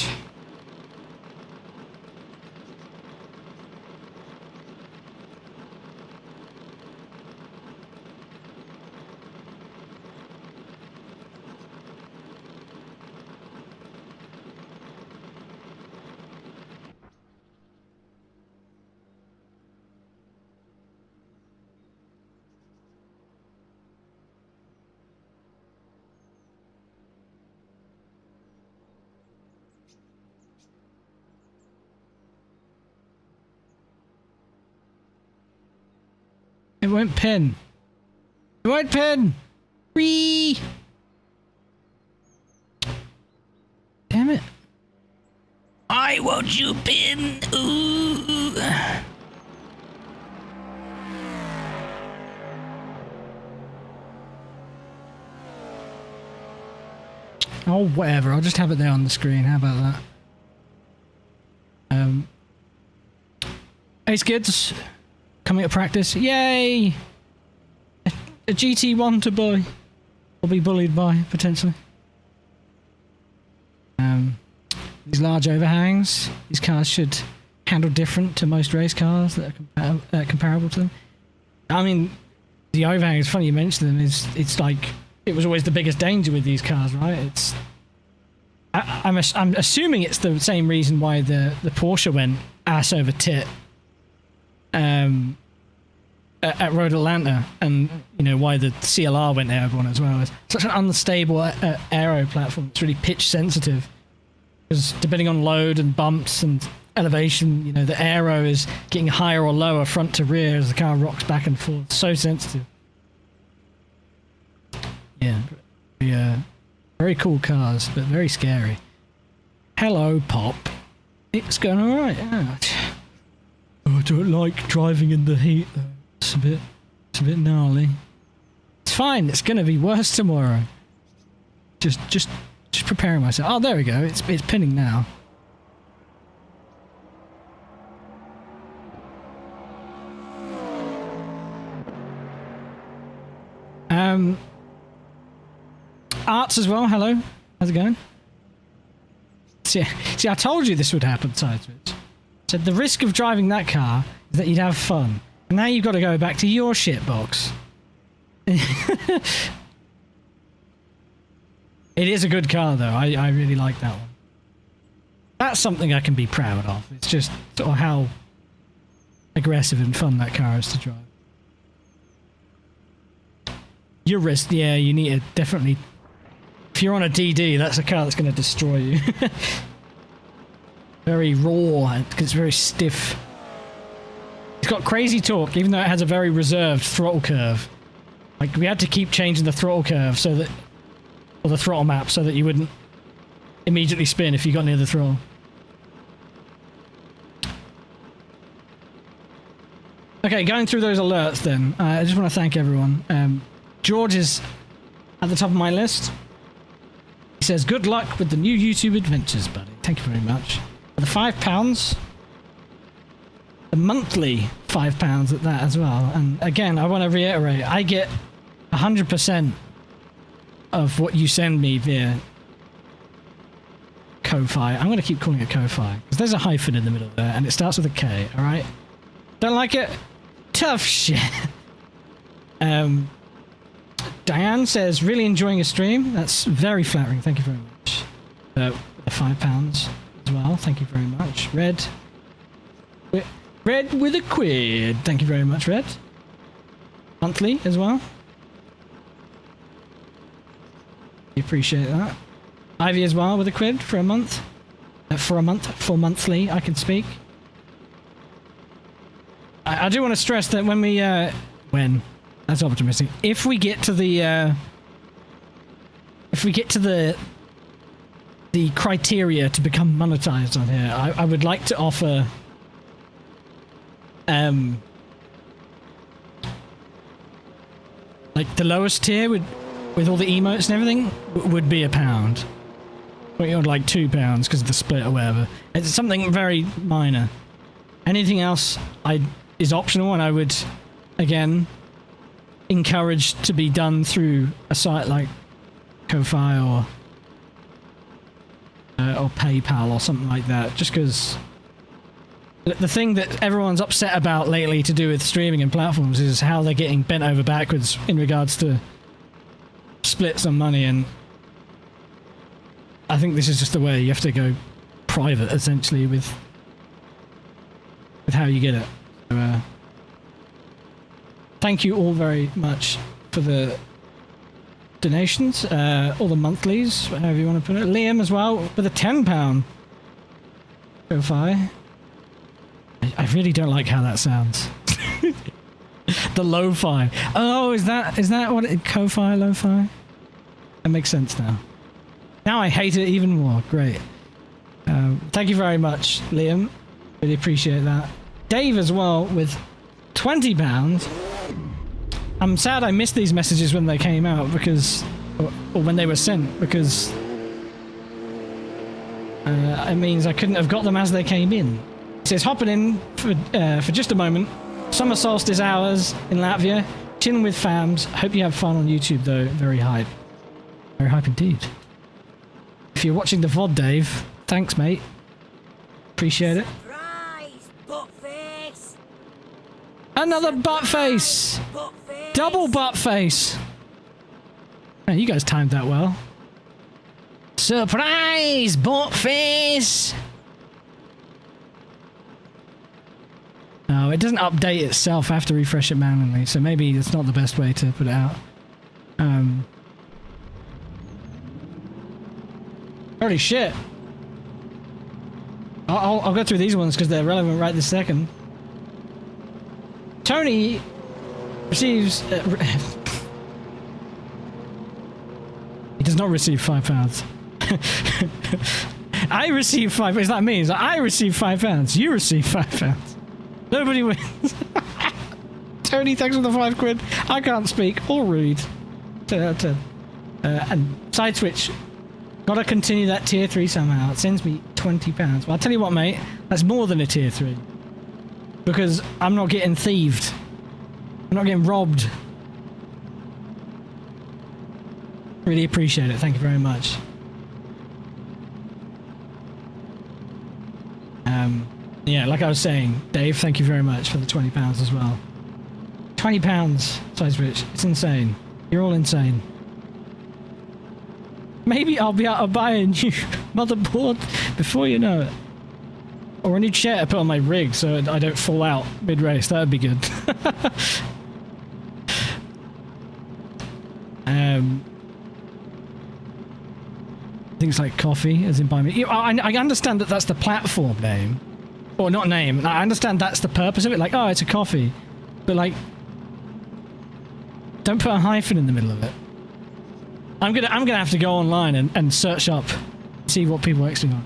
It won't pin. It won't pin! Whee! Damn it. I want you pin! Ooh! Oh, whatever. I'll just have it there on the screen. How about that? Ace Kids. Coming to practice. Yay! A GT1 to buy. Or be bullied by, potentially. These large overhangs. These cars should handle different to most race cars that are comparable to them. I mean, the overhang, it's funny you mention them, it's like, it was always the biggest danger with these cars, right? It's... I'm assuming it's the same reason why the Porsche went ass over tit at Road Atlanta, and you know why the CLR went there everyone as well. It's such an unstable aero platform. It's really pitch sensitive because depending on load and bumps and elevation, you know, the aero is getting higher or lower front to rear as the car rocks back and forth. So sensitive. Yeah, very cool cars, but very scary. Hello, Pop. It's going all right. Yeah. Oh, I don't like driving in the heat though. It's a bit gnarly. It's fine. It's gonna be worse tomorrow. Just preparing myself. Oh, there we go. It's pinning now. Arts as well. Hello. How's it going? See, I told you this would happen, Sideswitch. So the risk of driving that car is that you'd have fun. And now you've got to go back to your shit box. It is a good car, though. I really like that one. That's something I can be proud of. It's just sort of how aggressive and fun that car is to drive. Your wrist, yeah, you need to definitely... If you're on a DD, that's a car that's going to destroy you. Very raw, because it's very stiff. It's got crazy torque, even though it has a very reserved throttle curve. Like, we had to keep changing the throttle curve so that... Or the throttle map, so that you wouldn't immediately spin if you got near the throttle. Okay, going through those alerts then. I just want to thank everyone. George is at the top of my list. He says, good luck with the new YouTube adventures, buddy. Thank you very much. For the £5, the monthly £5 at that as well. And again, I want to reiterate, I get 100% of what you send me via Ko-Fi. I'm going to keep calling it Ko-Fi, because there's a hyphen in the middle there, and it starts with a K, alright? Don't like it? Tough shit. Don't Diane says, really enjoying a stream. That's very flattering. Thank you very much. The £5 as well. Thank you very much. Red with a quid. Thank you very much, Red. Monthly as well. We appreciate that. Ivy as well with a quid for a month. For monthly, I can speak. I do want to stress that when we, that's optimistic. If we get to the criteria to become monetized on here, I would like to offer, like the lowest tier with all the emotes and everything would be £1. But you're like £2 because of the split or whatever. It's something very minor. Anything else is optional, and I would, again, encourage to be done through a site like Ko-Fi or PayPal or something like that. Just because the thing that everyone's upset about lately to do with streaming and platforms is how they're getting bent over backwards in regards to splits on money, and I think this is just the way you have to go private, essentially, with how you get it. So, thank you all very much for the donations, all the monthlies, however you want to put it. Liam as well with a £10 Ko-Fi. I really don't like how that sounds. The lo-fi. Oh, is that what it? Ko-Fi, lo-fi? That makes sense now. Now I hate it even more. Great. Thank you very much, Liam. Really appreciate that. Dave as well with £20. I'm sad I missed these messages when they came out because, or when they were sent, because it means I couldn't have got them as they came in. It says, hopping in for just a moment. Summer solstice hours in Latvia. Chilling with fams. Hope you have fun on YouTube though. Very hype. Very hype indeed. If you're watching the VOD, Dave, thanks, mate. Appreciate it. Surprise, butt face. Another butt face. Butt face. Double butt face. Man, you guys timed that well. Surprise, butt face. No, it doesn't update itself. I have to refresh it manually, so maybe it's not the best way to put it out. Holy shit. I'll go through these ones because they're relevant right this second. Tony receives... he does not receive £5. I receive £5. Is that me? Is that I receive £5. You receive £5. Nobody wins. Tony, thanks for the 5 quid. I can't speak or read. And side switch. Gotta continue that tier 3 somehow. It sends me £20. Well, I'll tell you what, mate. That's more than a tier 3. Because I'm not getting thieved. I'm not getting robbed. Really appreciate it. Thank you very much. Yeah, like I was saying, Dave, thank you very much for the £20 as well. £20, side switch. It's insane. You're all insane. Maybe I'll be able to buy a new motherboard before you know it. Or a new chair to put on my rig so I don't fall out mid-race. That would be good. Things like coffee, as in buy me. I understand that that's the platform name. Or not name. I understand that's the purpose of it. Like, oh, it's a coffee. But like, don't put a hyphen in the middle of it. I'm gonna have to go online and search up, see what people actually want.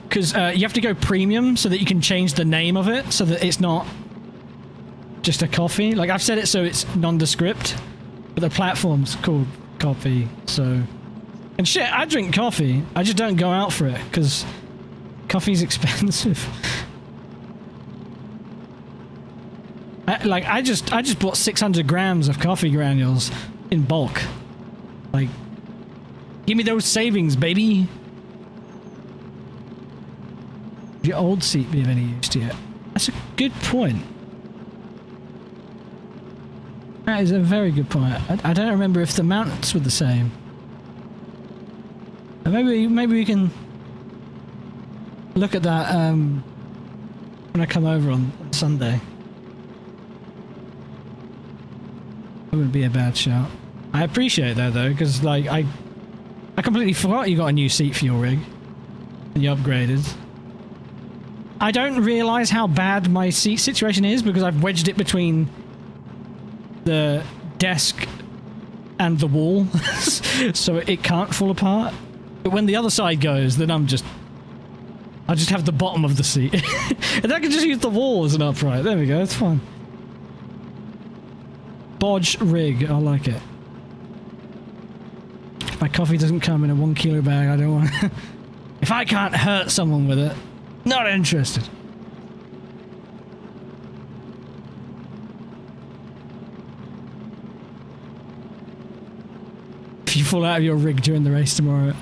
Because you have to go premium so that you can change the name of it so that it's not just a coffee. Like I've set it so it's nondescript, but the platform's called coffee. So, and shit, I drink coffee. I just don't go out for it because coffee's expensive. I just bought 600 grams of coffee granules in bulk. Like, give me those savings, baby. Would your old seat be of any use to you? That's a good point. That is a very good point. I don't remember if the mounts were the same. Maybe we can look at that when I come over on Sunday. It would be a bad shout. I appreciate that though, because like I completely forgot you got a new seat for your rig and you upgraded. I don't realise how bad my seat situation is because I've wedged it between the desk and the wall so it can't fall apart. But when the other side goes, then I'll just have the bottom of the seat. And I can just use the wall as an upright. There we go, it's fine. Bodge rig, I like it. If my coffee doesn't come in a 1 kilo bag, I don't want to. If I can't hurt someone with it, not interested. If you fall out of your rig during the race tomorrow,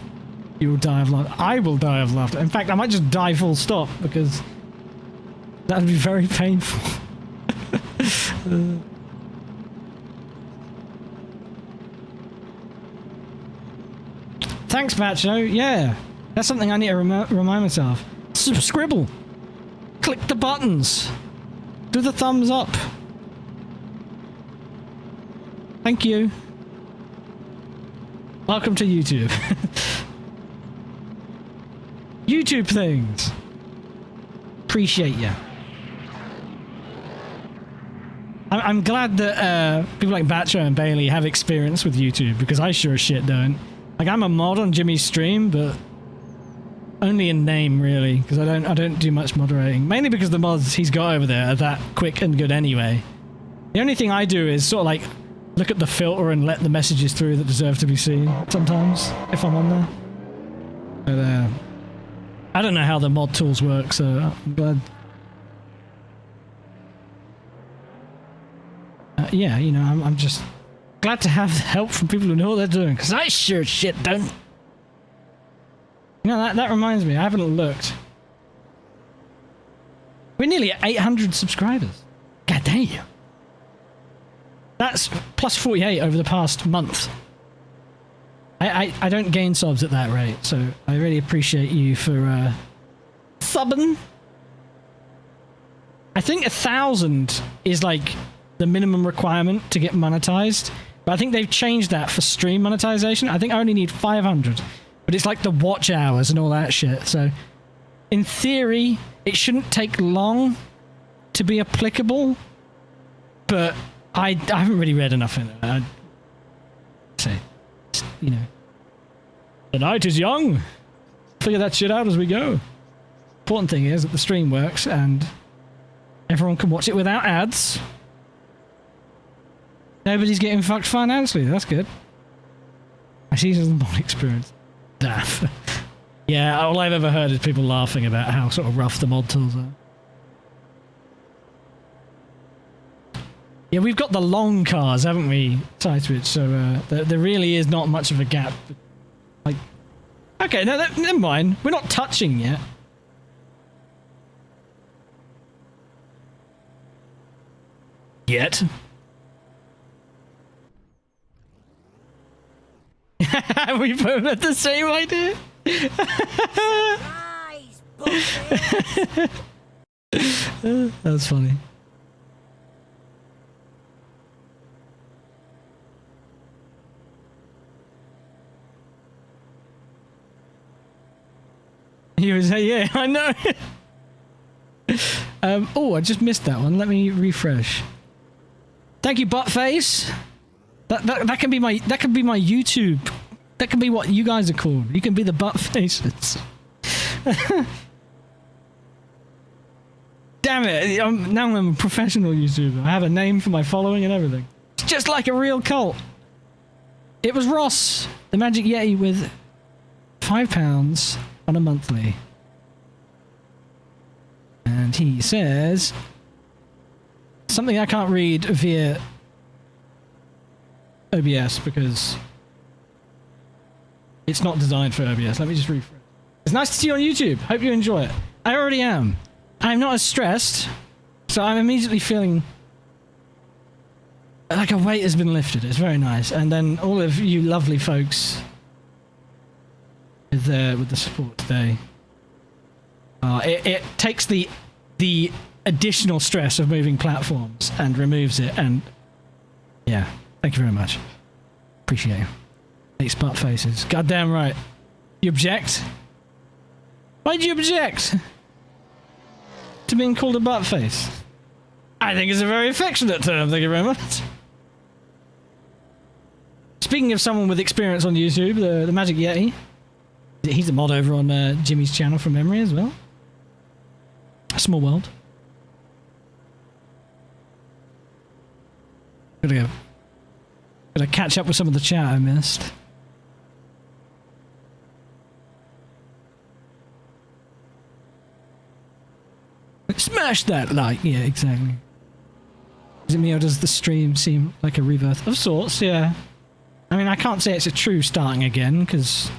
you will die of laughter. I will die of laughter. In fact, I might just die full stop because that would be very painful. Thanks, Bacho. Yeah, that's something I need to remind myself. Scribble. Click the buttons. Do the thumbs up. Thank you. Welcome to YouTube. YouTube things. Appreciate you. I'm glad that people like Batcho and Bailey have experience with YouTube because I sure as shit don't. Like I'm a mod on Jimmy's stream, but only in name really, because I don't do much moderating. Mainly because the mods he's got over there are that quick and good anyway. The only thing I do is sort of like look at the filter and let the messages through that deserve to be seen sometimes if I'm on there. But I don't know how the mod tools work, so I'm glad. Yeah, you know, I'm just glad to have help from people who know what they're doing, because I sure as shit don't. You know, that reminds me, I haven't looked. We're nearly at 800 subscribers. God damn. That's plus 48 over the past month. I don't gain subs at that rate, so I really appreciate you for subbing. I think 1,000 is like the minimum requirement to get monetized, but I think they've changed that for stream monetization. I think I only need 500, but it's like the watch hours and all that shit. So in theory, it shouldn't take long to be applicable, but I haven't really read enough in it. I'd say, you know, the night is young. Figure that shit out as we go. Important thing is that the stream works and everyone can watch it without ads. Nobody's getting fucked financially. That's good. I see some mod experience. Daft. Yeah, all I've ever heard is people laughing about how sort of rough the mod tools are. Yeah, we've got the long cars, haven't we, Tideswitch? So there really is not much of a gap. Like, okay, no, never mind. We're not touching yet. Yet. We both had the same idea. That's funny. He was, yeah, I know. Oh, I just missed that one. Let me refresh. Thank you, Buttface. That can be my YouTube. That can be what you guys are called. You can be the Buttfaces. Damn it! Now I'm a professional YouTuber. I have a name for my following and everything. It's just like a real cult. It was Ross, the Magic Yeti, with £5 on a monthly. And he says something I can't read via OBS because it's not designed for OBS. Let me just refresh. It's nice to see you on YouTube. Hope you enjoy it. I already am. I'm not as stressed, so I'm immediately feeling like a weight has been lifted. It's very nice. And then all of you lovely folks with the support today. It takes the additional stress of moving platforms and removes it. And yeah, thank you very much. Appreciate it. Hates butt faces. Goddamn right. You object? Why'd you object to being called a butt face? I think it's a very affectionate term. Thank you very much. Speaking of someone with experience on YouTube, the Magic Yeti. He's a mod over on Jimmy's channel from memory as well. A small world. Gotta catch up with some of the chat I missed. Smash that like, yeah, exactly. Is it me or does the stream seem like a rebirth? Of sorts, yeah. I mean, I can't say it's a true starting again, because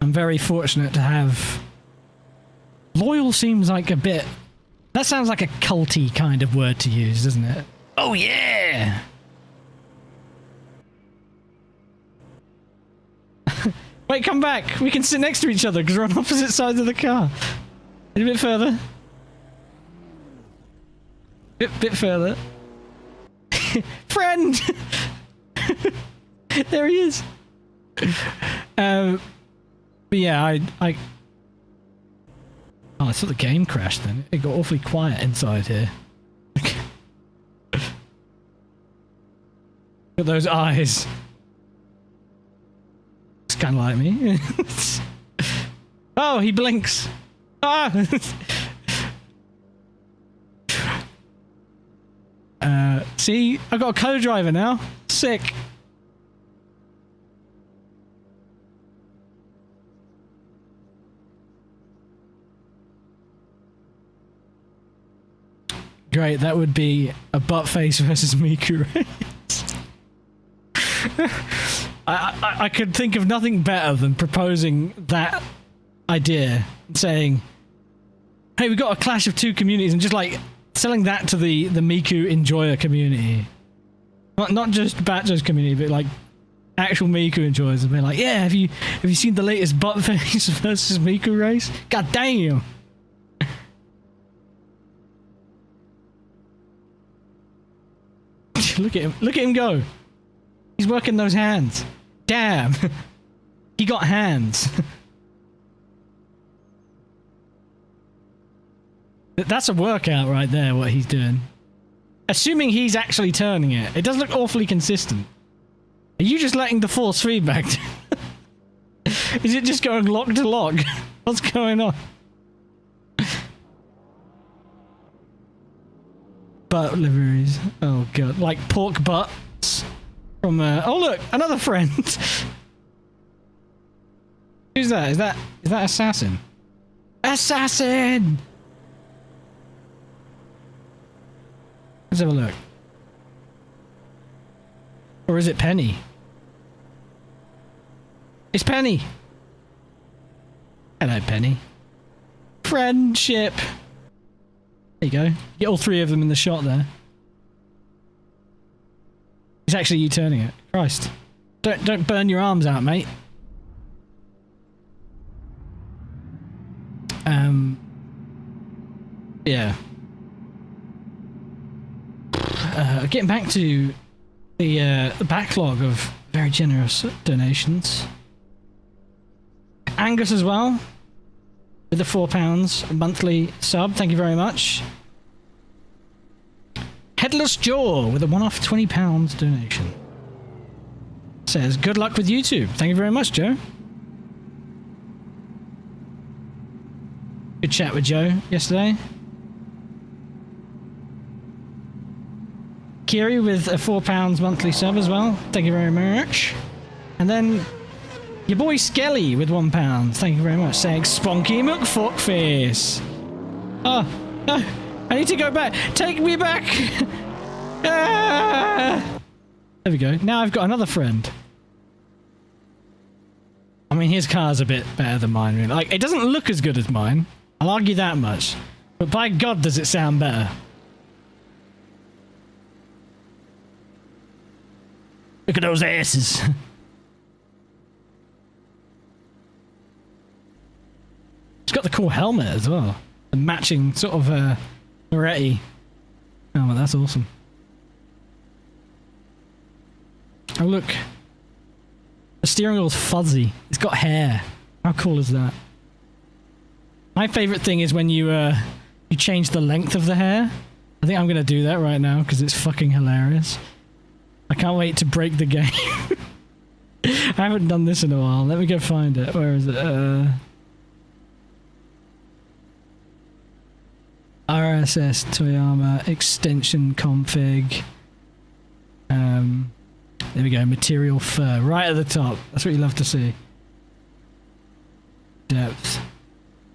I'm very fortunate to have... Loyal seems like a bit... That sounds like a culty kind of word to use, doesn't it? Oh yeah! Wait, come back! We can sit next to each other, because we're on opposite sides of the car. A bit further. Bit further. Friend! There he is. But yeah, I oh, I thought the game crashed then. It got awfully quiet inside here. Look at those eyes. It's kind of like me. Oh, he blinks. Ah! See, I've got a co-driver now. Sick. Great, that would be a butt face versus Miku race. I could think of nothing better than proposing that idea and saying, hey, we got a clash of two communities, and just like selling that to the Miku enjoyer community. Not just Batjo's community, but like actual Miku enjoyers, and be like, yeah, have you seen the latest butt face versus Miku race? God damn. Look at him go. He's working those hands. Damn. He got hands. That's a workout right there, what he's doing. Assuming he's actually turning it. It does look awfully consistent. Are you just letting the force feedback? Is it just going lock to lock? What's going on? Butt liveries. Oh god. Like pork butts from oh look, another friend. Who's that? Is that Assassin? Assassin! Let's have a look. Or is it Penny? It's Penny! Hello, Penny. Friendship! There you go. Get all three of them in the shot there. It's actually you turning it. Christ. Don't burn your arms out, mate. Yeah. Getting back to the backlog of very generous donations. Angus as well, with the £4 monthly sub. Thank you very much. Headless Jaw with a one-off £20 donation. Says, good luck with YouTube. Thank you very much, Joe. Good chat with Joe yesterday. Kiri with a £4 monthly sub as well. Thank you very much. And then your boy Skelly with £1. Thank you very much. Saying Spunky McFuckface. Oh, no. I need to go back. Take me back. Ah! There we go. Now I've got another friend. I mean, his car's a bit better than mine, really. Like, it doesn't look as good as mine. I'll argue that much. But by God, does it sound better. Look at those asses. It's got the cool helmet as well. The matching sort of Moretti helmet. That's awesome. Oh look. The steering wheel's fuzzy. It's got hair. How cool is that? My favorite thing is when you change the length of the hair. I think I'm gonna do that right now because it's fucking hilarious. I can't wait to break the game. I haven't done this in a while. Let me go find it. Where is it? RSS Toyama extension config. There we go. Material fur. Right at the top. That's what you love to see. Depth.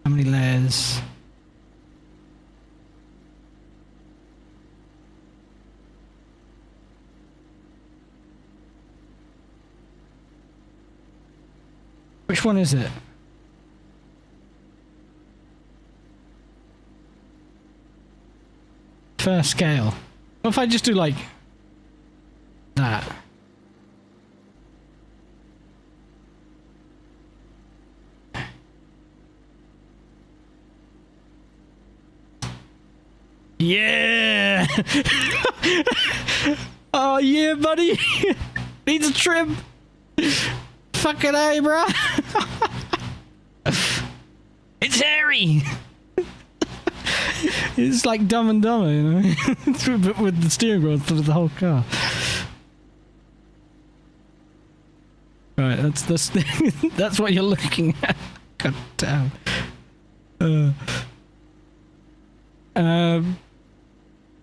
How many layers? Which one is it? First scale. What if I just do like that? Yeah! Oh yeah, buddy! Needs a trim! Fucking A, bro! It's hairy! It's like Dumb and Dumber, you know? But with the steering wheel for the whole car. Right, that's what you're looking at. God damn.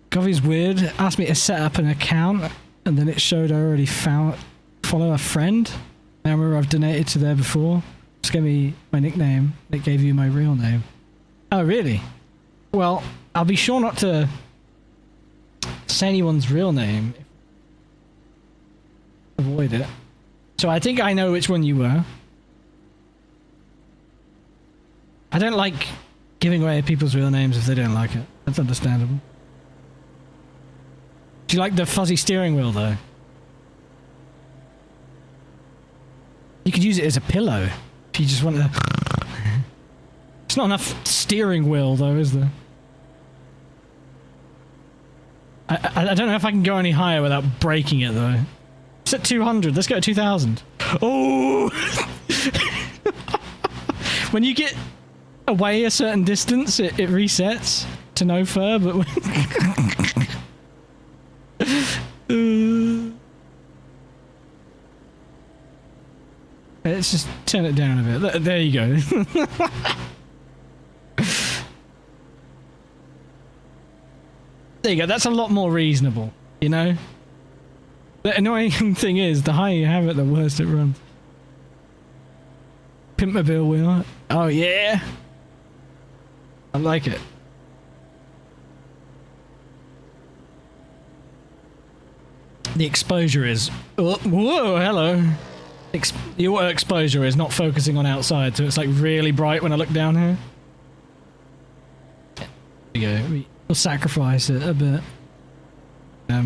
Govey's weird. Asked me to set up an account, and then it showed I already follow a friend. I remember I've donated to there before. Just gave me my nickname. It gave you my real name. Oh, really? Well, I'll be sure not to say anyone's real name. Avoid it. So I think I know which one you were. I don't like giving away people's real names if they don't like it. That's understandable. Do you like the fuzzy steering wheel, though? You could use it as a pillow if you just want to... It's not enough steering wheel, though, is there? I don't know if I can go any higher without breaking it, though. It's at 200. Let's go to 2,000. Oh! When you get away a certain distance, it resets to no fur, but... Let's just turn it down a bit. There you go. There you go. That's a lot more reasonable, you know? The annoying thing is, the higher you have it, the worse it runs. Pimpmobile wheel. Oh, yeah. I like it. The exposure is... Oh, whoa, hello. Your exposure is not focusing on outside, so it's like really bright when I look down here. There you go. We'll sacrifice it a bit. Yeah,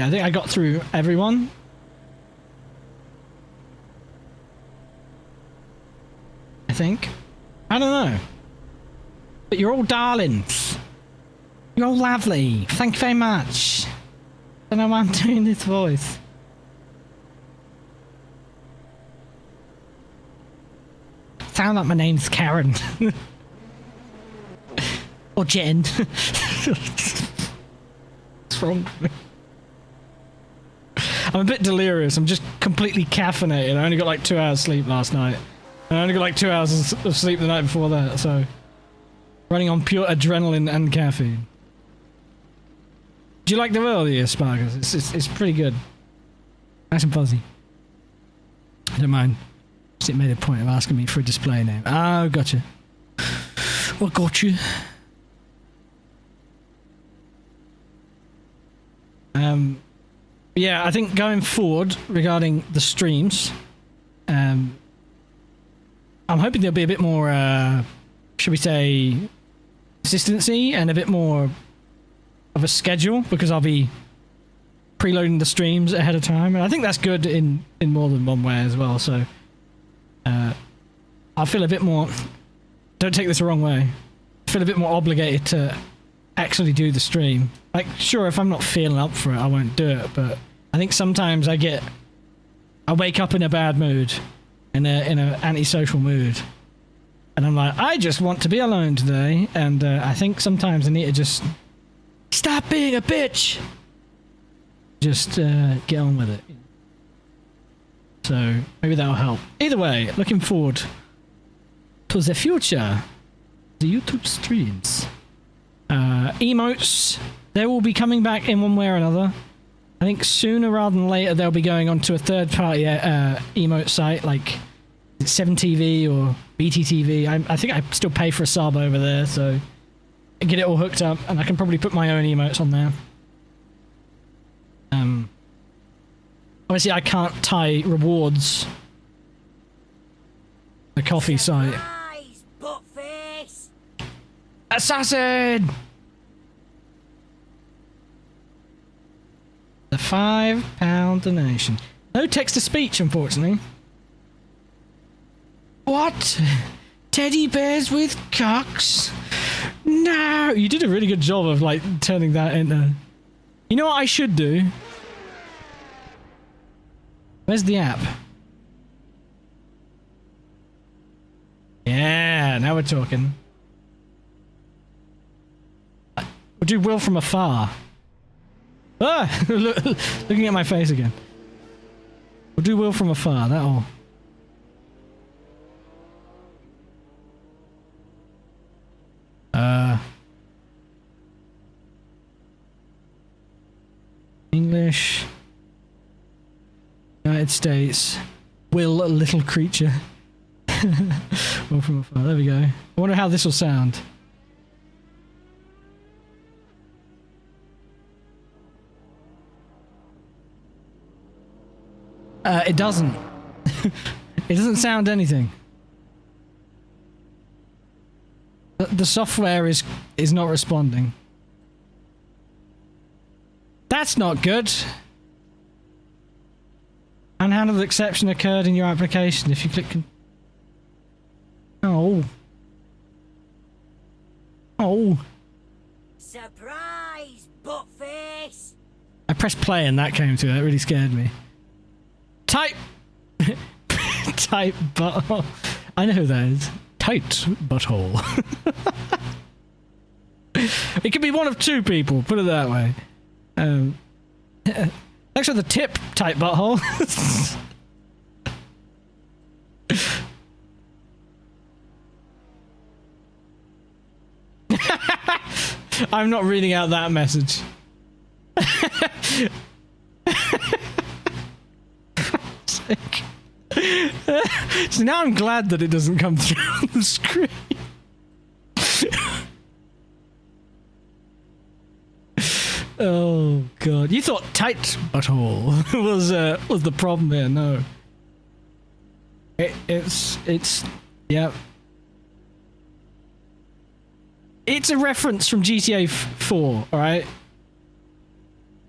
I think I got through everyone. I think. I don't know. But you're all darlings. You're all lovely. Thank you very much. I don't know why I'm doing this voice. Sound like my name's Karen. Or Jen. What's wrong with me? I'm a bit delirious. I'm just completely caffeinated. I only got like 2 hours sleep last night. And I only got like 2 hours of sleep the night before that, so... Running on pure adrenaline and caffeine. Do you like the world of the asparagus? It's pretty good. Nice and fuzzy. I don't mind. It made a point of asking me for a display name. Oh, gotcha. Well, gotcha. Yeah, I think going forward regarding the streams, I'm hoping there'll be a bit more, should we say, consistency and a bit more of a schedule, because I'll be preloading the streams ahead of time, and I think that's good in more than one way as well. So I feel a bit more. Don't take this the wrong way. I feel a bit more obligated to actually do the stream. Like, sure, if I'm not feeling up for it, I won't do it. But I think sometimes I wake up in a bad mood, in a antisocial mood, and I'm like, I just want to be alone today. And I think sometimes I need to just stop being a bitch. Just get on with it. So maybe that'll help. Either way, looking forward to the future, the YouTube streams. Emotes, they will be coming back in one way or another. I think sooner rather than later they'll be going onto a third-party emote site like 7TV or BTTV. I think I still pay for a sub over there, so I get it all hooked up, and I can probably put my own emotes on there. Obviously, I can't tie rewards. The coffee site. Surprise, buttface! Assassin! The £5 donation. No text-to-speech, unfortunately. What? Teddy bears with cocks? No! You did a really good job of, like, turning that into... You know what I should do? Where's the app? Yeah, now we're talking. We'll do Will from afar. Ah! Looking at my face again. We'll do Will from afar, that'll... English... United States. Will, a little creature. Will from afar, there we go. I wonder how this will sound. It doesn't. It doesn't sound anything. The software is not responding. That's not good. Unhandled exception occurred in your application. If you click... Oh. Oh. Surprise, buttface! I pressed play and that came to it. That really scared me. Type... Type butthole. I know who that is. Tight butthole. It could be one of two people, put it that way. Thanks for the tip, tight butthole. I'm not reading out that message. So now I'm glad that it doesn't come through on the screen. Oh god, you thought tight butthole was the problem here? No, it's yeah. It's a reference from GTA 4, all right.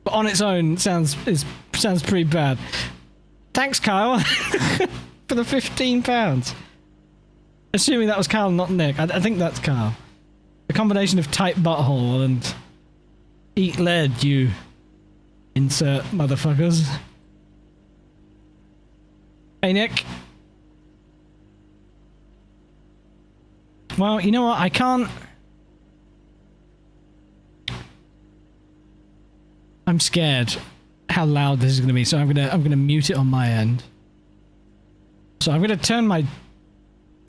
But on its own, sounds pretty bad. Thanks, Kyle, for the £15. Assuming that was Kyle, not Nick. I think that's Kyle. The combination of tight butthole and eat lead, you insert motherfuckers. Hey, Nick. Well, you know what? I can't... I'm scared how loud this is going to be, so I'm gonna mute it on my end. So I'm gonna turn my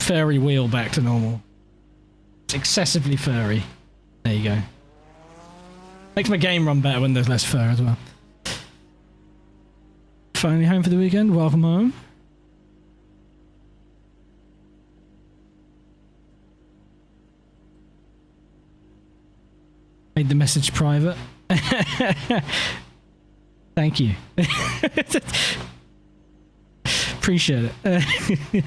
furry wheel back to normal. It's excessively furry. There you go. Makes my game run better when there's less fur as well. Finally home for the weekend. Welcome home. Made the message private. Thank you. Appreciate it.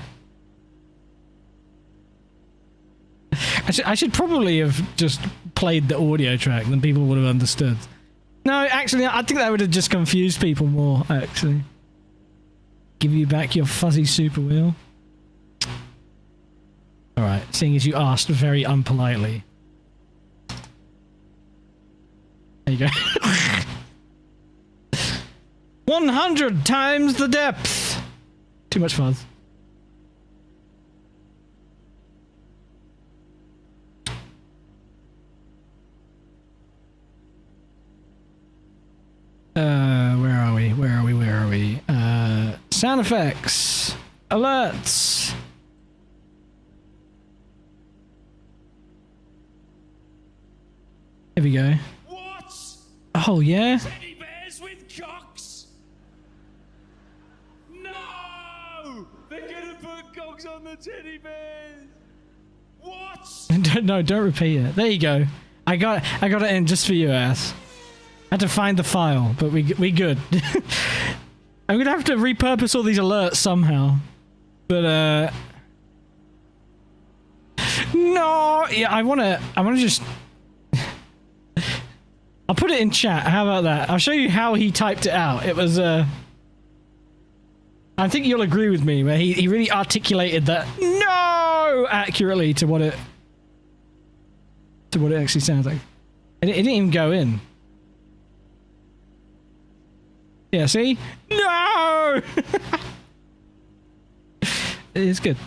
I should probably have just played the audio track, then people would have understood. No, actually, I think that would have just confused people more, actually. Give you back your fuzzy super wheel. Alright, seeing as you asked very unpolitely. There you go. 100 times the depth! Too much fuzz. Where are we? Where are we? Where are we? Sound effects. Alerts. Here we go. What? Oh, yeah? Teddy bears with cocks? No! They're gonna put cocks on the teddy bears. What? No, don't repeat it. There you go. I got it in just for you, ass. I had to find the file, but we good. I'm gonna have to repurpose all these alerts somehow. But no, yeah, I wanna just. I'll put it in chat. How about that? I'll show you how he typed it out. It was I think you'll agree with me, where he really articulated that no accurately to what it actually sounds like. It didn't even go in. Yeah, see? No! It's good.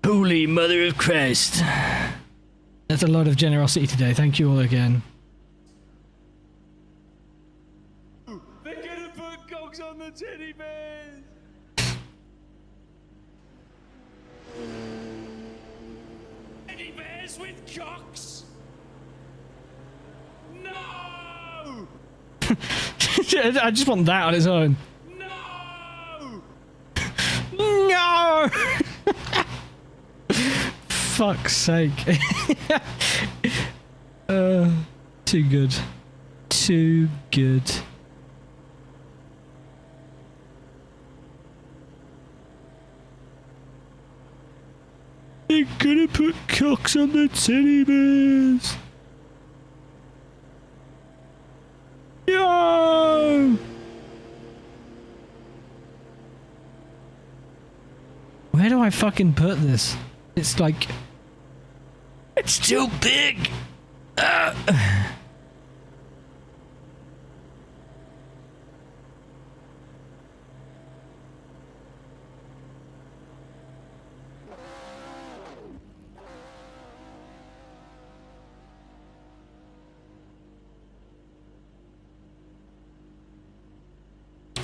Holy Mother of Christ. That's a lot of generosity today. Thank you all again. They're gonna put cocks on the teddy bears. Teddy bears with cocks? No! I just want that on its own. No! No! Fuck's sake. Too good. Too good. They're gonna put cocks on the teddy bears. No! Where do I fucking put this? It's like... It's too big!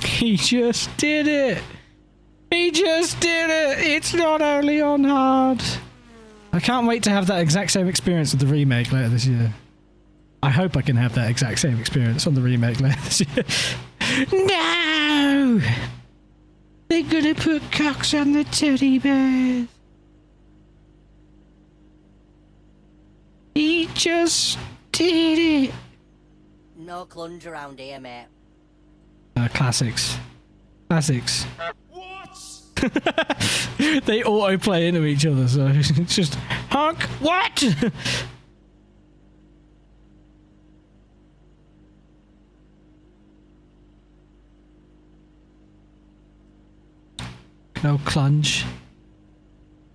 He just did it! He just did it! It's not only on hard! I can't wait to have that exact same experience with the remake later this year. I hope I can have that exact same experience on the remake later this year. No! They're gonna put cocks on the teddy bears. He just did it! No clunge around here, mate. Classics. Classics. What? They auto-play into each other, so it's just... Honk! What?! No clunge.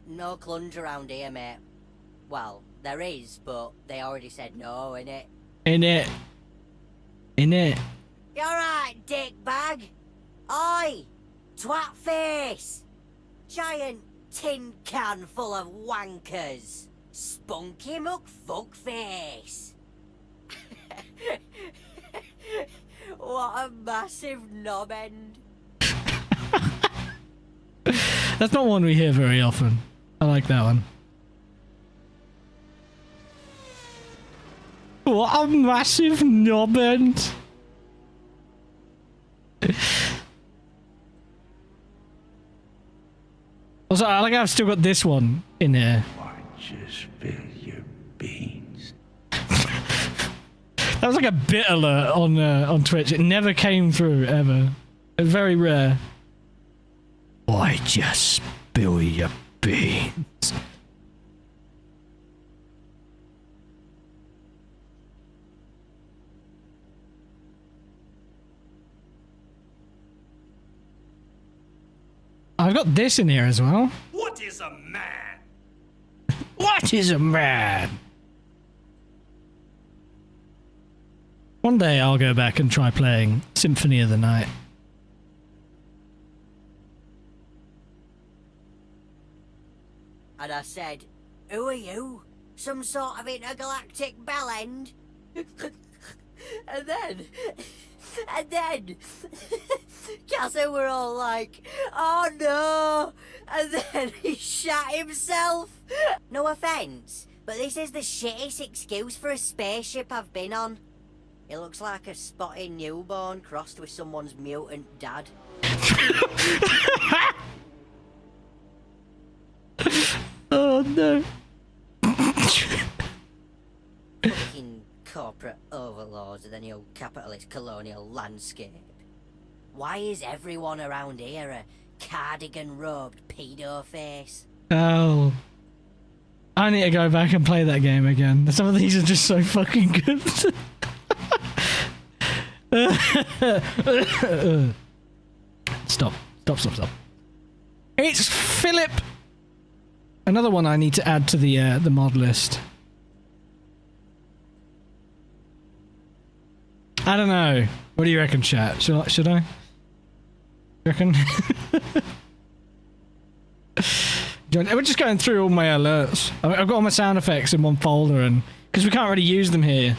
No clunge around here, mate. Well, there is, but they already said no, innit? Innit? Innit? You alright, dick bag? Oi! Twat face! Giant tin can full of wankers! Spunky muck fuck face! What a massive knob end! That's not one we hear very often. I like that one. What a massive knob end! Also, I like how I've still got this one in here. Why just spill your beans? That's That was like a bit alert on Twitch. It never came through ever. It's very rare. Why just spill your beans? I've got this in here as well. What is a man? What is a man? One day I'll go back and try playing Symphony of the Night. And I said, who are you? Some sort of intergalactic bellend? and then Cassie were all like, oh no! And then he shot himself. No offence, but this is the shittest excuse for a spaceship I've been on. It looks like a spotty newborn crossed with someone's mutant dad. Oh no. Fucking corporate overlords of the new capitalist colonial landscape. Why is everyone around here a cardigan-robed pedo face? Oh. I need to go back and play that game again. Some of these are just so fucking good. Stop. It's Philip. Another one I need to add to the mod list. I don't know. What do you reckon, chat? Should I? You reckon? We're just going through all my alerts. I've got all my sound effects in one folder, and because we can't really use them here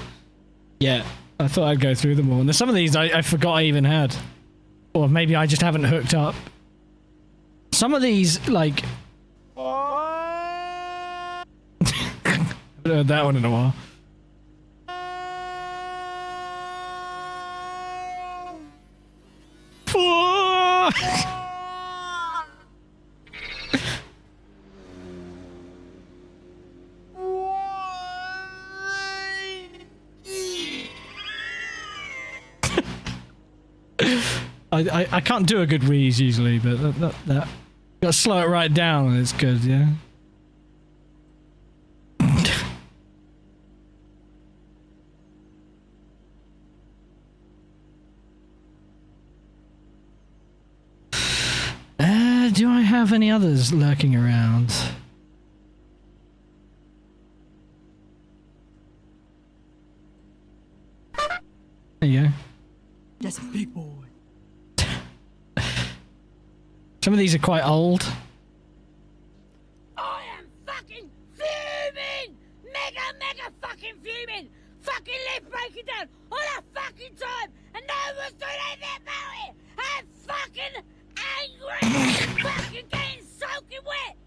yet, I thought I'd go through them all. And there's some of these I forgot I even had, or maybe I just haven't hooked up. Some of these, like, I haven't heard that one in a while. I can't do a good wheeze usually, but that gotta slow it right down and it's good, yeah. Do I have any others lurking around? There you go. Yes, big boy. Some of these are quite old. I am fucking fuming! Mega fucking fuming! Fucking lift breaking down all the fucking time! And no one's doing anything about it! I'm fucking angry! Fucking getting soaking wet!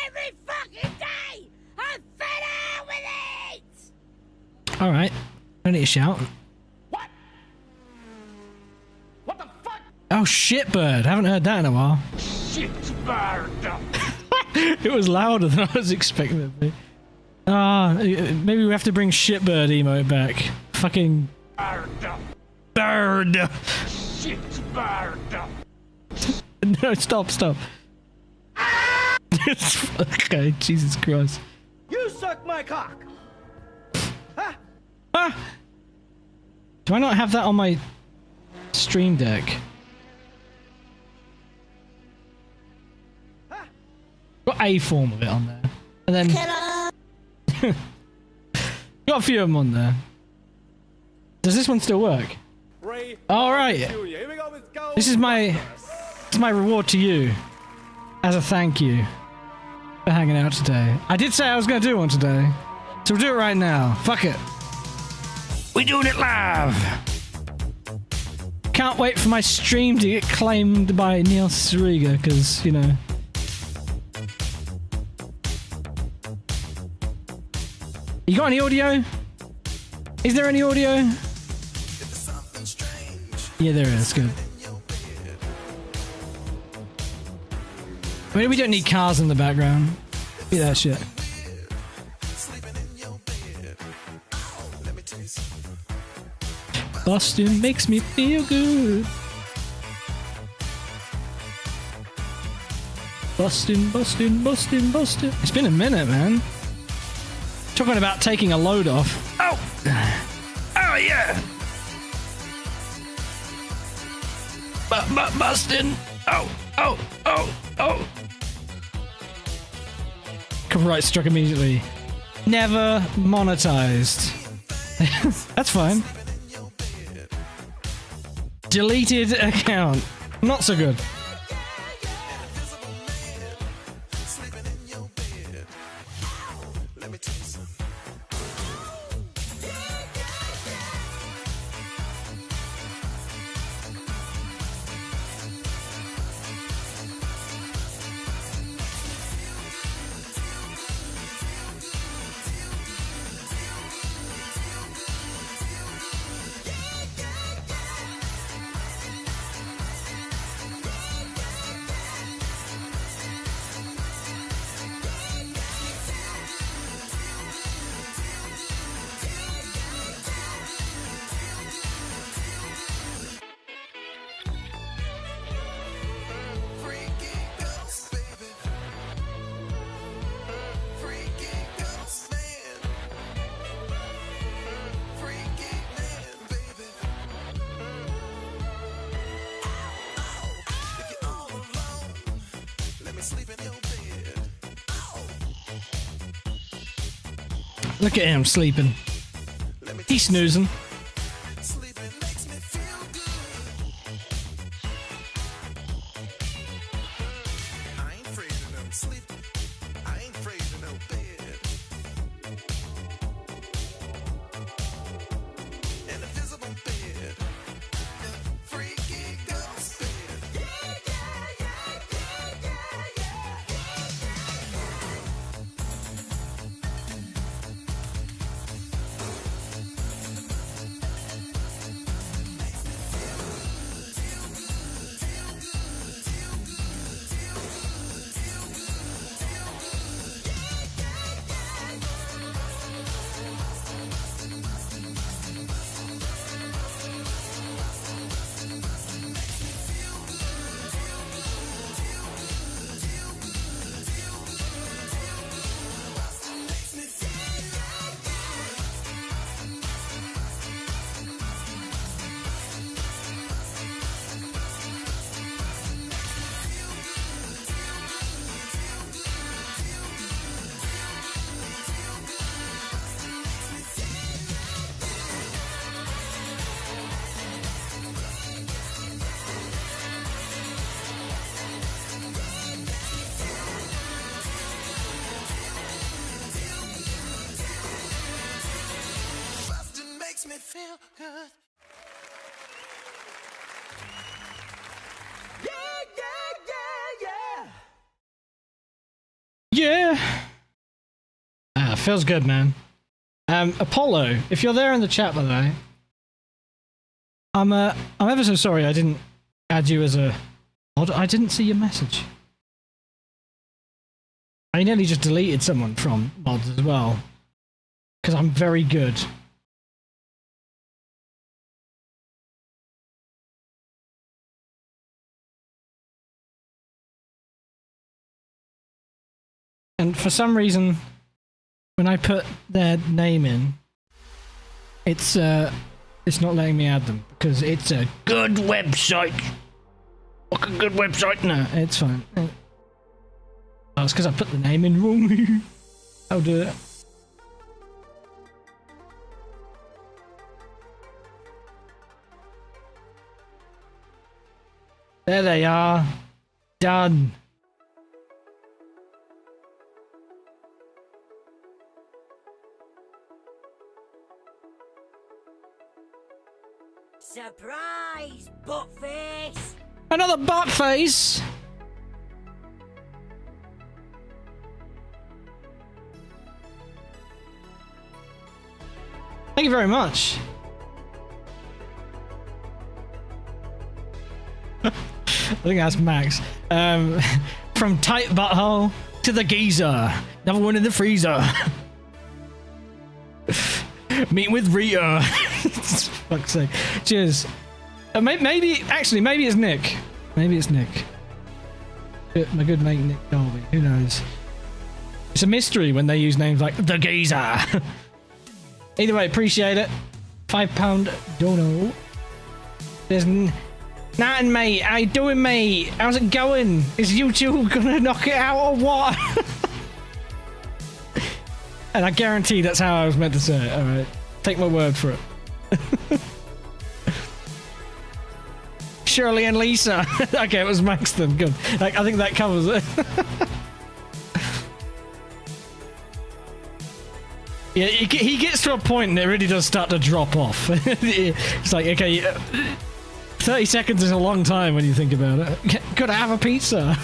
Every fucking day! I'm fed up with it! Alright. Don't need to shout. What? What the fuck? Oh, shitbird. Haven't heard that in a while. Shitbird. It was louder than I was expecting it to be. Maybe we have to bring shitbird emote back. Fucking bird. Shitbird. No, stop. Okay, Jesus Christ. You suck my cock. Ah! Do I not have that on my stream deck? Got a form of it on there. And then got a few of them on there. Does this one still work? Alright. Here we go with gold. This is my reward to you. As a thank you for hanging out today. I did say I was gonna do one today. So we'll do it right now. Fuck it. We're doing it live! Can't wait for my stream to get claimed by Neil Sriga, because, you know. You got any audio? Is there any audio? Yeah, there is. Good. I mean, we don't need cars in the background. Be that shit. Bustin' makes me feel good. Bustin', bustin', bustin', bustin'. It's been a minute, man. Talking about taking a load off. Oh! Oh, yeah! Bustin'! Oh, oh, oh, oh! Copyright struck immediately. Never monetized. That's fine. Deleted account. Not so good. Look at him sleeping. He's snoozing. Me feel good. Yeah. Ah, feels good, man. Apollo, if you're there in the chat, by the way, I'm ever so sorry I didn't add you as a mod. I didn't see your message. I nearly just deleted someone from mods as well, because I'm very good. And for some reason, when I put their name in, it's not letting me add them because it's a good website. What a good website? No, it's fine. Oh, it's because I put the name in wrong. I'll do it. There they are. Done. Surprise, butt face! Another butt face! Thank you very much. I think that's Max. From tight butthole to the geezer. Another one in the freezer. Meeting with Rita. Fuck's sake. Cheers. Maybe it's Nick. Maybe it's Nick. My good mate Nick Dolby. Who knows? It's a mystery when they use names like the Geezer. Either way, appreciate it. £5 dono. There's nothing, mate. How you doing, mate? How's it going? Is YouTube gonna knock it out or what? And I guarantee that's how I was meant to say it. All right, take my word for it. Shirley and Lisa. Okay, it was Max then. Good. Like, I think that covers it. Yeah, he gets to a point and it really does start to drop off. It's like, okay, 30 seconds is a long time when you think about it. Could I have a pizza?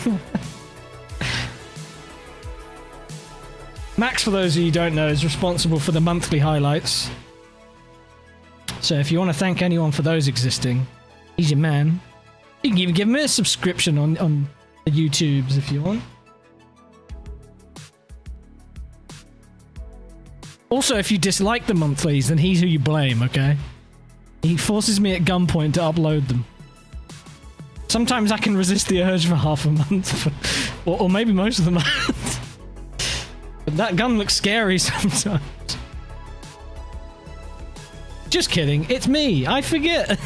Max, for those of you who don't know, is responsible for the monthly highlights. So if you want to thank anyone for those existing, he's your man. You can even give him a subscription on the YouTubes if you want. Also, if you dislike the monthlies, then he's who you blame, okay? He forces me at gunpoint to upload them. Sometimes I can resist the urge for half a month, or maybe most of the month. But that gun looks scary sometimes. Just kidding, it's me, I forget.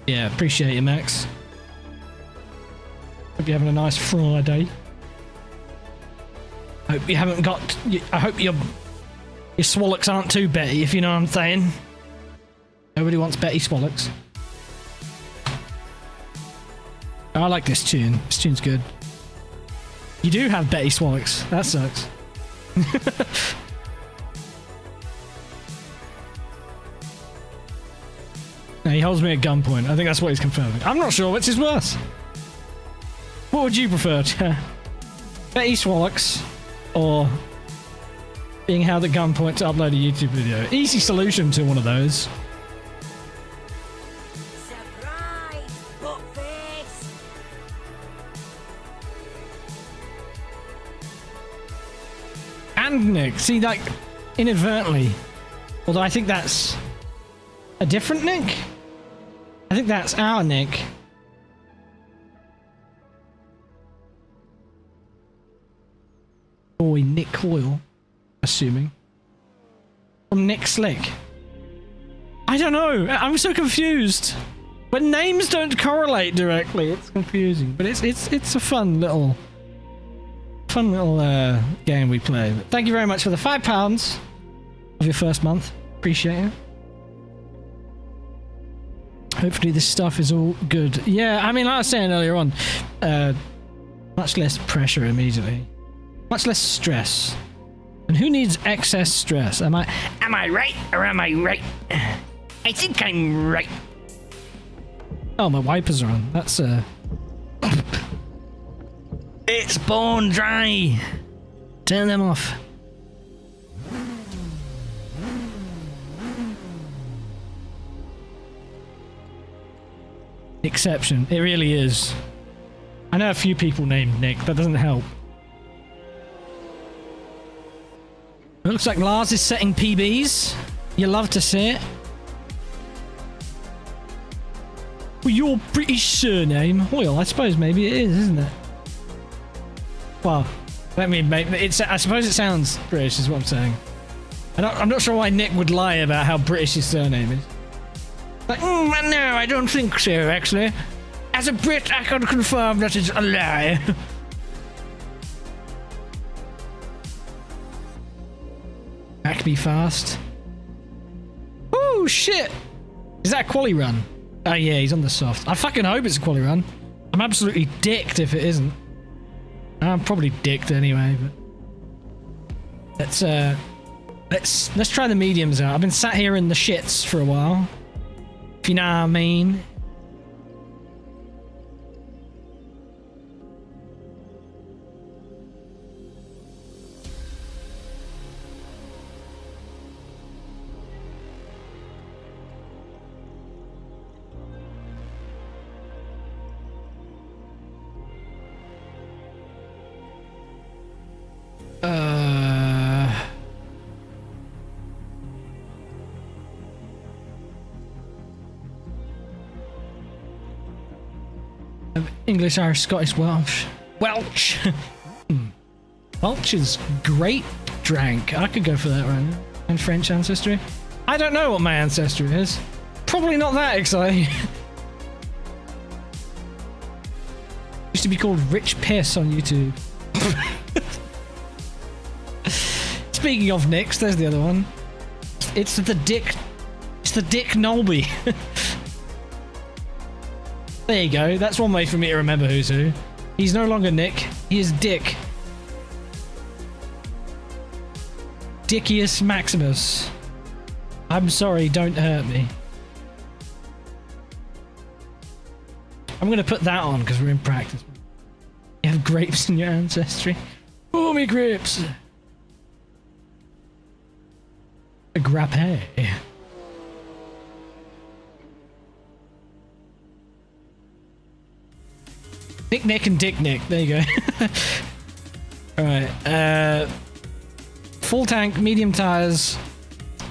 Yeah, appreciate you, Max. Hope you're having a nice Friday. Hope you haven't got. I hope your swallocks aren't too Betty, if you know what I'm saying. Nobody wants Betty Swallocks. I like this tune. This tune's good. You do have Betty Swallocks. That sucks. No, he holds me at gunpoint. I think that's what he's confirming. I'm not sure which is worse. What would you prefer? Betty Swallocks or being held at gunpoint to upload a YouTube video? Easy solution to one of those. Surprise! Buttface! And Nick. See, like, inadvertently. Although I think that's a different Nick. I think that's our Nick. Boy, Nick Coyle, assuming. From Nick Slick. I don't know. I'm so confused. When names don't correlate directly, it's confusing. But it's a fun little game we play. But thank you very much for the £5 of your first month. Appreciate it. Hopefully this stuff is all good. Yeah, I mean, like I was saying earlier on, much less pressure immediately. Much less stress. And who needs excess stress? Am I right or am I right? I think I'm right. Oh, my wipers are on. That's It's bone dry. Turn them off. Exception. It really is. I know a few people named Nick. That doesn't help. It looks like Lars is setting PBs. You love to see it. Well, your British surname. Well, I suppose maybe it is, isn't it? Well, let me make it. I suppose it sounds British, is what I'm saying. I'm not sure why Nick would lie about how British his surname is. Like, no, I don't think so, actually. As a Brit, I can confirm that it's a lie. Back be fast. Oh shit! Is that a quali run? Oh yeah, he's on the soft. I fucking hope it's a quali run. I'm absolutely dicked if it isn't. I'm probably dicked anyway, but let's try the mediums out. I've been sat here in the shits for a while. If you know what I mean. English, Irish, Scottish, Welsh. Welsh! Welsh is great drank. I could go for that right now. And French ancestry. I don't know what my ancestry is. Probably not that exciting. Used to be called Rich Piss on YouTube. Speaking of Nicks, there's the other one. It's the Dick Nolby. There you go. That's one way for me to remember who's who. He's no longer Nick. He is Dick. Dickius Maximus. I'm sorry, don't hurt me. I'm gonna put that on because we're in practice. You have grapes in your ancestry. Oh, me grapes. A grappe. Nick Nick and Dick Nick. There you go. Alright. Full tank, medium tires.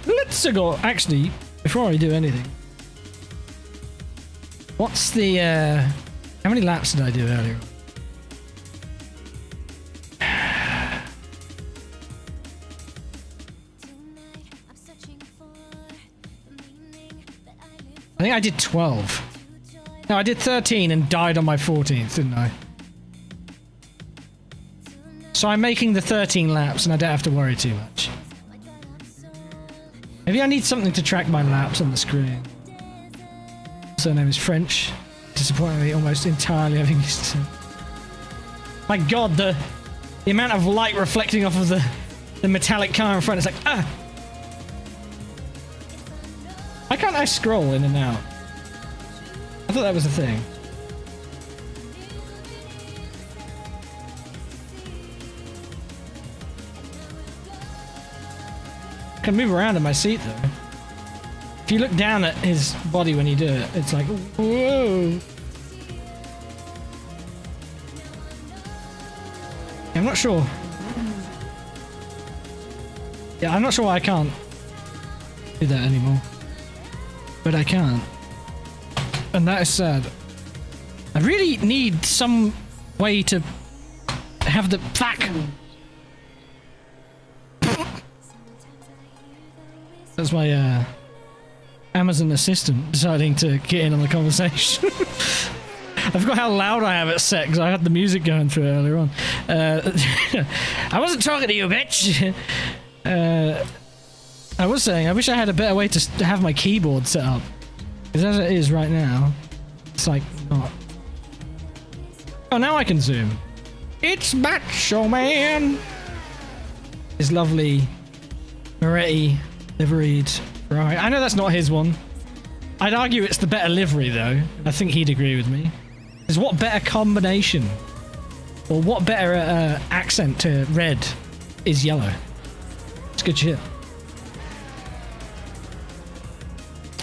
Let's go. Actually, before I do anything. What's the how many laps did I do earlier? I think I did 12. No, I did 13 and died on my 14th, didn't I? So I'm making the 13 laps and I don't have to worry too much. Maybe I need something to track my laps on the screen. Surname is French. Disappointingly, almost entirely having used to. My god, the amount of light reflecting off of the metallic car in front is like, ah! Why can't I scroll in and out? I thought that was a thing. I can move around in my seat though. If you look down at his body when you do it, it's like, whoa. I'm not sure. Yeah, I'm not sure why I can't do that anymore. But I can't. And that is sad. I really need some way to have the... Fuck! That's my, Amazon assistant deciding to get in on the conversation. I forgot how loud I have it set because I had the music going through earlier on. I wasn't talking to you, bitch! I was saying, I wish I had a better way to have my keyboard set up. Because as it is right now, it's like, not. Oh, now I can zoom. It's Macho Man! His lovely Moretti liveried Ferrari. I know that's not his one. I'd argue it's the better livery though. I think he'd agree with me. Because what better combination? Or what better accent to red is yellow? It's good shit.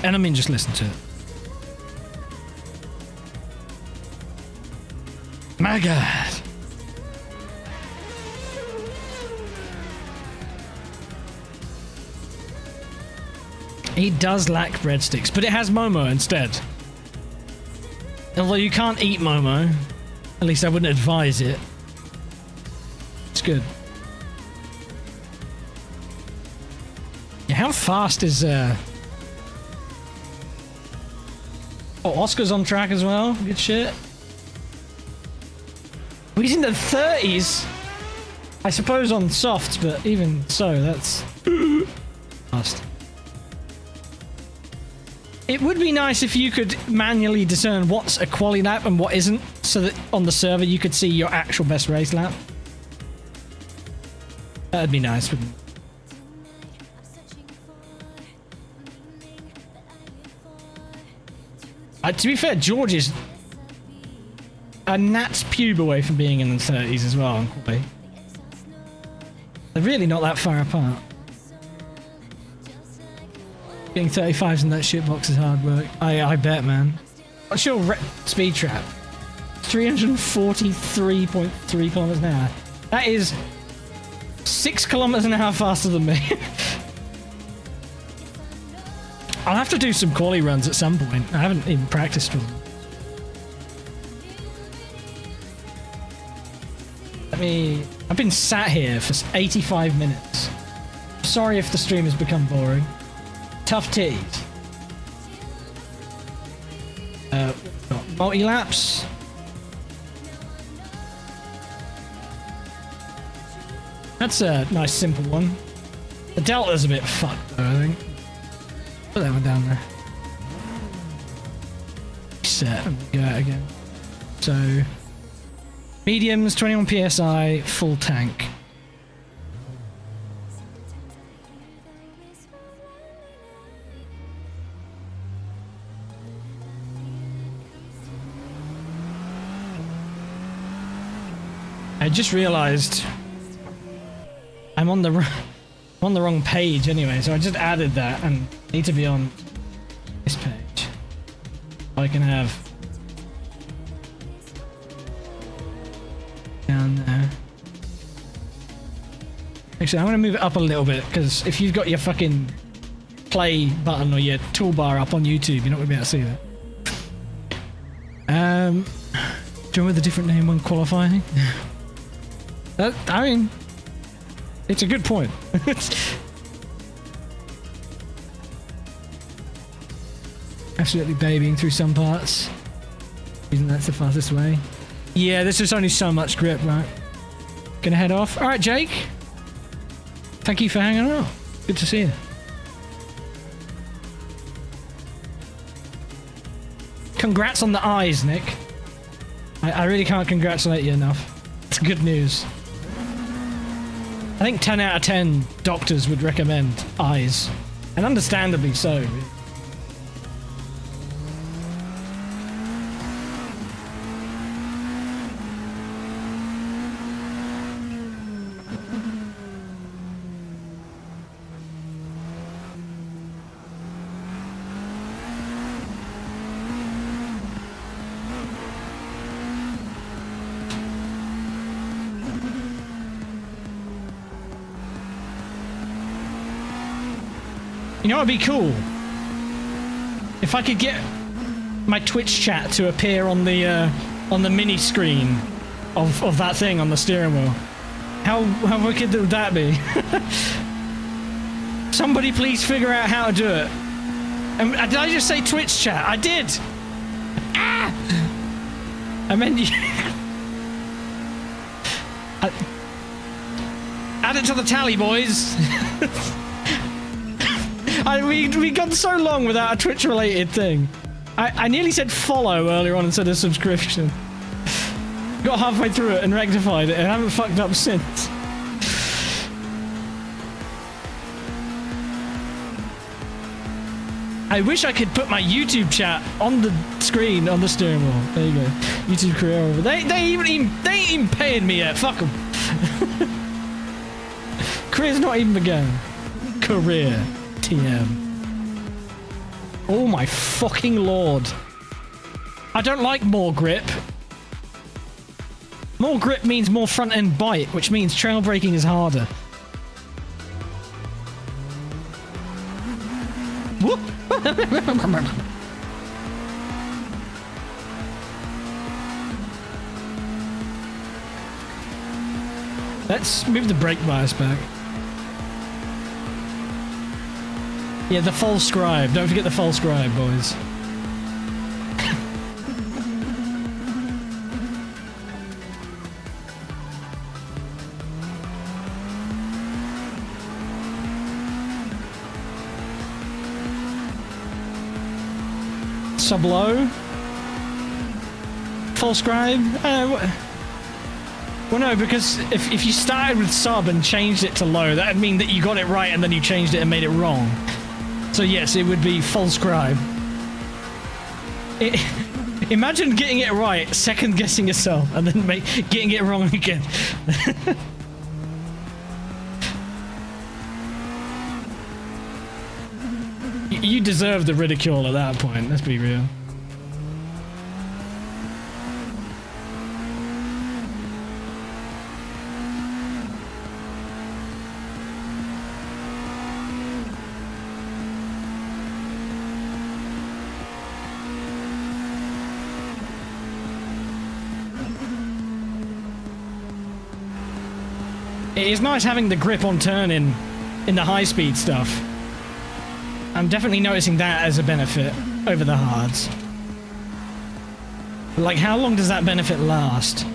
And I mean, just listen to it. My god. He does lack breadsticks, but it has Momo instead. Although you can't eat Momo. At least I wouldn't advise it. It's good. Yeah, how fast is Oh, Oscar's on track as well. Good shit. Oh, he's in the 30s. I suppose on softs, but even so, that's fast. It would be nice if you could manually discern what's a quali lap and what isn't, so that on the server you could see your actual best race lap. That'd be nice, wouldn't it? To be fair, George is a gnat's pube away from being in the 30s as well. They're really not that far apart. Getting 35s in that shitbox is hard work. I bet, man. What's your speed trap? 343.3 kilometers an hour. That is 6 kilometers an hour faster than me. I'll have to do some quali runs at some point. I haven't even practiced with them. I've been sat here for 85 minutes. Sorry if the stream has become boring. Tough titties. Multi-laps. That's a nice simple one. The Delta's a bit fucked though, I think. Put that one down there. Set and go out again. So, mediums, 21 psi, full tank. I just realized I'm on the wrong page anyway, so I just added that and need to be on this page. I can have down there. Actually, I'm going to move it up a little bit because if you've got your fucking play button or your toolbar up on YouTube, you're not going to be able to see that. Do you remember the different name when qualifying? I mean, it's a good point. Absolutely babying through some parts. Isn't that the fastest way? Yeah, there's just only so much grip, right? Gonna head off. Alright, Jake. Thank you for hanging out. Good to see you. Congrats on the eyes, Nick. I really can't congratulate you enough. It's good news. I think 10 out of 10 doctors would recommend eyes. And understandably so. You know what would be cool? If I could get my Twitch chat to appear on the mini screen of that thing on the steering wheel. How wicked would that be? Somebody please figure out how to do it. Did I just say Twitch chat? I did! Ah! I meant you... Add it to the tally, boys! We gone so long without a Twitch-related thing. I nearly said follow earlier on instead of subscription. Got halfway through it and rectified it and haven't fucked up since. I wish I could put my YouTube chat on the screen on the steering wheel. There you go. YouTube career over. They ain't even paying me yet. Fuck them. Career's not even begun. Career. TM. Oh my fucking lord. I don't like more grip. More grip means more front end bite, which means trail braking is harder. Whoop. Let's move the brake bias back. Yeah, the full scribe. Don't forget the full scribe, boys. Sub-low? Full scribe? Well, no, because if you started with sub and changed it to low, that would mean that you got it right and then you changed it and made it wrong. So yes, it would be full scribe. Imagine getting it right, second guessing yourself, and then getting it wrong again. You deserve the ridicule at that point, let's be real. It is nice having the grip on turning in the high-speed stuff. I'm definitely noticing that as a benefit over the hards. Like, how long does that benefit last?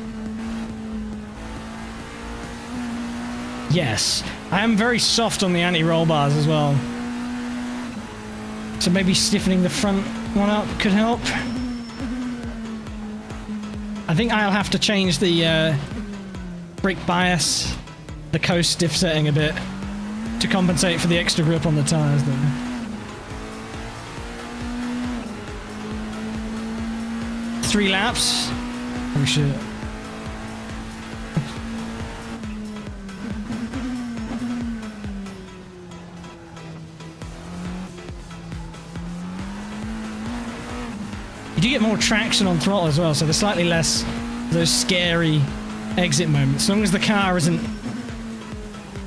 Yes. I am very soft on the anti-roll bars as well. So maybe stiffening the front one up could help. I think I'll have to change the brake bias, the coast stiff setting a bit to compensate for the extra grip on the tires though. 3 laps? Oh shit. You do get more traction on throttle as well, so there's slightly less those scary exit moments. As long as the car isn't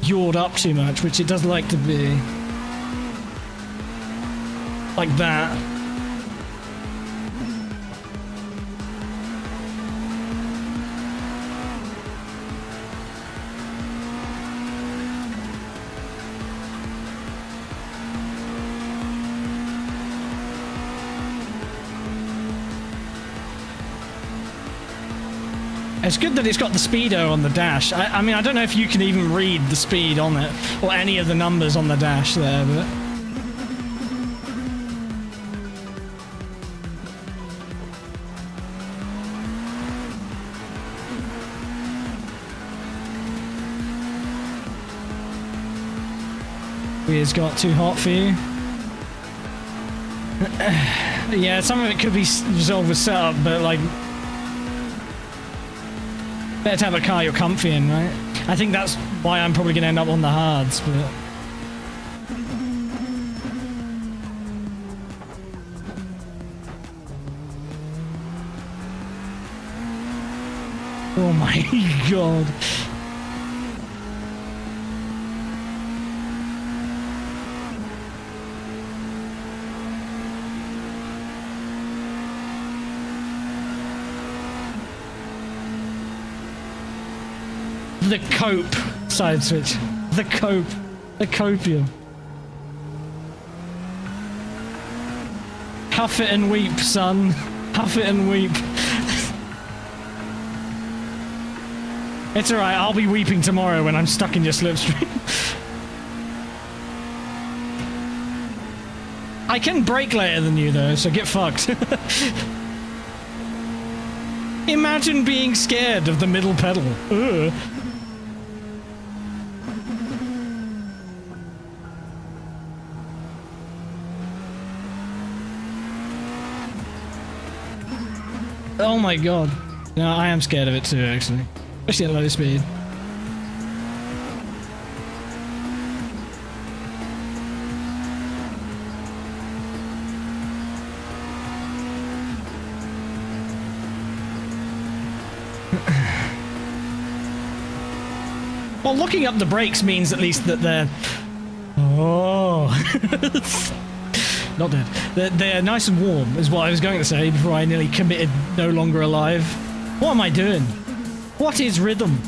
yawed up too much, which it does like to be. Like that. It's good that it's got the speedo on the dash. I mean, I don't know if you can even read the speed on it, or any of the numbers on the dash there, but... It's got too hot for you. Yeah, some of it could be resolved with setup, but like... Better to have a car you're comfy in, right? I think that's why I'm probably going to end up on the hards, but... Oh my god. The cope side switch. The cope. The copium. Huff it and weep, son. Huff it and weep. It's alright, I'll be weeping tomorrow when I'm stuck in your slipstream. I can brake later than you though, so get fucked. Imagine being scared of the middle pedal. Ugh. Oh my god. No, I am scared of it too, actually. Especially at low speed. Well, looking up the brakes means at least that they're... Oh... Not dead. They're nice and warm, is what I was going to say before I nearly committed no longer alive. What am I doing? What is rhythm?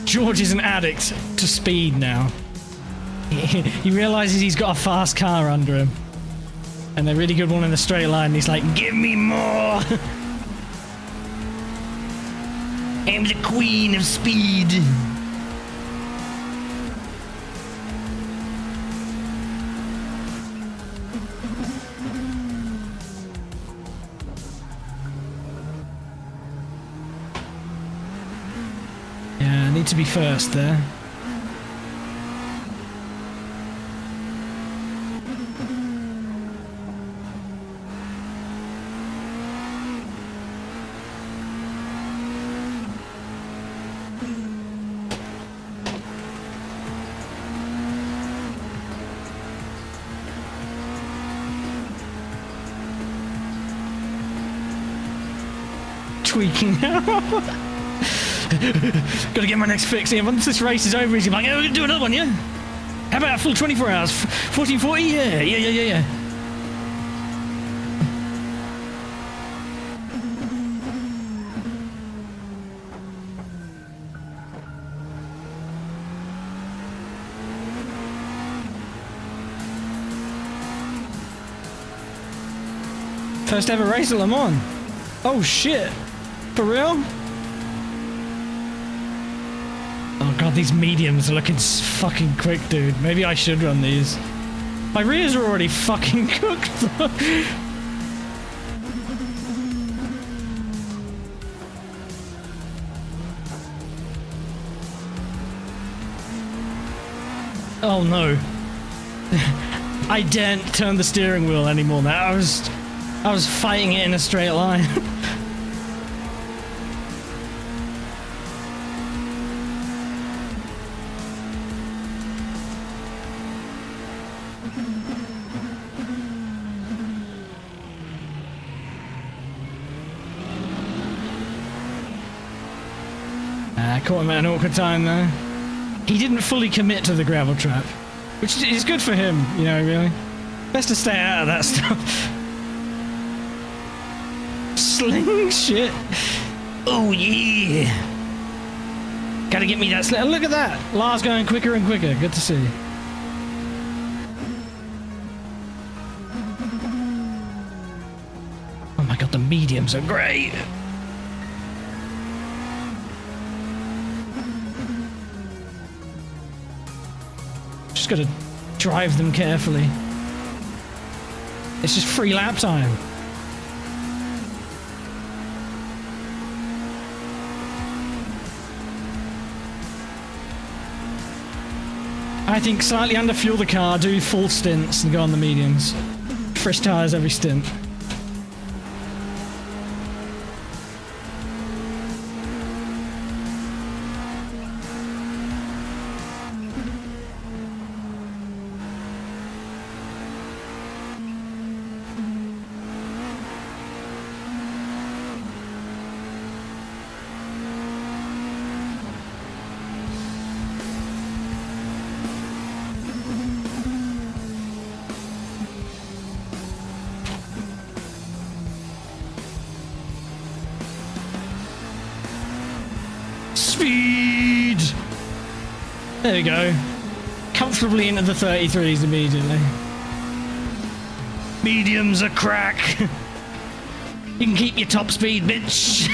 George is an addict to speed now. He realizes he's got a fast car under him. And a really good one in a straight line. And he's like, give me more! I'm the queen of speed. Yeah, I need to be first there. Tweaking out. Gotta get my next fix here. Once this race is over, he's like, "Oh, we're gonna do another one, yeah? How about a full 24 hours? 1440? Yeah. First ever race at Le Mans. Oh shit. For real? Oh god, these mediums are looking fucking quick, dude. Maybe I should run these. My rears are already fucking cooked though. Oh no. I daren't turn the steering wheel anymore now. I was fighting it in a straight line. Caught him at an awkward time there. He didn't fully commit to the gravel trap, which is good for him, you know, really. Best to stay out of that stuff. Sling shit. Oh yeah. Gotta get me that sling. Look at that. Lars going quicker and quicker. Good to see. Oh my god, the mediums are great. Just gotta drive them carefully. It's just free lap time. I think slightly underfuel the car, do full stints and go on the mediums. Fresh tyres every stint. Speed! There we go. Comfortably into the 33s immediately. Mediums are crack. You can keep your top speed, bitch.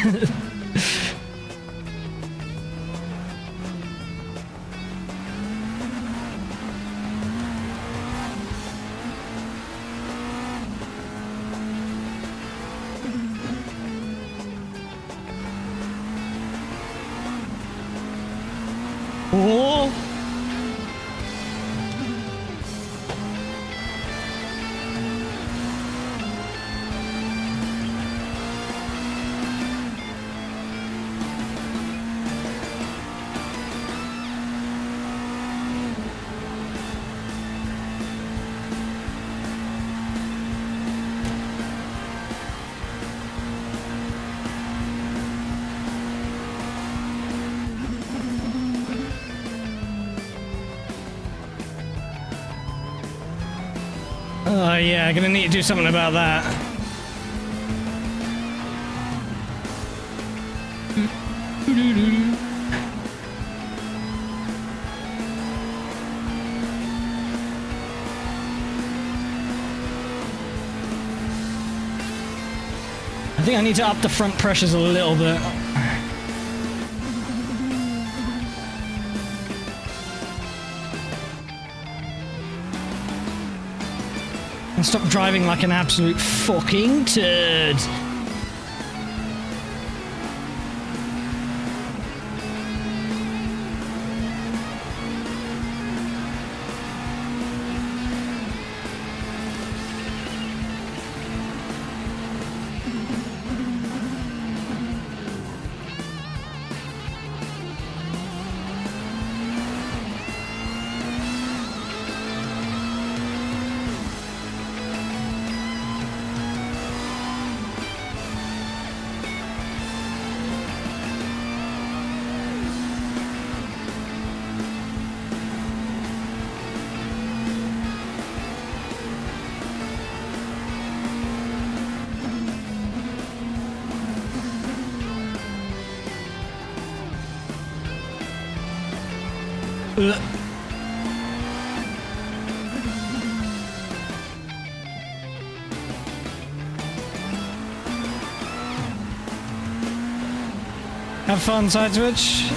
Oh! Oh yeah, gonna need to do something about that. I think I need to up the front pressures a little bit. And stop driving like an absolute fucking turd. Ugh. Have fun, side switch.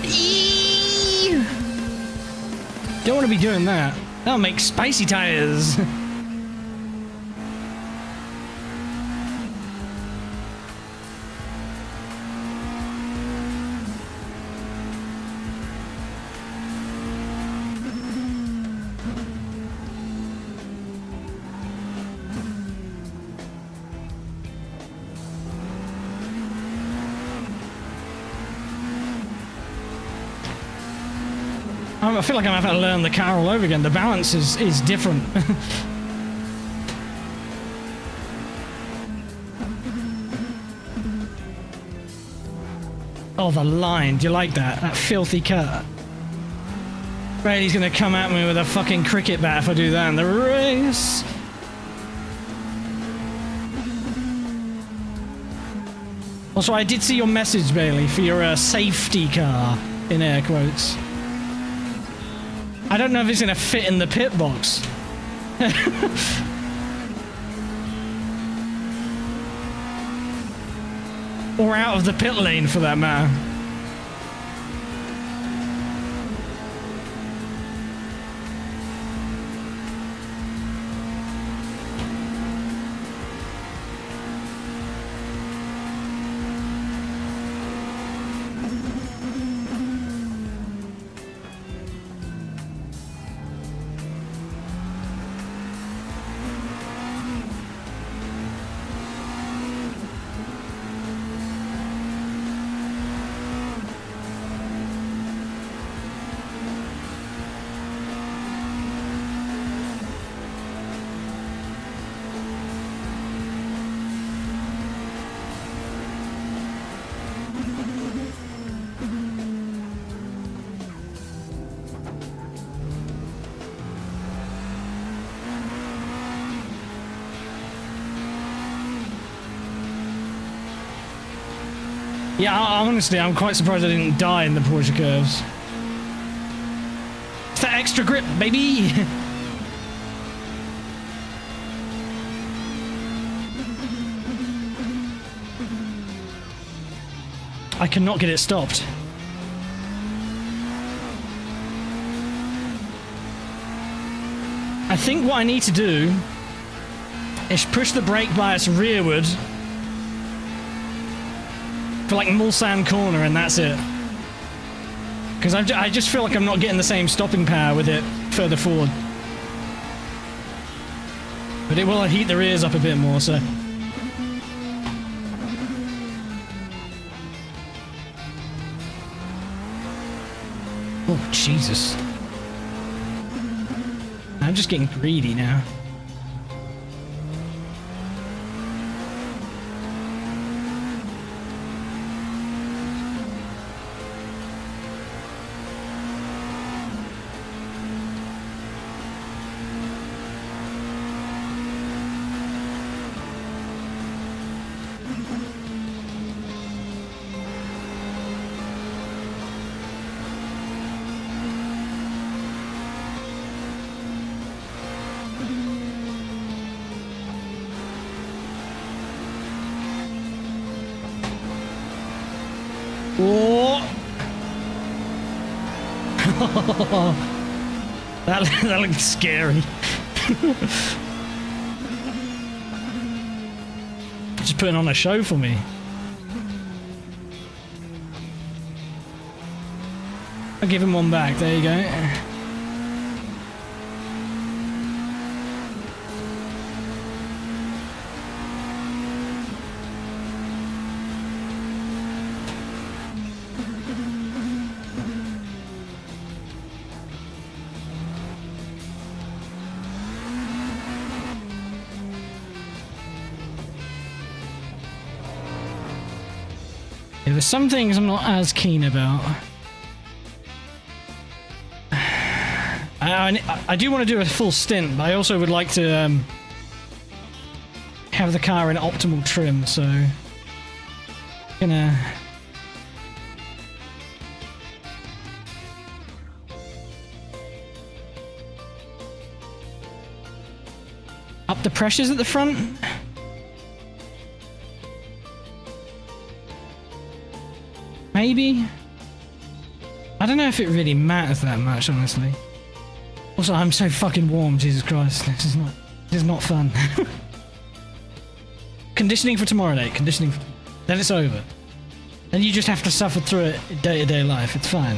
Eee! Don't want to be doing that. That'll make spicy tires. I feel like I'm having to learn the car all over again. The balance is different. Oh, the line. Do you like that? That filthy cut. Right, he's gonna come at me with a fucking cricket bat if I do that in the race. Also, I did see your message, Bailey, for your safety car, in air quotes. I don't know if it's gonna fit in the pit box. Or out of the pit lane, for that matter. Yeah, honestly, I'm quite surprised I didn't die in the Porsche curves. It's that extra grip, baby! I cannot get it stopped. I think what I need to do is push the brake bias rearward for like Mulsanne corner, and that's it. Because I just feel like I'm not getting the same stopping power with it further forward. But it will heat the rears up a bit more, so... Oh, Jesus. I'm just getting greedy now. Oh! that looks scary. Just putting on a show for me. I'll give him one back. There you go. Yeah, there's some things I'm not as keen about. I do want to do a full stint, but I also would like to have the car in optimal trim, so gonna up the pressures at the front. Maybe. I don't know if it really matters that much, honestly. Also, I'm so fucking warm, Jesus Christ. This is not fun. Conditioning for tomorrow, Nate. Conditioning for... Then it's over. Then you just have to suffer through it in day-to-day life. It's fine.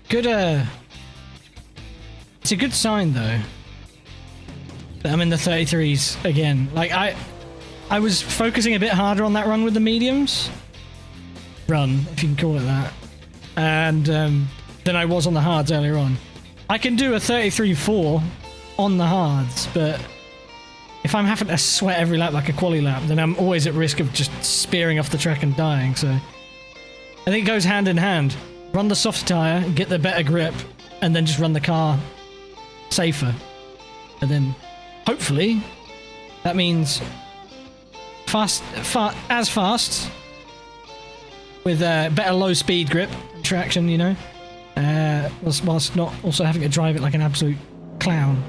Good, it's a good sign, though, that I'm in the 33s again. Like, I was focusing a bit harder on that run with the mediums. Run, if you can call it that. And, than I was on the hards earlier on. I can do a 33.4 on the hards, but if I'm having to sweat every lap like a quali lap, then I'm always at risk of just spearing off the track and dying, so... I think it goes hand in hand. Run the soft tyre, get the better grip, and then just run the car safer. And then, hopefully, that means fast, with better low speed grip, traction, you know, whilst not also having to drive it like an absolute clown.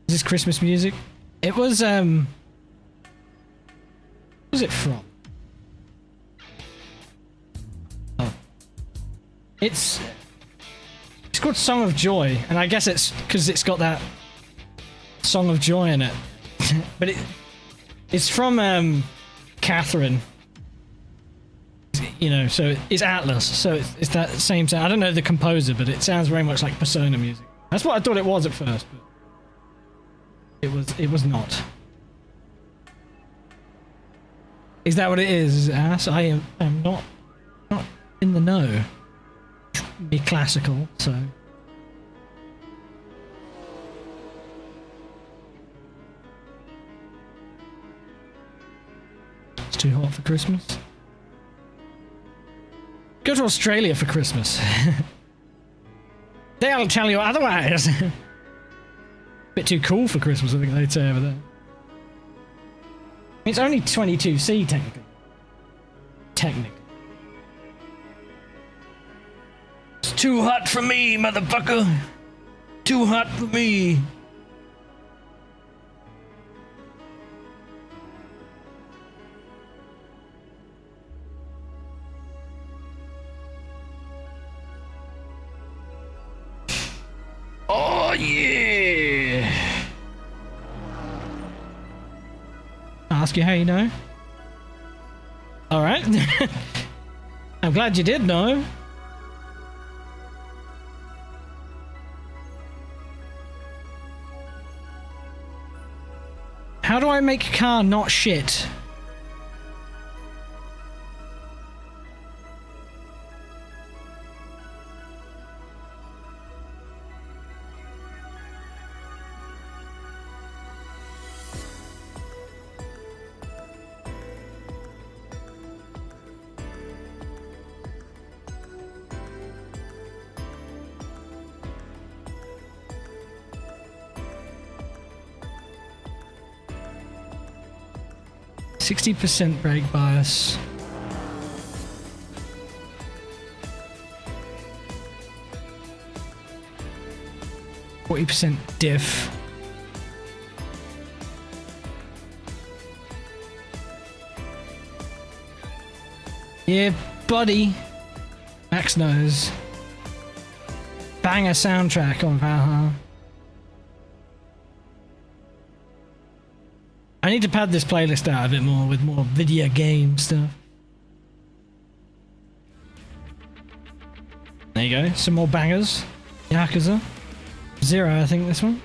Is this Christmas music? It was, where's it from? Oh. It's called Song of Joy, and I guess it's because it's got that Song of Joy in it. But it's from Catherine. You know, so it's Atlas, so it's that same sound. I don't know the composer, but it sounds very much like Persona music. That's what I thought it was at first, but it was not. Is that what it is, ass? I am not in the know. Be classical, so... It's too hot for Christmas. Go to Australia for Christmas. They'll tell you otherwise. Bit too cool for Christmas, I think they'd say over there. It's only 22C technically. It's too hot for me, motherfucker. Too hot for me. Oh yeah. Ask you how you know. Alright. I'm glad you did know. How do I make a car not shit? %60 brake bias. %40 diff. Yeah, buddy. Max knows. Banger soundtrack on Valhalla. I need to pad this playlist out a bit more with more video game stuff. There you go, some more bangers. Yakuza. Zero, I think, this one.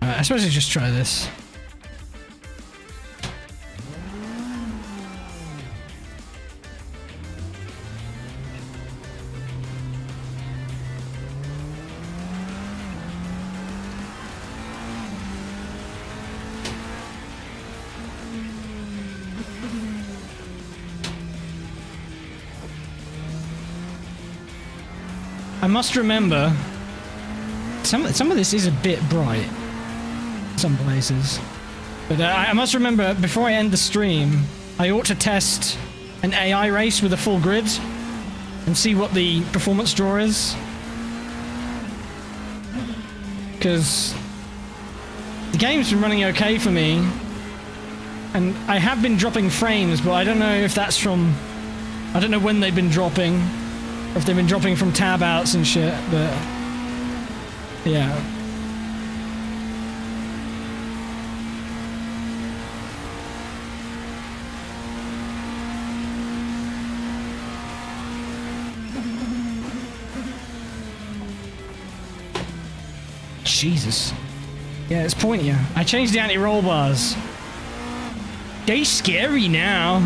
I suppose I just try this. I must remember, some of this is a bit bright. Some places, but I must remember before I end the stream I ought to test an AI race with a full grid and see what the performance draw is, because the game's been running okay for me and I have been dropping frames, but I don't know if that's from, I don't know when they've been dropping, or if they've been dropping from tab outs and shit, but yeah. Jesus. Yeah, it's pointier. I changed the anti-roll bars. They're scary now.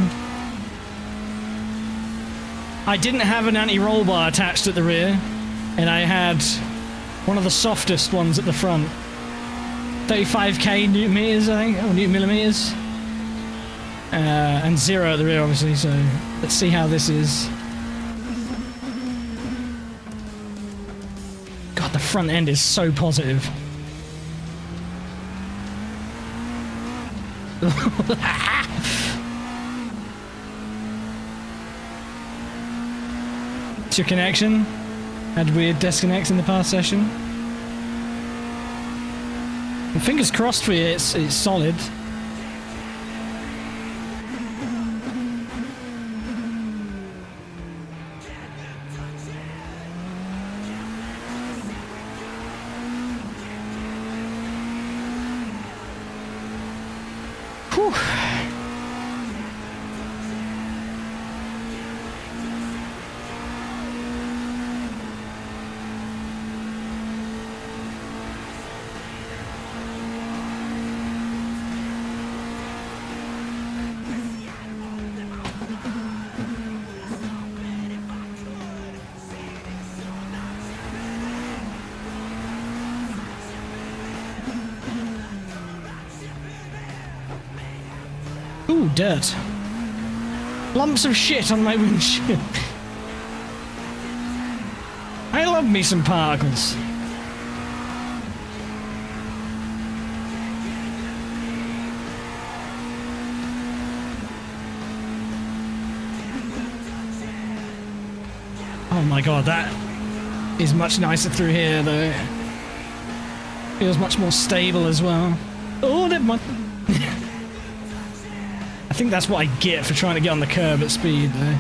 I didn't have an anti-roll bar attached at the rear, and I had one of the softest ones at the front. 35k newton meters, I think, or newton millimeters. And 0 at the rear, obviously, so let's see how this is. God, the front end is so positive. It's your connection. Had weird disconnects in the past session. Well, fingers crossed for you, it's solid. Whew. Ooh, dirt. Lumps of shit on my windshield. I love me some particles. Oh my god, that is much nicer through here though. Feels much more stable as well. Oh, never mind. I think that's what I get for trying to get on the curb at speed though.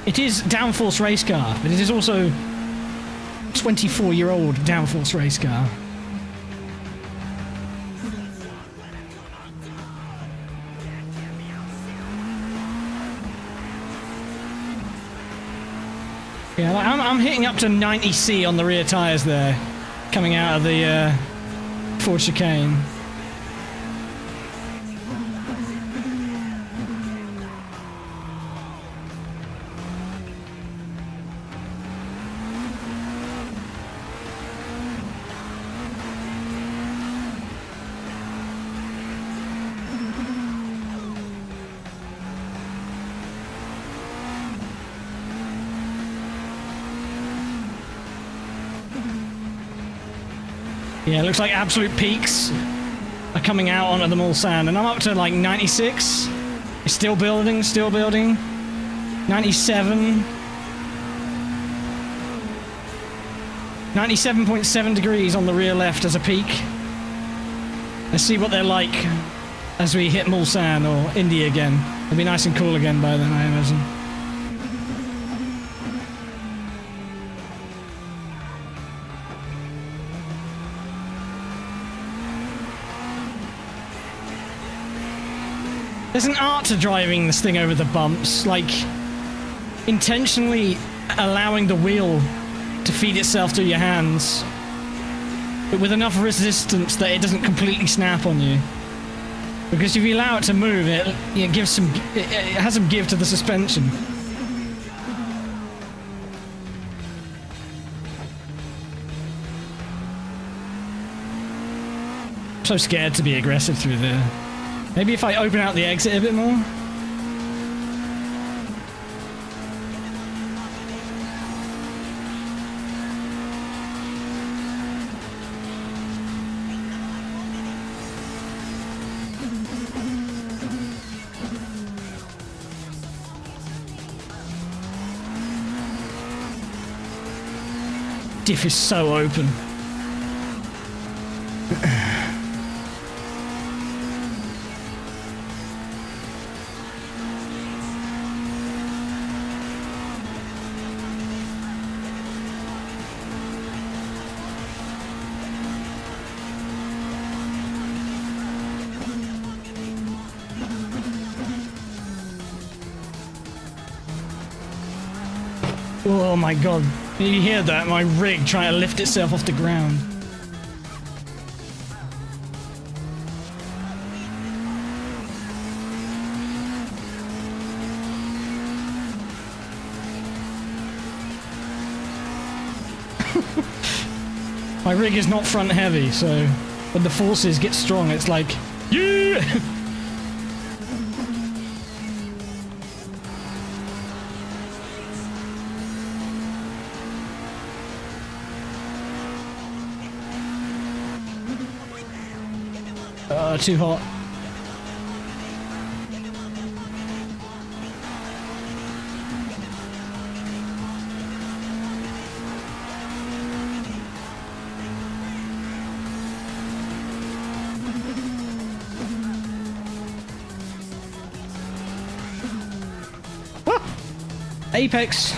It is downforce race car, but it is also 24-year-old downforce race car. Yeah, like I'm hitting up to 90C on the rear tyres there, coming out of the Ford chicane. Yeah, it looks like absolute peaks are coming out onto the Mulsanne, and I'm up to like 96. It's still building, still building. 97. 97.7 degrees on the rear left as a peak. Let's see what they're like as we hit Mulsanne or Indy again. It'll be nice and cool again by then, I imagine. There's an art to driving this thing over the bumps, like intentionally allowing the wheel to feed itself through your hands, but with enough resistance that it doesn't completely snap on you. Because if you allow it to move, it gives some, it has some give to the suspension. I'm so scared to be aggressive through there. Maybe if I open out the exit a bit more. Diff is so open. Oh my god. You hear that? My rig trying to lift itself off the ground. My rig is not front heavy, so when the forces get strong, it's like, yeah! 'Too hot. Ah! Apex.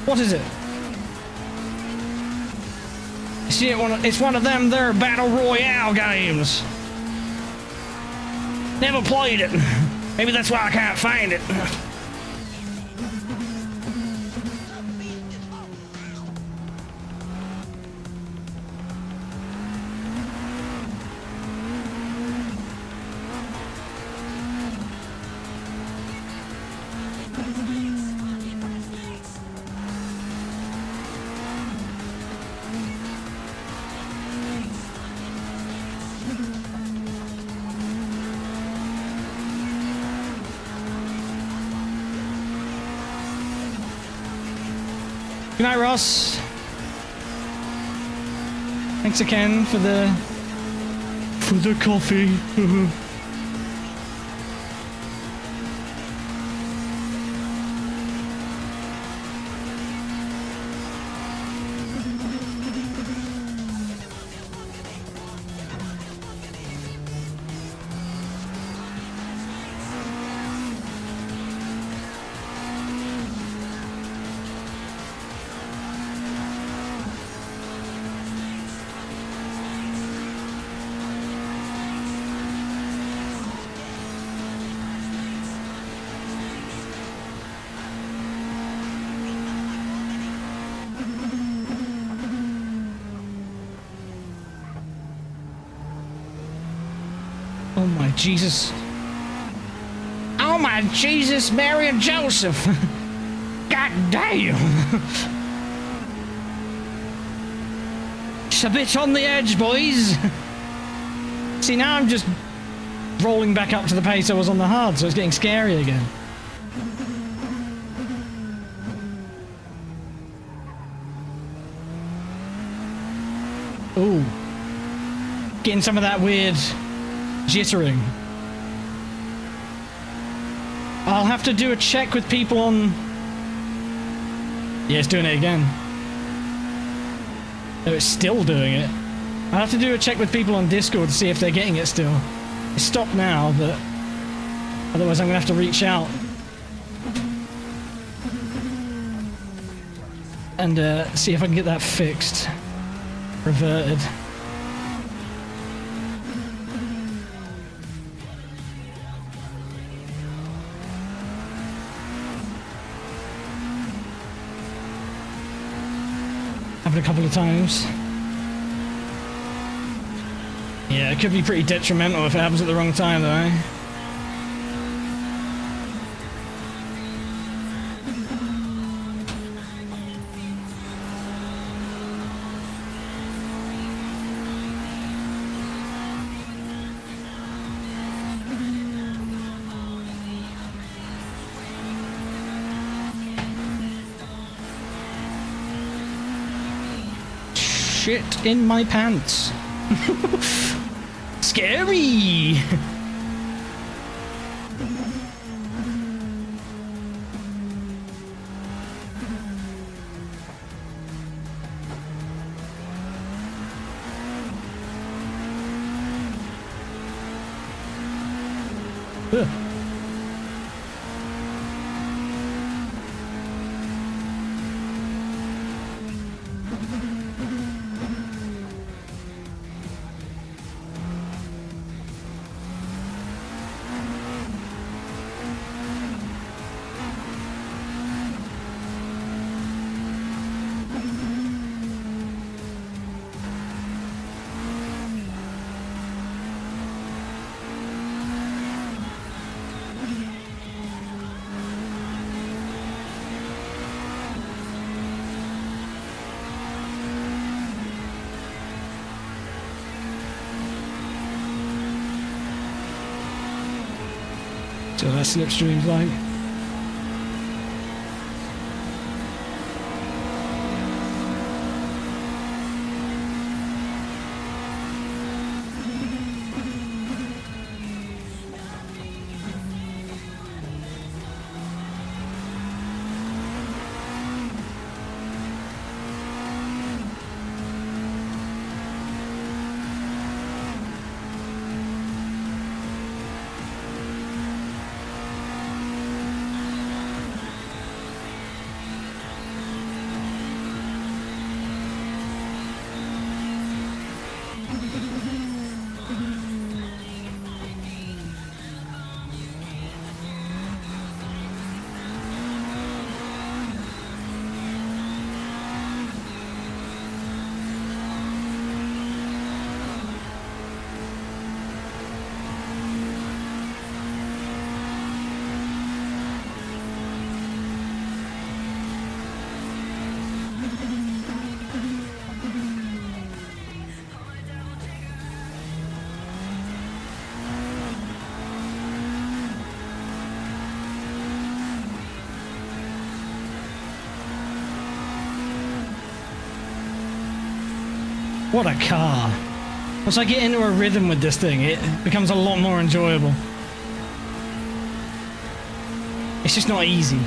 What is it? See, it's one of them there battle royale games. Never played it. Maybe that's why I can't find it. Good night, Ross. Thanks again for the coffee. Oh my Jesus. Oh my Jesus, Mary and Joseph. God damn. Just a bit on the edge, boys. See, now I'm just rolling back up to the pace I was on the hard, so it's getting scary again. Ooh. getting some of that weird jittering. I'll have to do a check with people on... Yeah, it's doing it again. No, it's still doing it. I'll have to do a check with people on Discord to see if they're getting it still. It's stopped now, but otherwise I'm going to have to reach out and see if I can get that fixed. Reverted. Happened a couple of times. Yeah, it could be pretty detrimental if it happens at the wrong time, though, eh? Shit in my pants. Scary! Ugh. So that slipstream's like. What a car. Once I get into a rhythm with this thing, it becomes a lot more enjoyable. It's just not easy.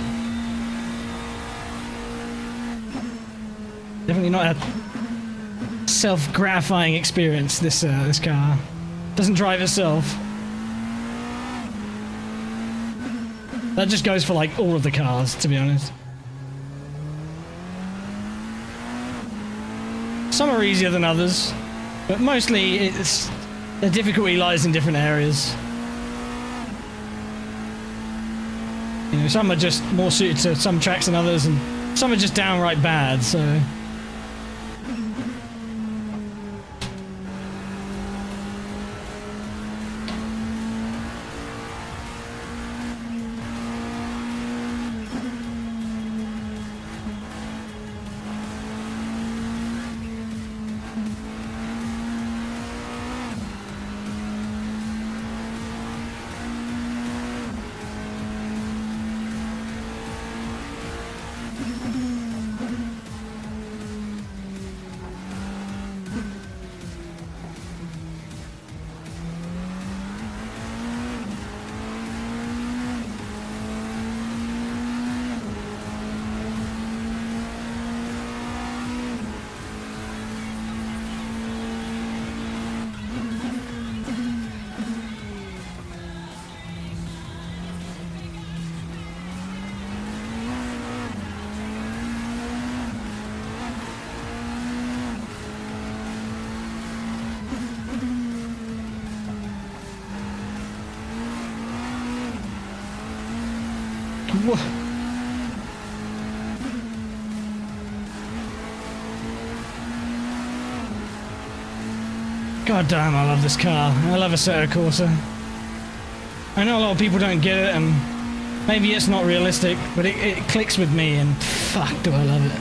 Definitely not a self-gratifying experience, this car. Doesn't drive itself. That just goes for like all of the cars, to be honest. Some are easier than others, but mostly the difficulty lies in different areas. You know, some are just more suited to some tracks than others, and some are just downright bad, so... Whoa. God damn, I love this car. I love Assetto Corsa. I know a lot of people don't get it, and maybe it's not realistic, but it clicks with me, and fuck, do I love it.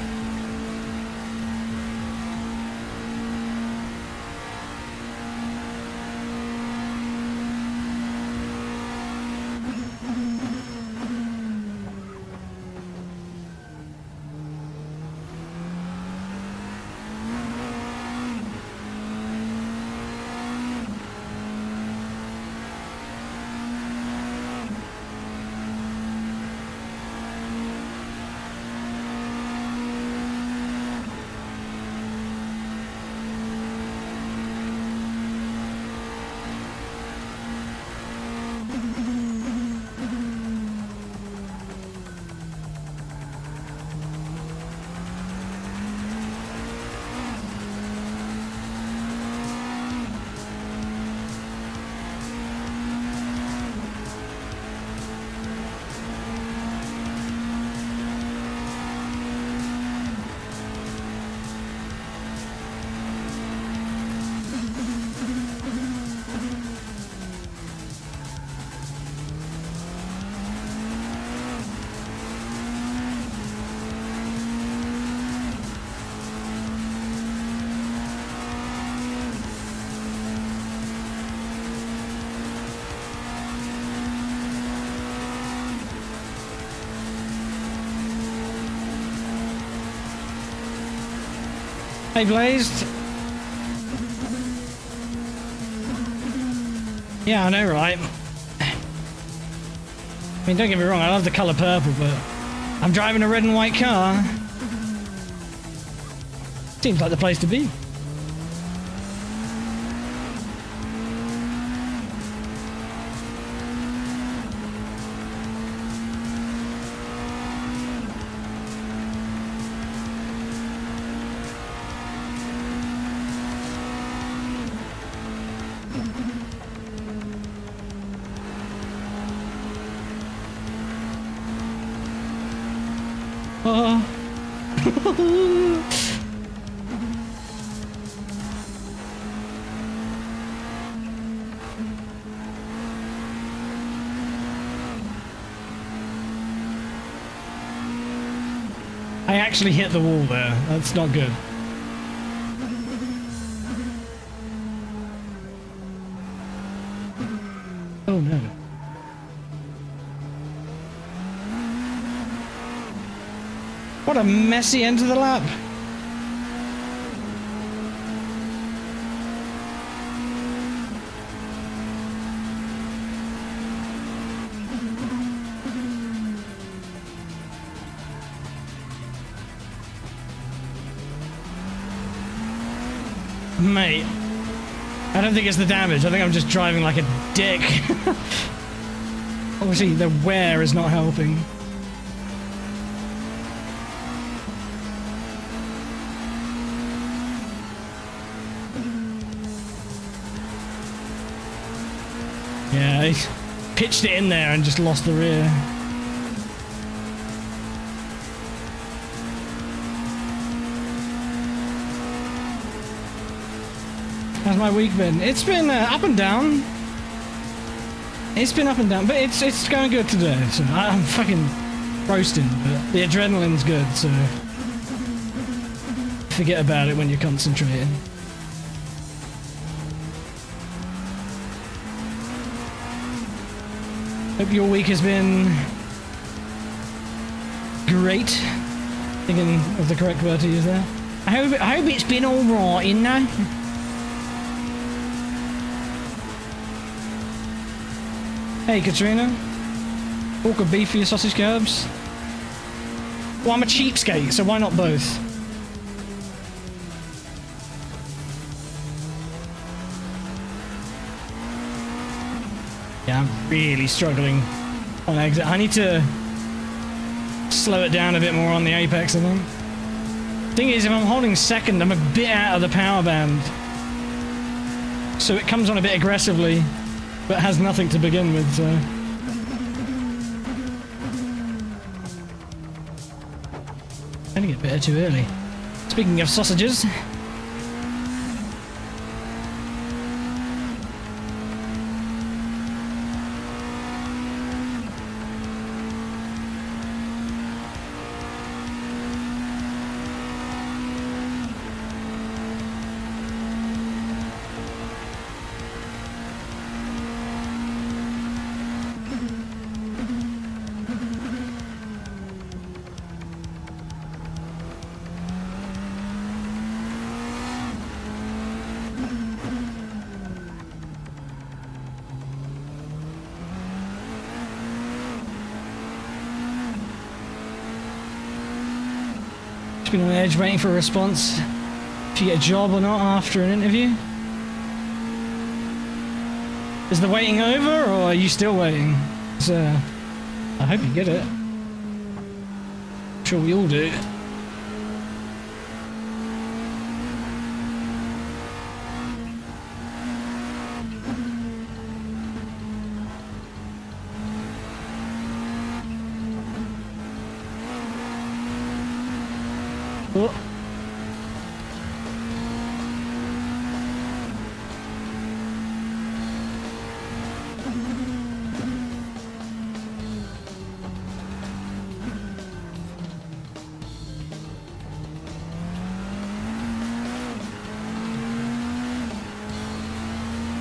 Hey, Blazed. Yeah, I know, right? I mean, don't get me wrong, I love the colour purple, but I'm driving a red and white car. Seems like the place to be. I actually hit the wall there. That's not good. Oh no. What a messy end to the lap. Mate, I don't think it's the damage. I think I'm just driving like a dick. Obviously, the wear is not helping. Yeah, he pitched it in there and just lost the rear. How's my week been? It's been up and down. It's been up and down, but it's going good today. So I'm fucking roasting, but the adrenaline's good, so forget about it when you're concentrating. Hope your week has been great. Thinking of the correct word to use there. I hope it's been alright, you know? Hey Katrina, pork or beef for your sausage curbs? Well, I'm a cheapskate, so why not both? Yeah, I'm really struggling on exit. I need to slow it down a bit more on the apex, I think. Thing is, if I'm holding second, I'm a bit out of the power band. So it comes on a bit aggressively, but has nothing to begin with, so... Gonna get better too early. Speaking of sausages. Been on edge waiting for a response if you get a job or not after an interview. Is the waiting over or are you still waiting? I hope you get it. I'm sure we all do. Oh.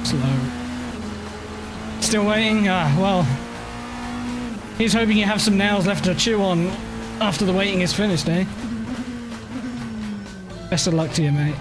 Slow. Still waiting? Well, he's hoping you have some nails left to chew on after the waiting is finished, eh? Best of luck to you, mate.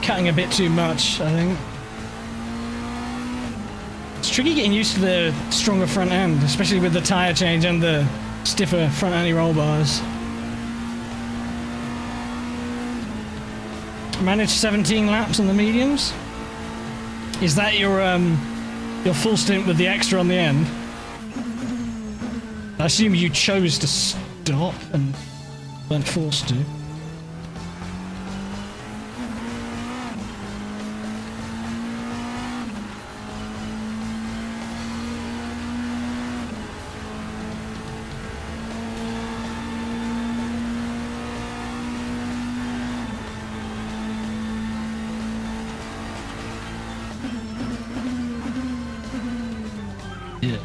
Cutting a bit too much, I think. It's tricky getting used to the stronger front end, especially with the tyre change and the stiffer front anti-roll bars. Managed 17 laps on the mediums. Is that your full stint with the extra on the end? I assume you chose to stop and weren't forced to. Yeah.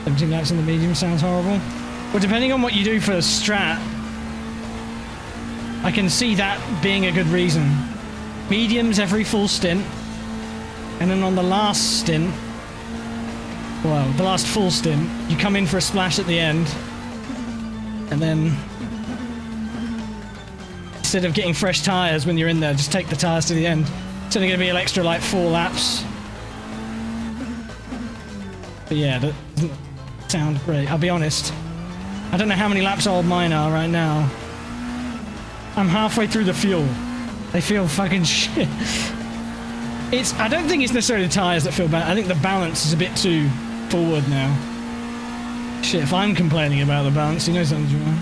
Empty laps in the medium sounds horrible. Well, depending on what you do for a strat, I can see that being a good reason. Mediums every full stint, and then on the last stint, well, the last full stint, you come in for a splash at the end, and then instead of getting fresh tyres when you're in there, just take the tyres to the end. It's only going to be an extra like 4 laps. But yeah, that doesn't sound great. I'll be honest. I don't know how many laps old mine are right now. I'm halfway through the fuel. They feel fucking shit. I don't think it's necessarily the tyres that feel bad. I think the balance is a bit too forward now. Shit, if I'm complaining about the balance, you know something's wrong.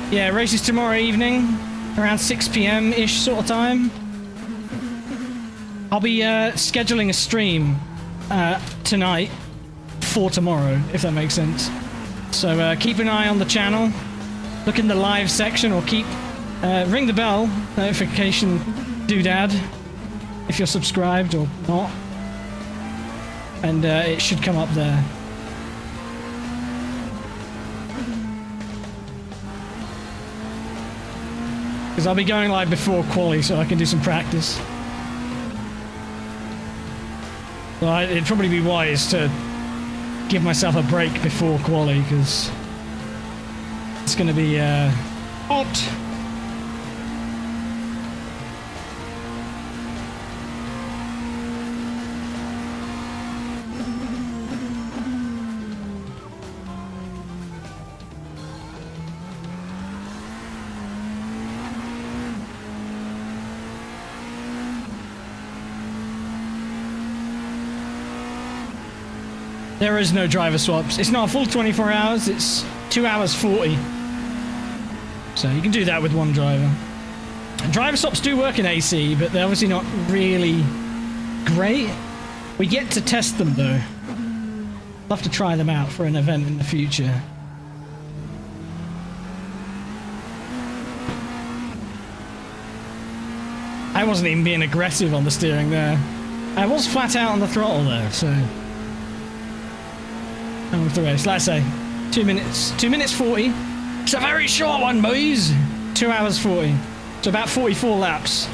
Yeah, races tomorrow evening, around 6 p.m.-ish sort of time. I'll be scheduling a stream tonight for tomorrow, if that makes sense. So keep an eye on the channel, look in the live section, or ring the bell notification doodad if you're subscribed or not, and it should come up there. Because I'll be going live before quali, so I can do some practice. Well, it'd probably be wise to give myself a break before quali, because it's going to be hot. There is no driver swaps. It's not a full 24 hours, it's 2 hours 40. So you can do that with one driver. And driver swaps do work in AC, but they're obviously not really great. We get to test them though. I'll have to try them out for an event in the future. I wasn't even being aggressive on the steering there. I was flat out on the throttle though, so... And with the race, let's say 2 minutes 40. It's a very short one, boys. 2 hours 40. So about 44 laps.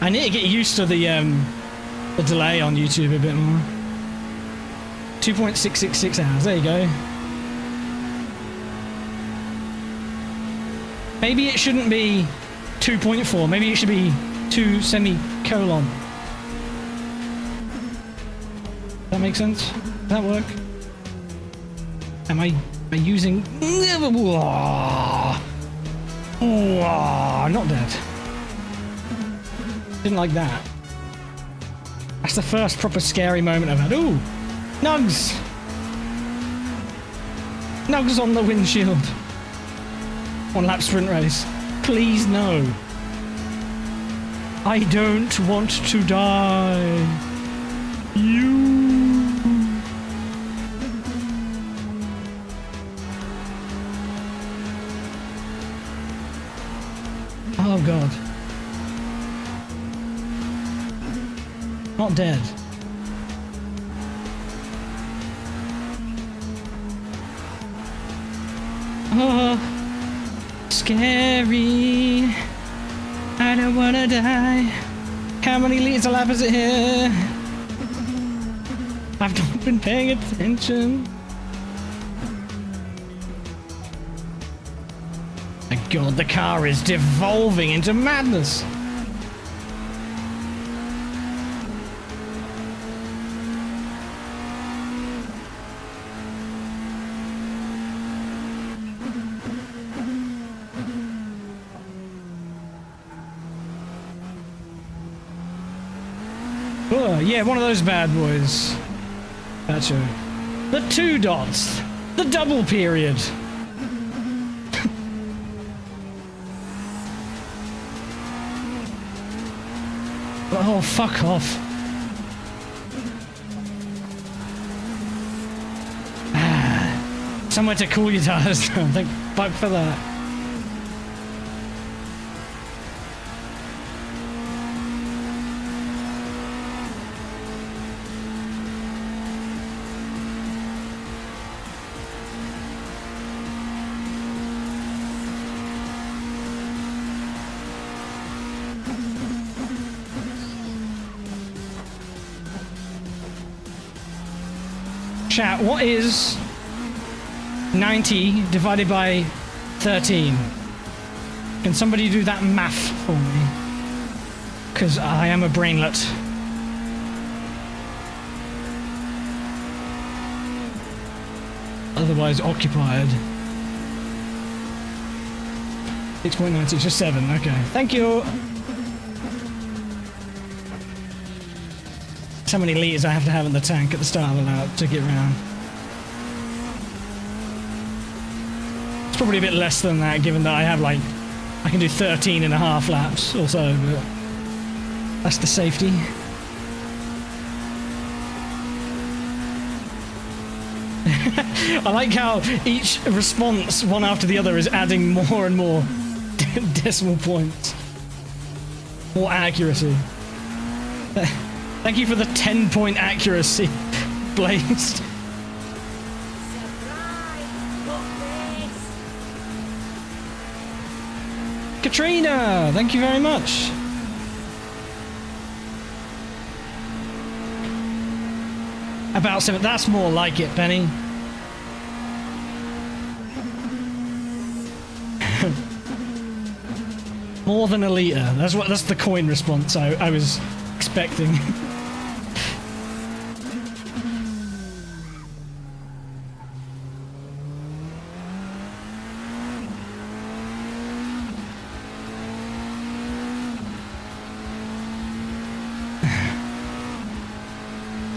I need to get used to the delay on YouTube a bit more. 2.666 hours. There you go. Maybe it shouldn't be 2.4. Maybe it should be 2 semicolon. Does that make sense? Does that work? Am I using... Not dead. Didn't like that. That's the first proper scary moment I've had. Ooh! Nugs! Nugs on the windshield. 1 lap sprint race. Please no. I don't want to die. You. Oh god. Not dead. Oh. Scary. I don't wanna die. How many liters a lap is it here? I've not been paying attention. My god, the car is devolving into madness. Yeah, one of those bad boys. That's it. The 2 dots. The double period. Oh, fuck off. Somewhere to cool your tires down. Thank fuck for that. Chat, what is 90 divided by 13? Can somebody do that math for me? Because I am a brainlet. Otherwise occupied. 6.90, just 7, okay. Thank you! That's how many litres I have to have in the tank at the start of the lap to get round. It's probably a bit less than that, given that I have like, I can do 13 and a half laps or so, but that's the safety. I like how each response, one after the other, is adding more and more decimal points. More accuracy. Thank you for the 10-point accuracy, Blazed. Katrina, thank you very much. About 7, that's more like it, Penny. More than a litre. That's the coin response I was expecting.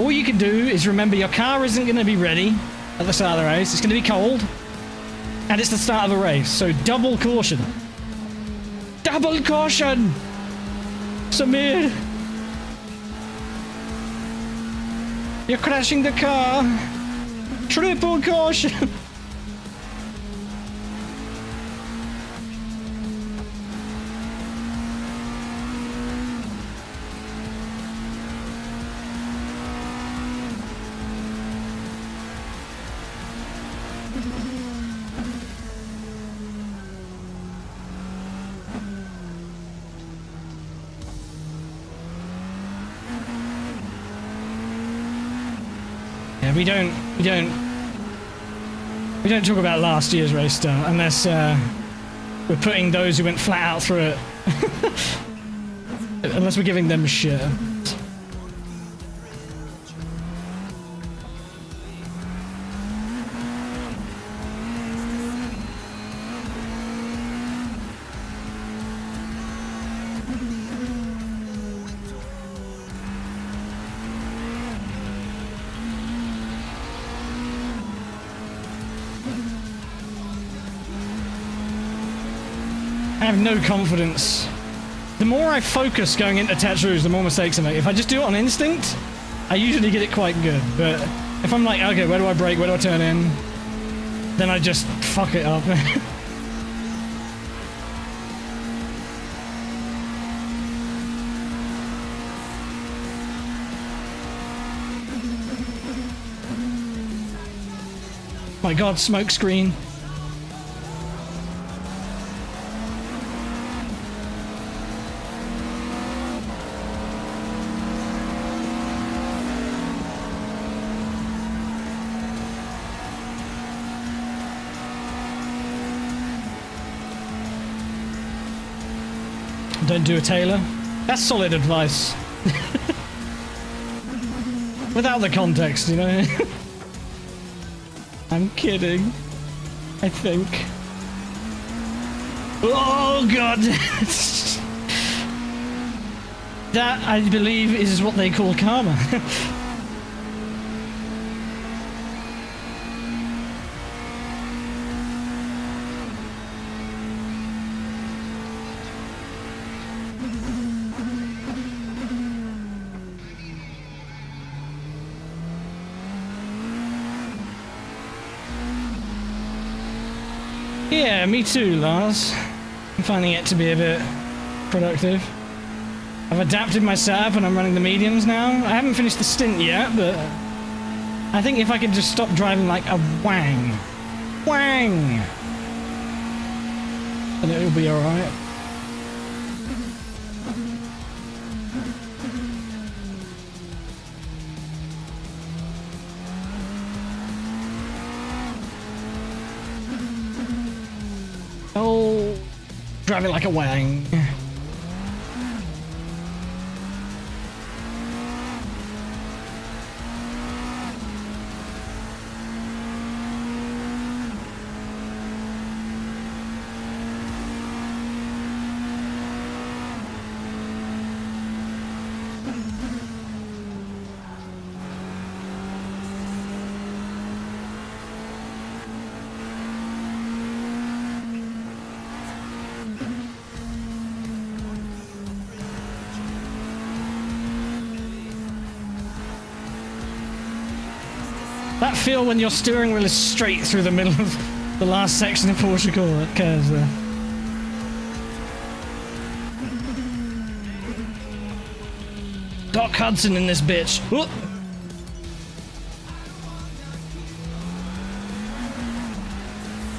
All you can do is remember your car isn't going to be ready at the start of the race. It's going to be cold. And it's the start of a race. So double caution. Double caution! Samir! You're crashing the car! Triple caution! We don't talk about last year's race start unless we're putting those who went flat out through it. Unless we're giving them shit. I have no confidence. The more I focus going into Tetris, the more mistakes I make. If I just do it on instinct, I usually get it quite good. But if I'm like, okay, where do I brake? Where do I turn in? Then I just fuck it up. My god, smoke screen. Don't do a Taylor. That's solid advice. Without the context, you know. I'm kidding. I think. Oh god. That, I believe, is what they call karma. Yeah, me too, Lars. I'm finding it to be a bit productive. I've adapted my setup and I'm running the mediums now. I haven't finished the stint yet, but I think if I could just stop driving like a wang, then it'll be alright. Oh, driving like a wang. That feel when your steering wheel is straight through the middle of the last section of Portugal, that curves there. Doc Hudson in this bitch. Whoop.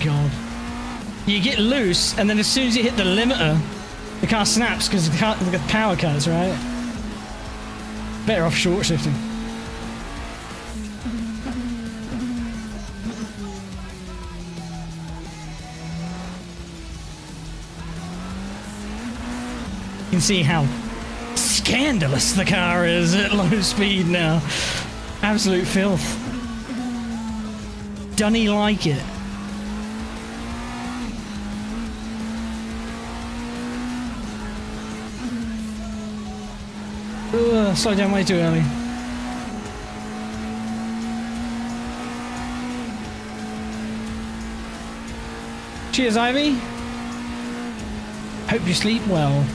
God. You get loose, and then as soon as you hit the limiter, the car snaps because the power cuts, right? Better off short shifting. You can see how scandalous the car is at low speed now. Absolute filth. Dunny like it. Ugh, slow down way too early. Cheers, Ivy. Hope you sleep well.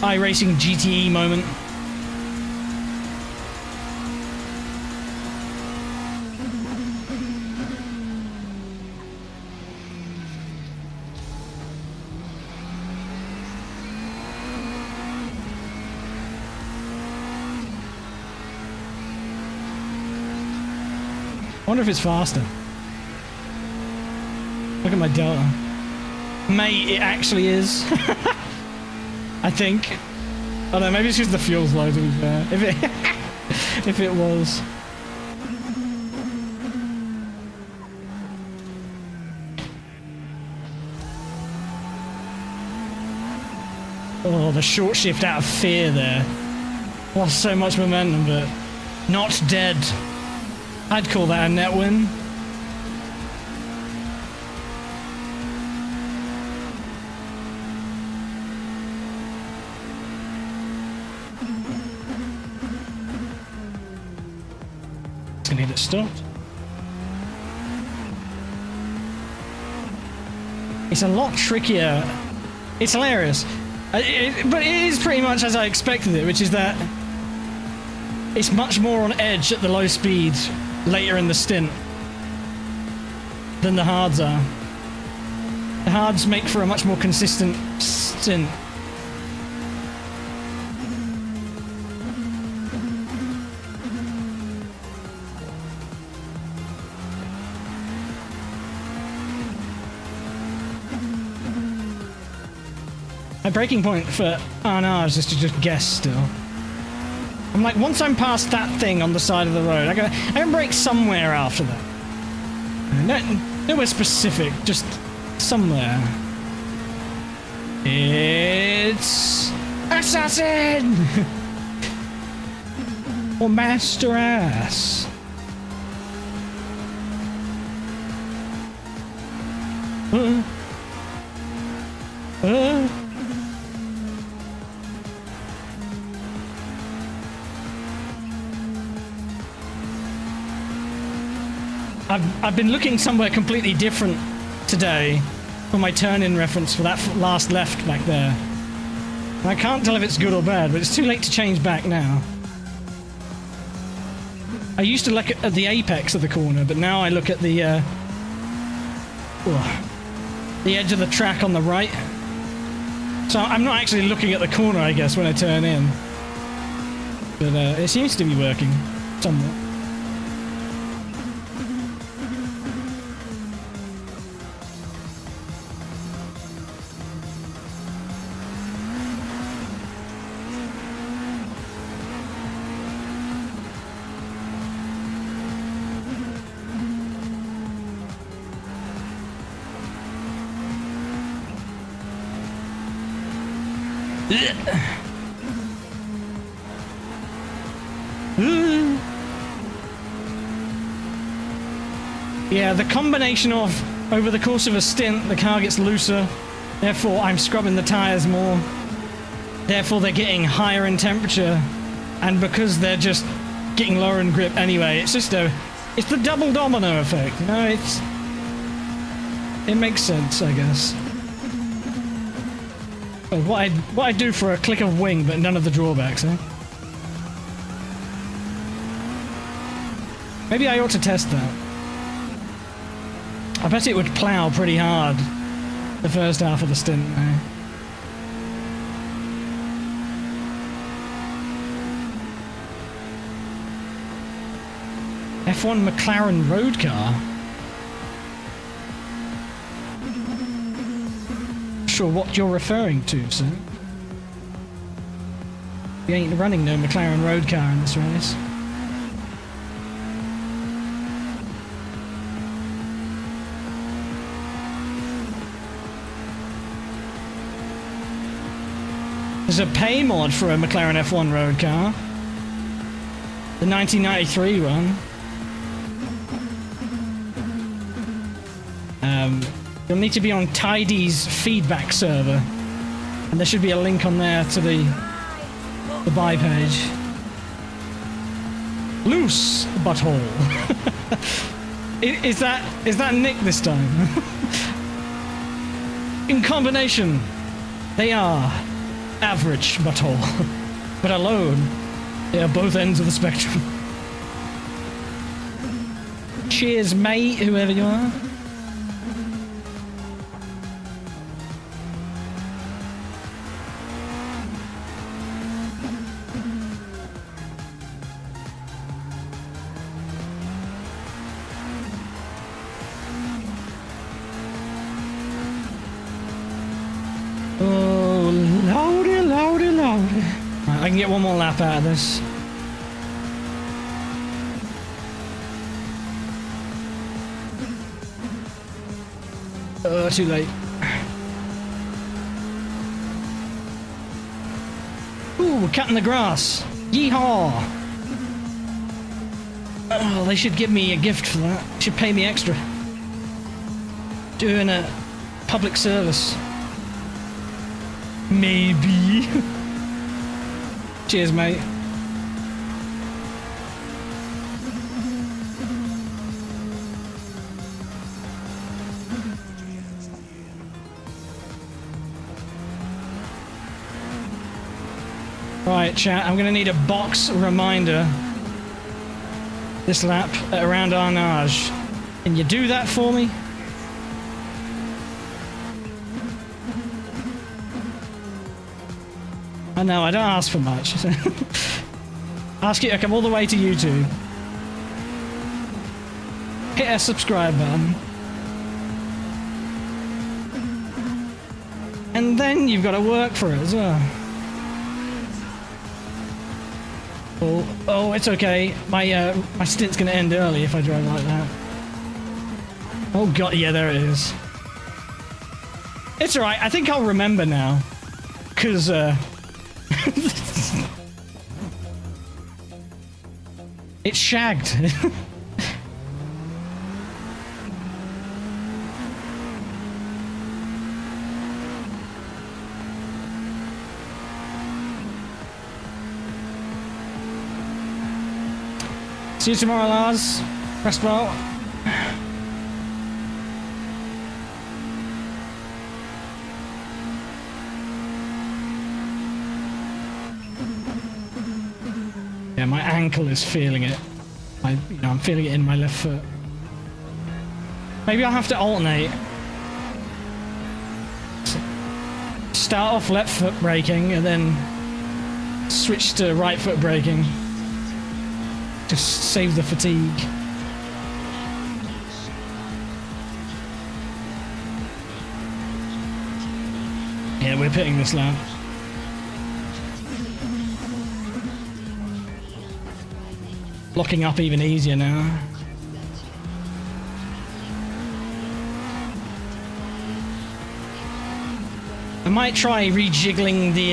iRacing GTE moment. I wonder if it's faster. Look at my delta. Mate, it actually is. I think. Oh no, maybe it's just the fuel's low to be fair. If it was. Oh, the short shift out of fear there. Lost so much momentum, but not dead. I'd call that a net win. It's gonna get it stopped. It's a lot trickier. It's hilarious. But it is pretty much as I expected it, which is that it's much more on edge at the low speed later in the stint than the hards are. The hards make for a much more consistent stint. My breaking point for R&Rs is to just guess still. I'm like, once I'm past that thing on the side of the road, I can brake somewhere after that. Nowhere specific, just somewhere. It's Assassin! Or Master Ass. I've been looking somewhere completely different today for my turn-in reference for that last left back there. And I can't tell if it's good or bad, but it's too late to change back now. I used to look at the apex of the corner, but now I look at the edge of the track on the right. So I'm not actually looking at the corner, I guess, when I turn in. But it seems to be working somewhat. Yeah, the combination of over the course of a stint the car gets looser, therefore I'm scrubbing the tires more, therefore they're getting higher in temperature, and because they're just getting lower in grip anyway, it's just it's the double domino effect, you know, it makes sense, I guess. What I do for a click of wing, but none of the drawbacks, eh? Maybe I ought to test that. I bet it would plough pretty hard the first half of the stint now. F1 McLaren road car? Not sure what you're referring to, sir. We ain't running no McLaren road car in this race. There's a pay mod for a McLaren F1 road car. The 1993 one. You'll need to be on Tidy's feedback server. And there should be a link on there to the buy page. Loose butthole. Is that Nick this time? In combination, they are average butthole. But alone, they are both ends of the spectrum. Cheers, mate, whoever you are. I can get one more lap out of this. Too late. Ooh, we're cutting the grass. Yeehaw! Oh, they should give me a gift for that. They should pay me extra. Doing a public service. Maybe. Cheers, mate. Right, chat, I'm gonna need a box reminder this lap at around Arnage. Can you do that for me? I know, I don't ask for much. Ask you to come all the way to YouTube. Hit a subscribe button. And then you've got to work for it as well. Oh, it's okay. My stint's gonna end early if I drive like that. Oh god, yeah, there it is. It's alright, I think I'll remember now. Cause, it's shagged. See you tomorrow, Lars. Rest well. Yeah, my ankle is feeling it. I'm feeling it in my left foot. Maybe I'll have to alternate. Start off left foot braking and then switch to right foot braking. Just save the fatigue. Yeah, we're pitting this lap. Locking up even easier now. I might try rejigging the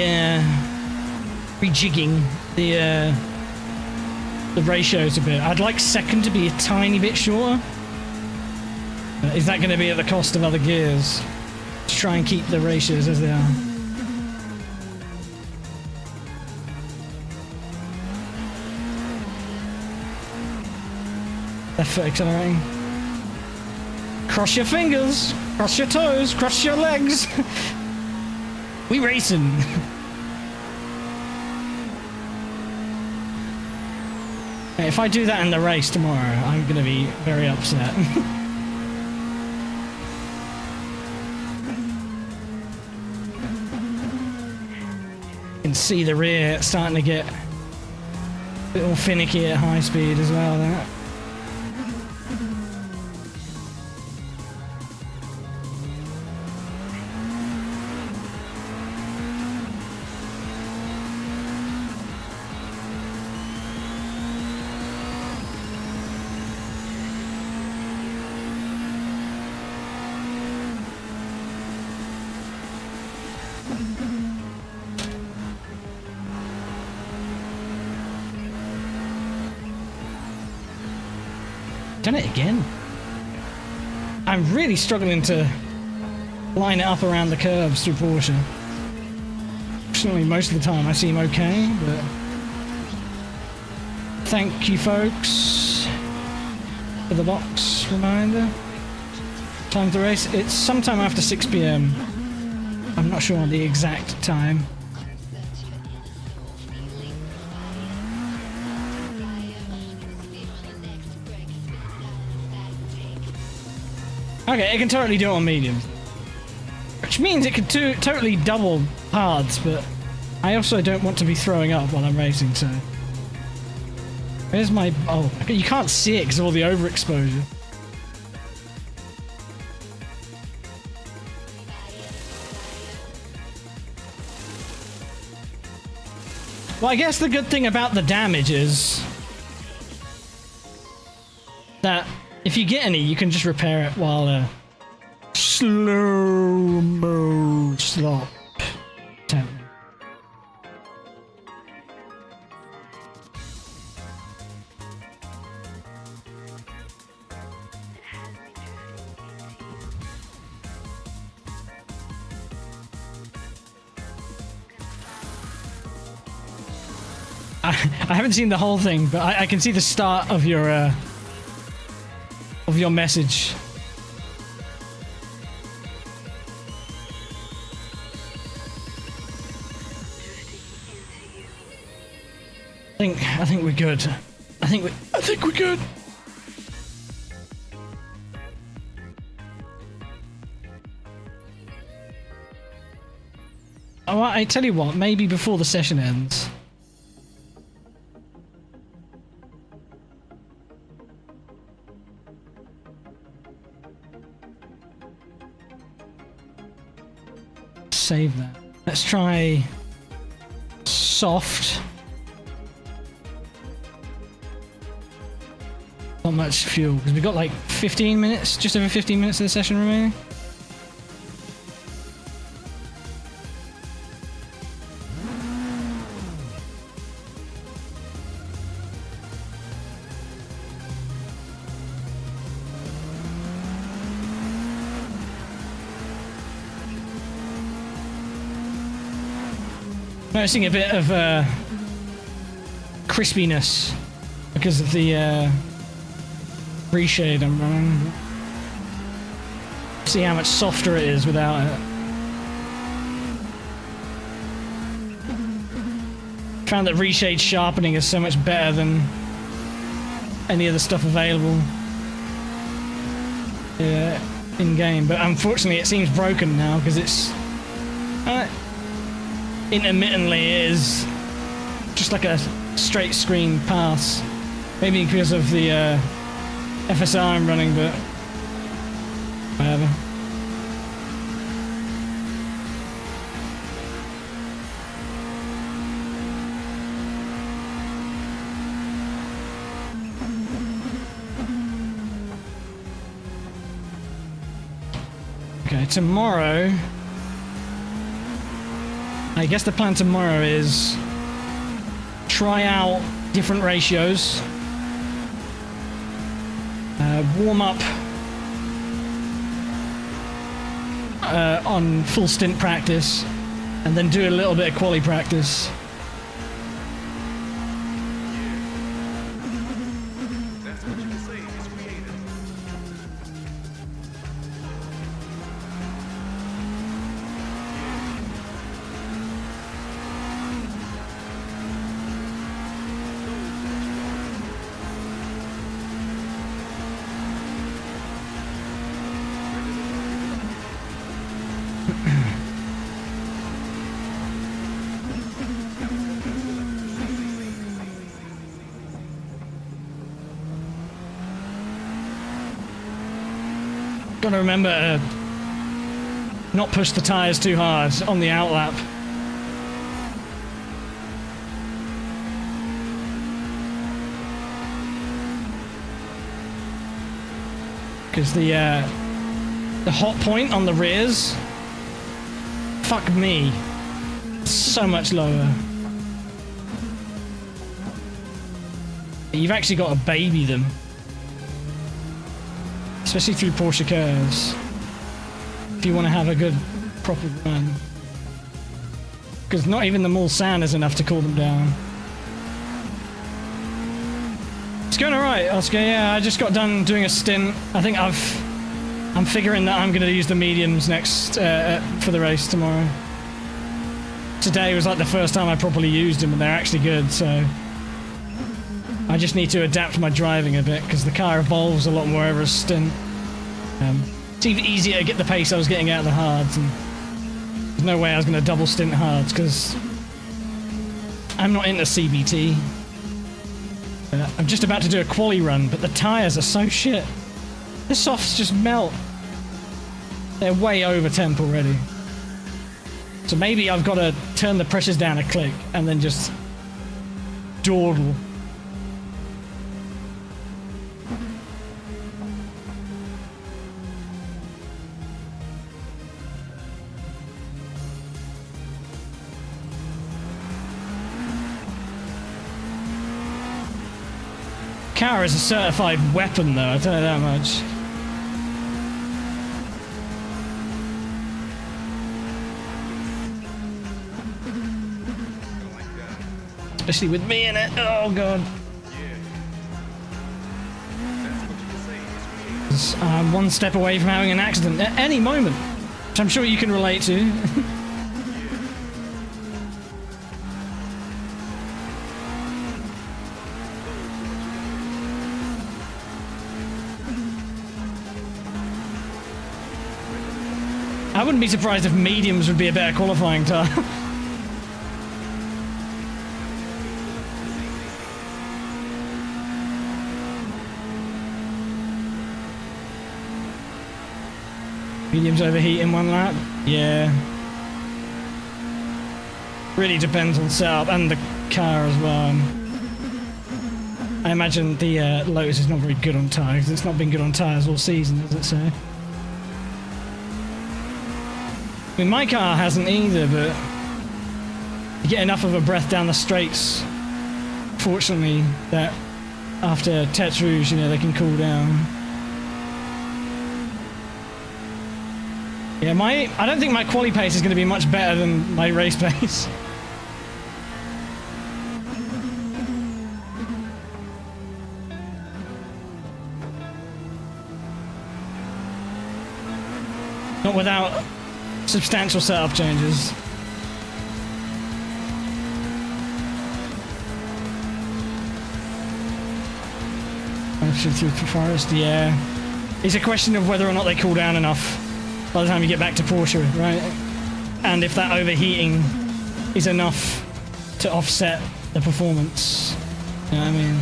ratios a bit. I'd like second to be a tiny bit shorter. Is that going to be at the cost of other gears? To try and keep the ratios as they are. Left foot accelerating. Cross your fingers, cross your toes, cross your legs. We racing. If I do that in the race tomorrow, I'm going to be very upset. You can see the rear starting to get a bit more finicky at high speed as well. That. Done it again. I'm really struggling to line it up around the curves through Porsche. Fortunately, most of the time I seem okay, but thank you folks for the box reminder. Time to race. It's sometime after 6 p.m. I'm not sure on the exact time. Okay, it can totally do it on medium. Which means it can totally double hards, but I also don't want to be throwing up while I'm racing, so... Where's my... Oh, you can't see it because of all the overexposure. Well, I guess the good thing about the damage is that if you get any, you can just repair it while slow-mo slop. I haven't seen the whole thing, but I can see the start of your message. I think we're good. I think we're good. Oh, I tell you what, maybe before the session ends. Save that. Let's try soft. Not much fuel because we've got like 15 minutes, just over 15 minutes of the session remaining. Noticing a bit of crispiness because of the reshade I'm running. See how much softer it is without it. Found that reshade sharpening is so much better than any other stuff available in game, but unfortunately it seems broken now because it's intermittently is just like a straight screen pass. Maybe because of the FSR I'm running, but whatever. Okay, tomorrow... I guess the plan tomorrow is try out different ratios, warm up on full stint practice, and then do a little bit of quali practice. Gotta remember to not push the tyres too hard on the outlap. Because the hot point on the rears, fuck me, so much lower. You've actually got to baby them. Especially through Porsche curves. If you want to have a good, proper run. Because not even the Mulsanne is enough to cool them down. It's going alright, Oscar. Yeah, I just got done doing a stint. I think I'm figuring that I'm going to use the mediums next for the race tomorrow. Today was like the first time I properly used them, and they're actually good, so... I just need to adapt my driving a bit, because the car evolves a lot more over a stint. It's even easier to get the pace I was getting out of the hards, and there's no way I was going to double stint hards, because I'm not into CBT. I'm just about to do a quali run, but the tyres are so shit. The softs just melt. They're way over temp already. So maybe I've got to turn the pressures down a click, and then just dawdle. Car is a certified weapon, though, I tell you that much. Especially with me in it. Oh god. I'm one step away from having an accident at any moment, which I'm sure you can relate to. I wouldn't be surprised if mediums would be a better qualifying tire. Mediums overheat in one lap? Yeah. Really depends on setup and the car as well. I imagine the Lotus is not very good on tyres. It's not been good on tyres all season, does it say? I mean, my car hasn't either, but you get enough of a breath down the straights, fortunately, that after Tete Rouge, you know, they can cool down. Yeah, I don't think my quali pace is going to be much better than my race pace. Not without substantial setup changes. Through forest, yeah. It's a question of whether or not they cool down enough by the time you get back to Porsche, right? And if that overheating is enough to offset the performance. You know what I mean?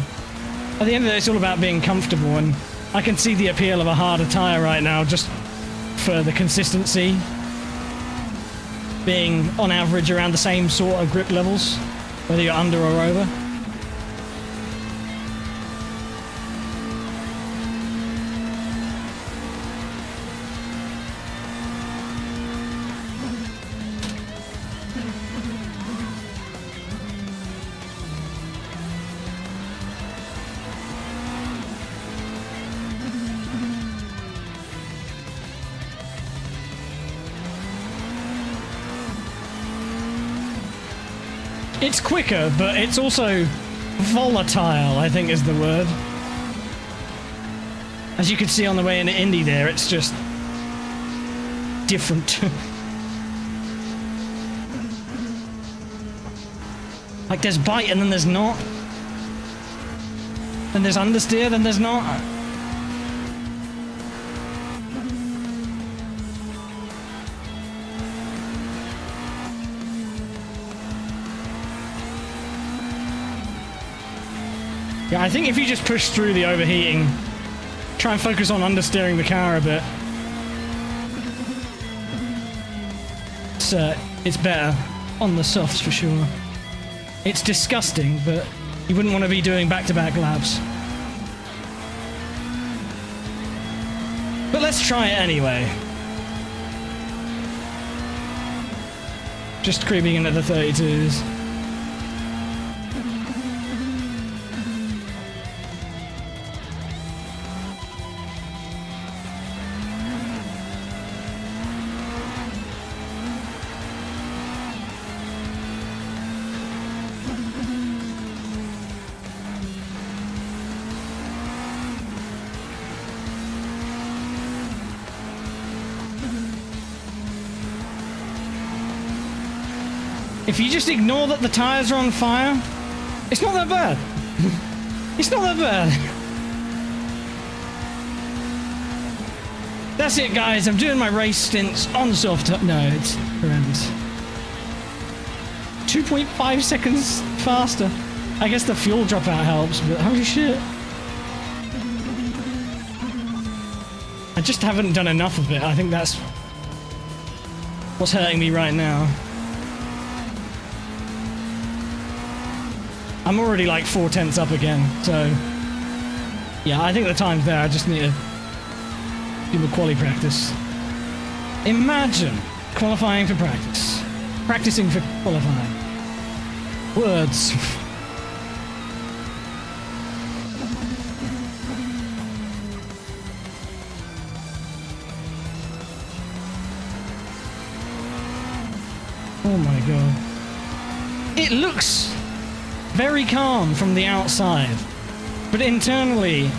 At the end of the day, it's all about being comfortable, and I can see the appeal of a harder tyre right now just for the consistency. Being on average around the same sort of grip levels, whether you're under or over. It's quicker, but it's also volatile, I think is the word. As you can see on the way into Indy there, it's just different. Like there's bite and then there's not. Then there's understeer, then there's not. Yeah, I think if you just push through the overheating, try and focus on understeering the car a bit. It's better on the softs for sure. It's disgusting, but you wouldn't want to be doing back-to-back laps. But let's try it anyway. Just creeping into the 32s. If you just ignore that the tires are on fire, it's not that bad. It's not that bad. That's it, guys. I'm doing my race stints on soft. No, it's horrendous. 2.5 seconds faster. I guess the fuel dropout helps, but holy shit. I just haven't done enough of it. I think that's what's hurting me right now. I'm already like 4/10 up again, so yeah, I think the time's there. I just need to do my quali practice. Imagine qualifying for practice, practicing for qualifying. Words. Oh my god. It looks very calm from the outside, but internally,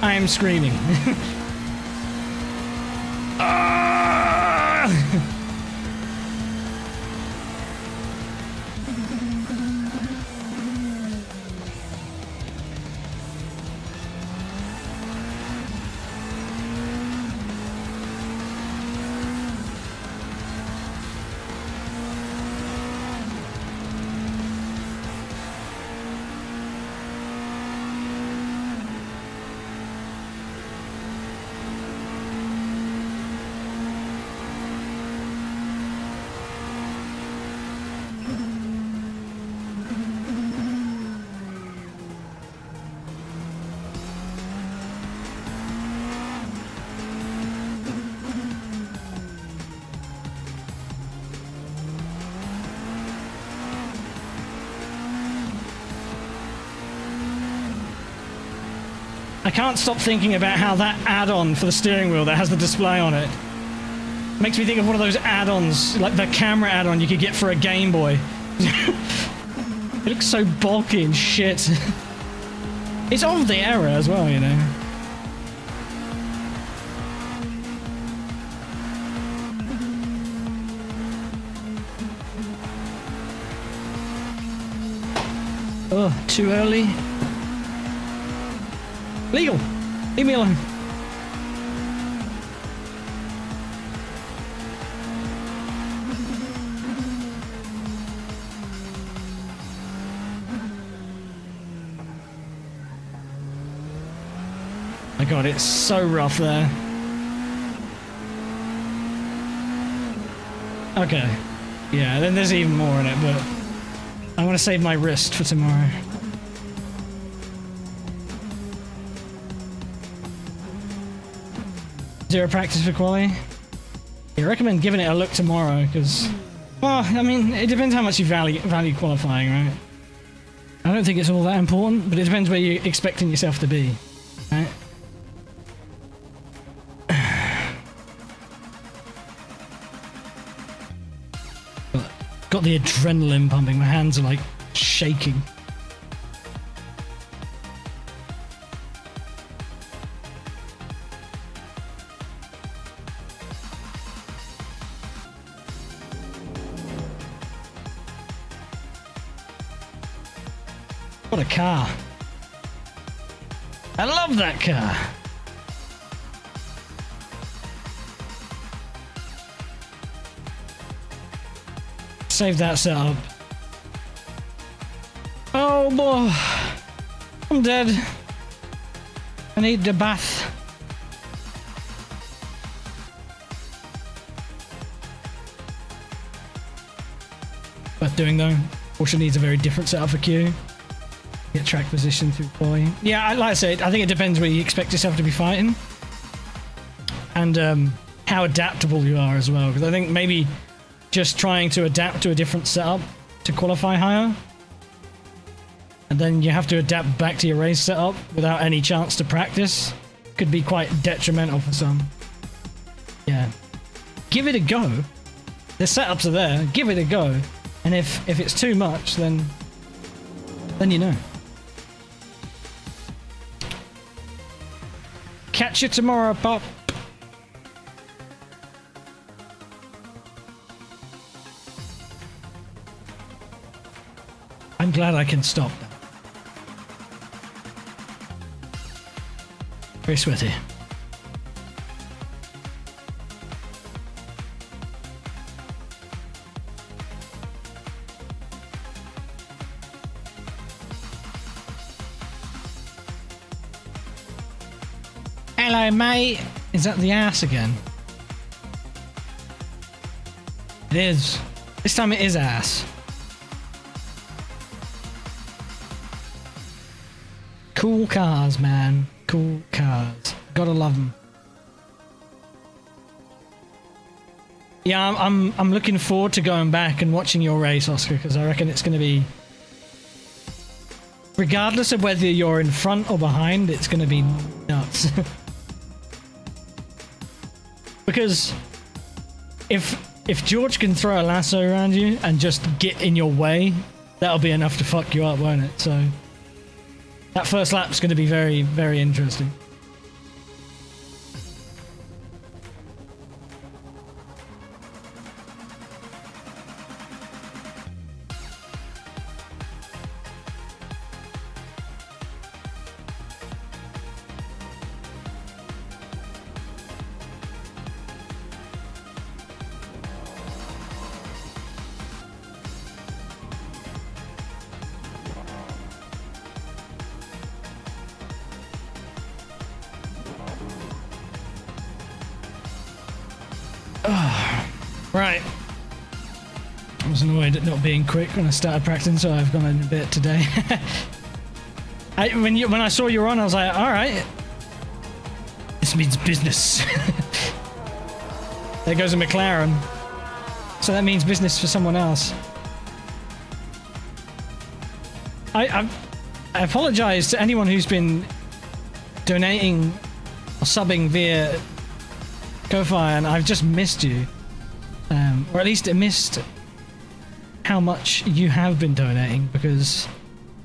I am screaming. Ah! I can't stop thinking about how that add-on for the steering wheel that has the display on it makes me think of one of those add-ons, like the camera add-on you could get for a Game Boy. It looks so bulky and shit. It's of the era as well, you know. Oh, too early. Legal! Leave me alone. My god, it's so rough there. Okay. Yeah, then there's even more in it, but I want to save my wrist for tomorrow. Zero practice for quali. I recommend giving it a look tomorrow because, well, I mean, it depends how much you value qualifying, right? I don't think it's all that important, but it depends where you're expecting yourself to be, right? Got the adrenaline pumping. My hands are like shaking. What a car. I love that car. Save that setup. Oh boy. I'm dead. I need the bath. Worth doing though. Also needs a very different setup for Q. Get track position through boy. Yeah, like I said, I think it depends where you expect yourself to be fighting. And how adaptable you are as well. Because I think maybe just trying to adapt to a different setup to qualify higher. And then you have to adapt back to your race setup without any chance to practice. Could be quite detrimental for some. Yeah. Give it a go. The setups are there. Give it a go. And if it's too much, then you know. Catch you tomorrow, Pop. I'm glad I can stop now. Very sweaty. Hello, mate. Is that the ass again? It is. This time it is ass. Cool cars, man. Cool cars. Gotta love them. Yeah, I'm looking forward to going back and watching your race, Oscar, because I reckon it's going to be, regardless of whether you're in front or behind, it's going to be nuts. Because if George can throw a lasso around you and just get in your way, that'll be enough to fuck you up, won't it? So that first lap's going to be very, very interesting. Right. I was annoyed at not being quick when I started practicing, so I've gone in a bit today. When I saw you were on, I was like, all right. This means business. There goes a McLaren. So that means business for someone else. I apologize to anyone who's been donating or subbing via Ko-Fi, and I've just missed you. Or at least missed how much you have been donating, because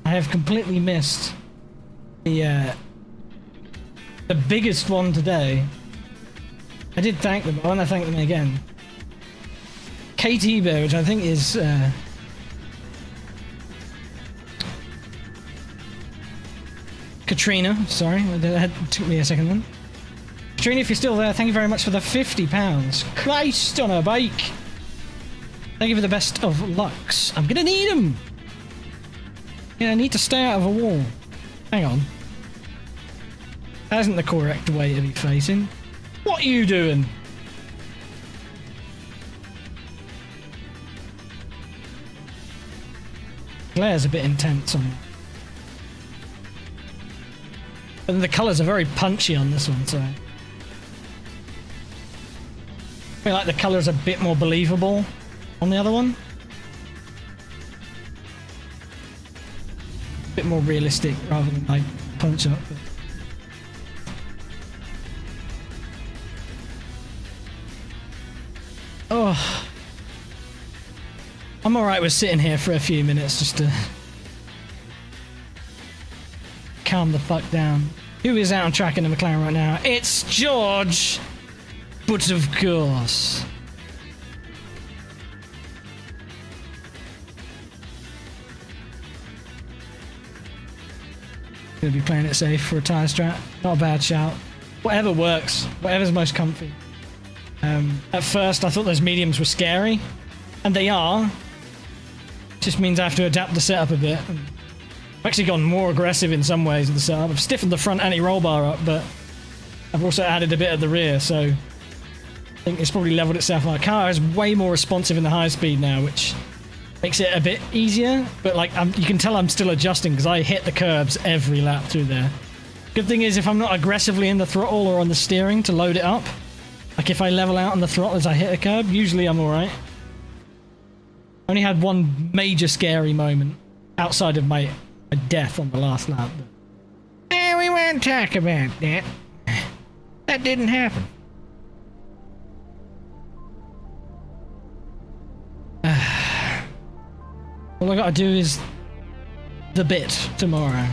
I have completely missed the biggest one today. I did thank them, but I want to thank them again. KT Bear, which I think is Katrina, sorry, it took me a second then. Katrina, if you're still there, thank you very much for the £50. Christ on a bike! Thank you for the best of lucks. I'm gonna need them! Yeah, I need to stay out of a wall. Hang on. That isn't the correct way to be facing. What are you doing? Glare's a bit intense on it. But the colours are very punchy on this one, so I feel like the colour's a bit more believable on the other one. A bit more realistic rather than like punch up. Oh, I'm alright with sitting here for a few minutes just to calm the fuck down. Who is out on track in the McLaren right now? It's George! But of course. Gonna be playing it safe for a tyre strat. Not a bad shout. Whatever works. Whatever's most comfy. At first I thought those mediums were scary. And they are. Just means I have to adapt the setup a bit. I've actually gone more aggressive in some ways with the setup. I've stiffened the front anti-roll bar up, but I've also added a bit at the rear, so I think it's probably leveled itself out. The car is way more responsive in the high speed now, which makes it a bit easier, but like you can tell I'm still adjusting because I hit the curbs every lap through there. Good thing is if I'm not aggressively in the throttle or on the steering to load it up, like if I level out on the throttle as I hit a curb, usually I'm alright. Only had one major scary moment outside of my death on the last lap. We won't talk about that. That didn't happen. All I gotta do is the bit tomorrow.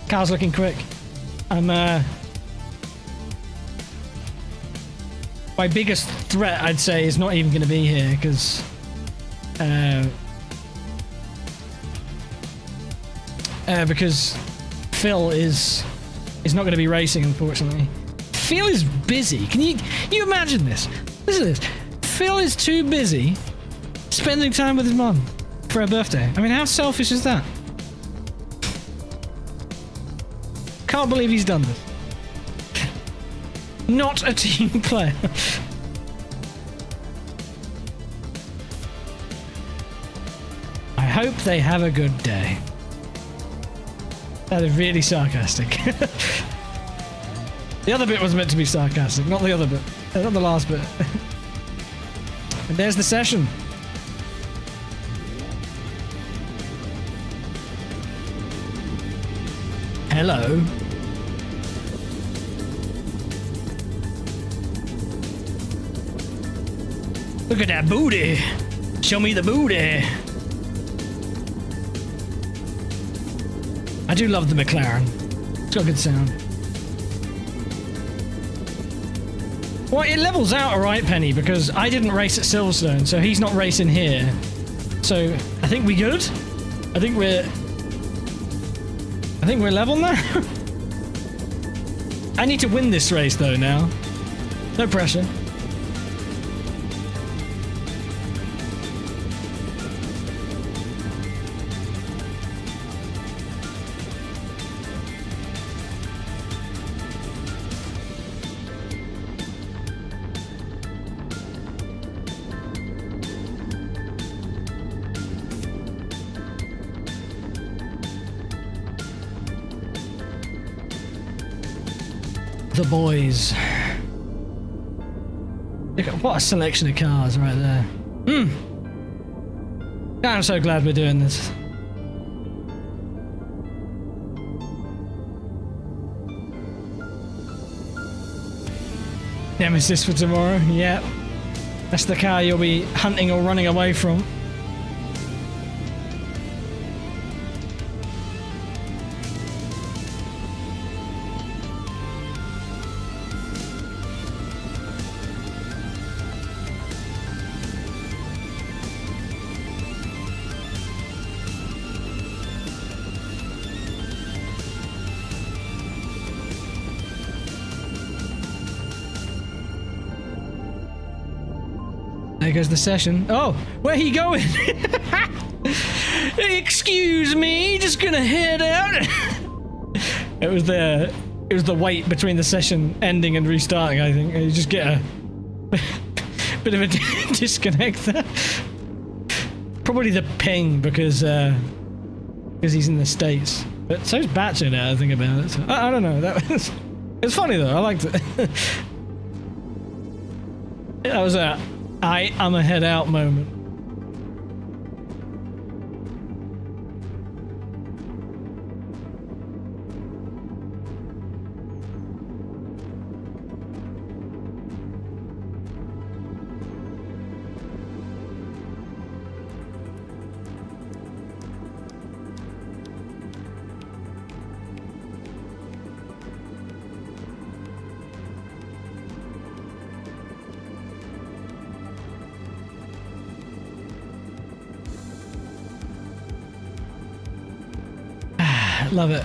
Car's looking quick. I'm my biggest threat, I'd say, is not even going to be here because Phil is not going to be racing, unfortunately. Phil is busy. Can you imagine this? Listen to this. Phil is too busy spending time with his mum for her birthday. I mean, how selfish is that? Can't believe he's done this. Not a team player. I hope they have a good day. That is really sarcastic. The other bit was meant to be sarcastic, not the other bit. Not the last bit. And there's the session. Hello. Look at that booty. Show me the booty. I do love the McLaren. It's got good sound. Well, it levels out alright, Penny, because I didn't race at Silverstone, so he's not racing here. So, I think we good? I think we're level now. I need to win this race, though, now. No pressure. The boys. Look at what a selection of cars right there. I'm so glad we're doing this. Nemesis for tomorrow, yep. That's the car you'll be hunting or running away from. There goes the session. Oh, where are you going? Excuse me, just gonna head out. It was the wait between the session ending and restarting, I think. You just get a bit of a disconnect there. Probably the ping because he's in the States. But so's Batcher now, I think about it. So, I don't know. It's funny though. I liked it. That was I'm a head out moment. Love it.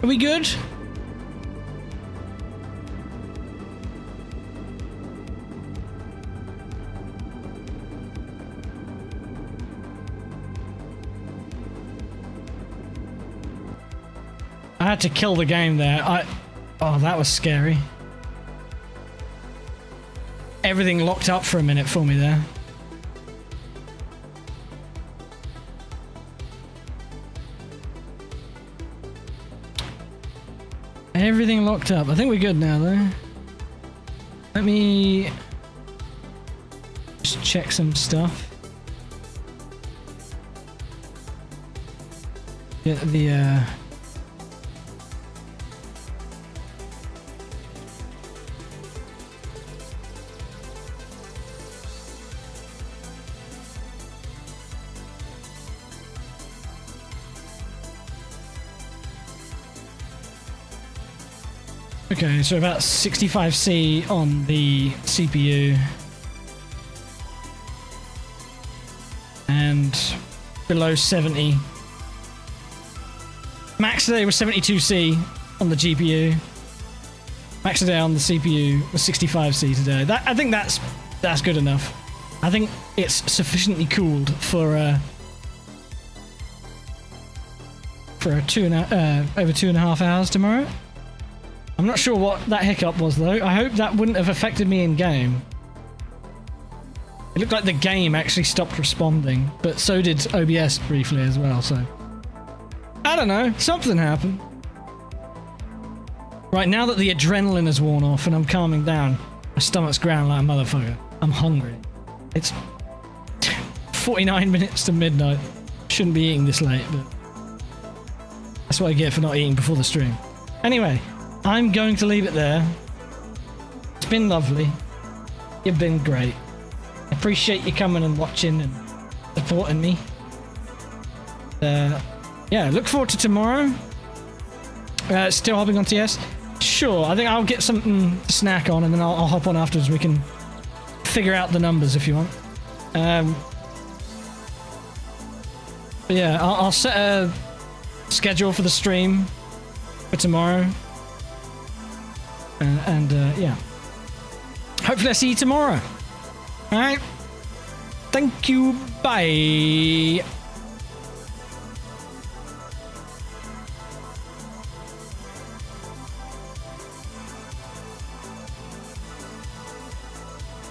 Are we good? I had to kill the game there. Oh, that was scary. Everything locked up for a minute for me there. Everything locked up. I think we're good now, though. Let me just check some stuff. Get the Okay, so about 65C on the CPU. And below 70. Max today was 72C on the GPU. Max today on the CPU was 65C today. I think that's good enough. I think it's sufficiently cooled for over 2.5 hours tomorrow. I'm not sure what that hiccup was though. I hope that wouldn't have affected me in game. It looked like the game actually stopped responding, but so did OBS briefly as well, so I don't know, something happened. Right, now that the adrenaline has worn off and I'm calming down, my stomach's growling like a motherfucker. I'm hungry. It's 49 minutes to midnight. Shouldn't be eating this late, but that's what I get for not eating before the stream. Anyway, I'm going to leave it there. It's been lovely. You've been great. I appreciate you coming and watching and supporting me. Yeah, look forward to tomorrow. Still hopping on TS? Sure, I think I'll get something to snack on and then I'll hop on afterwards. We can figure out the numbers if you want. But yeah, I'll set a schedule for the stream for tomorrow. Yeah. Hopefully I see you tomorrow. Alright. Thank you. Bye.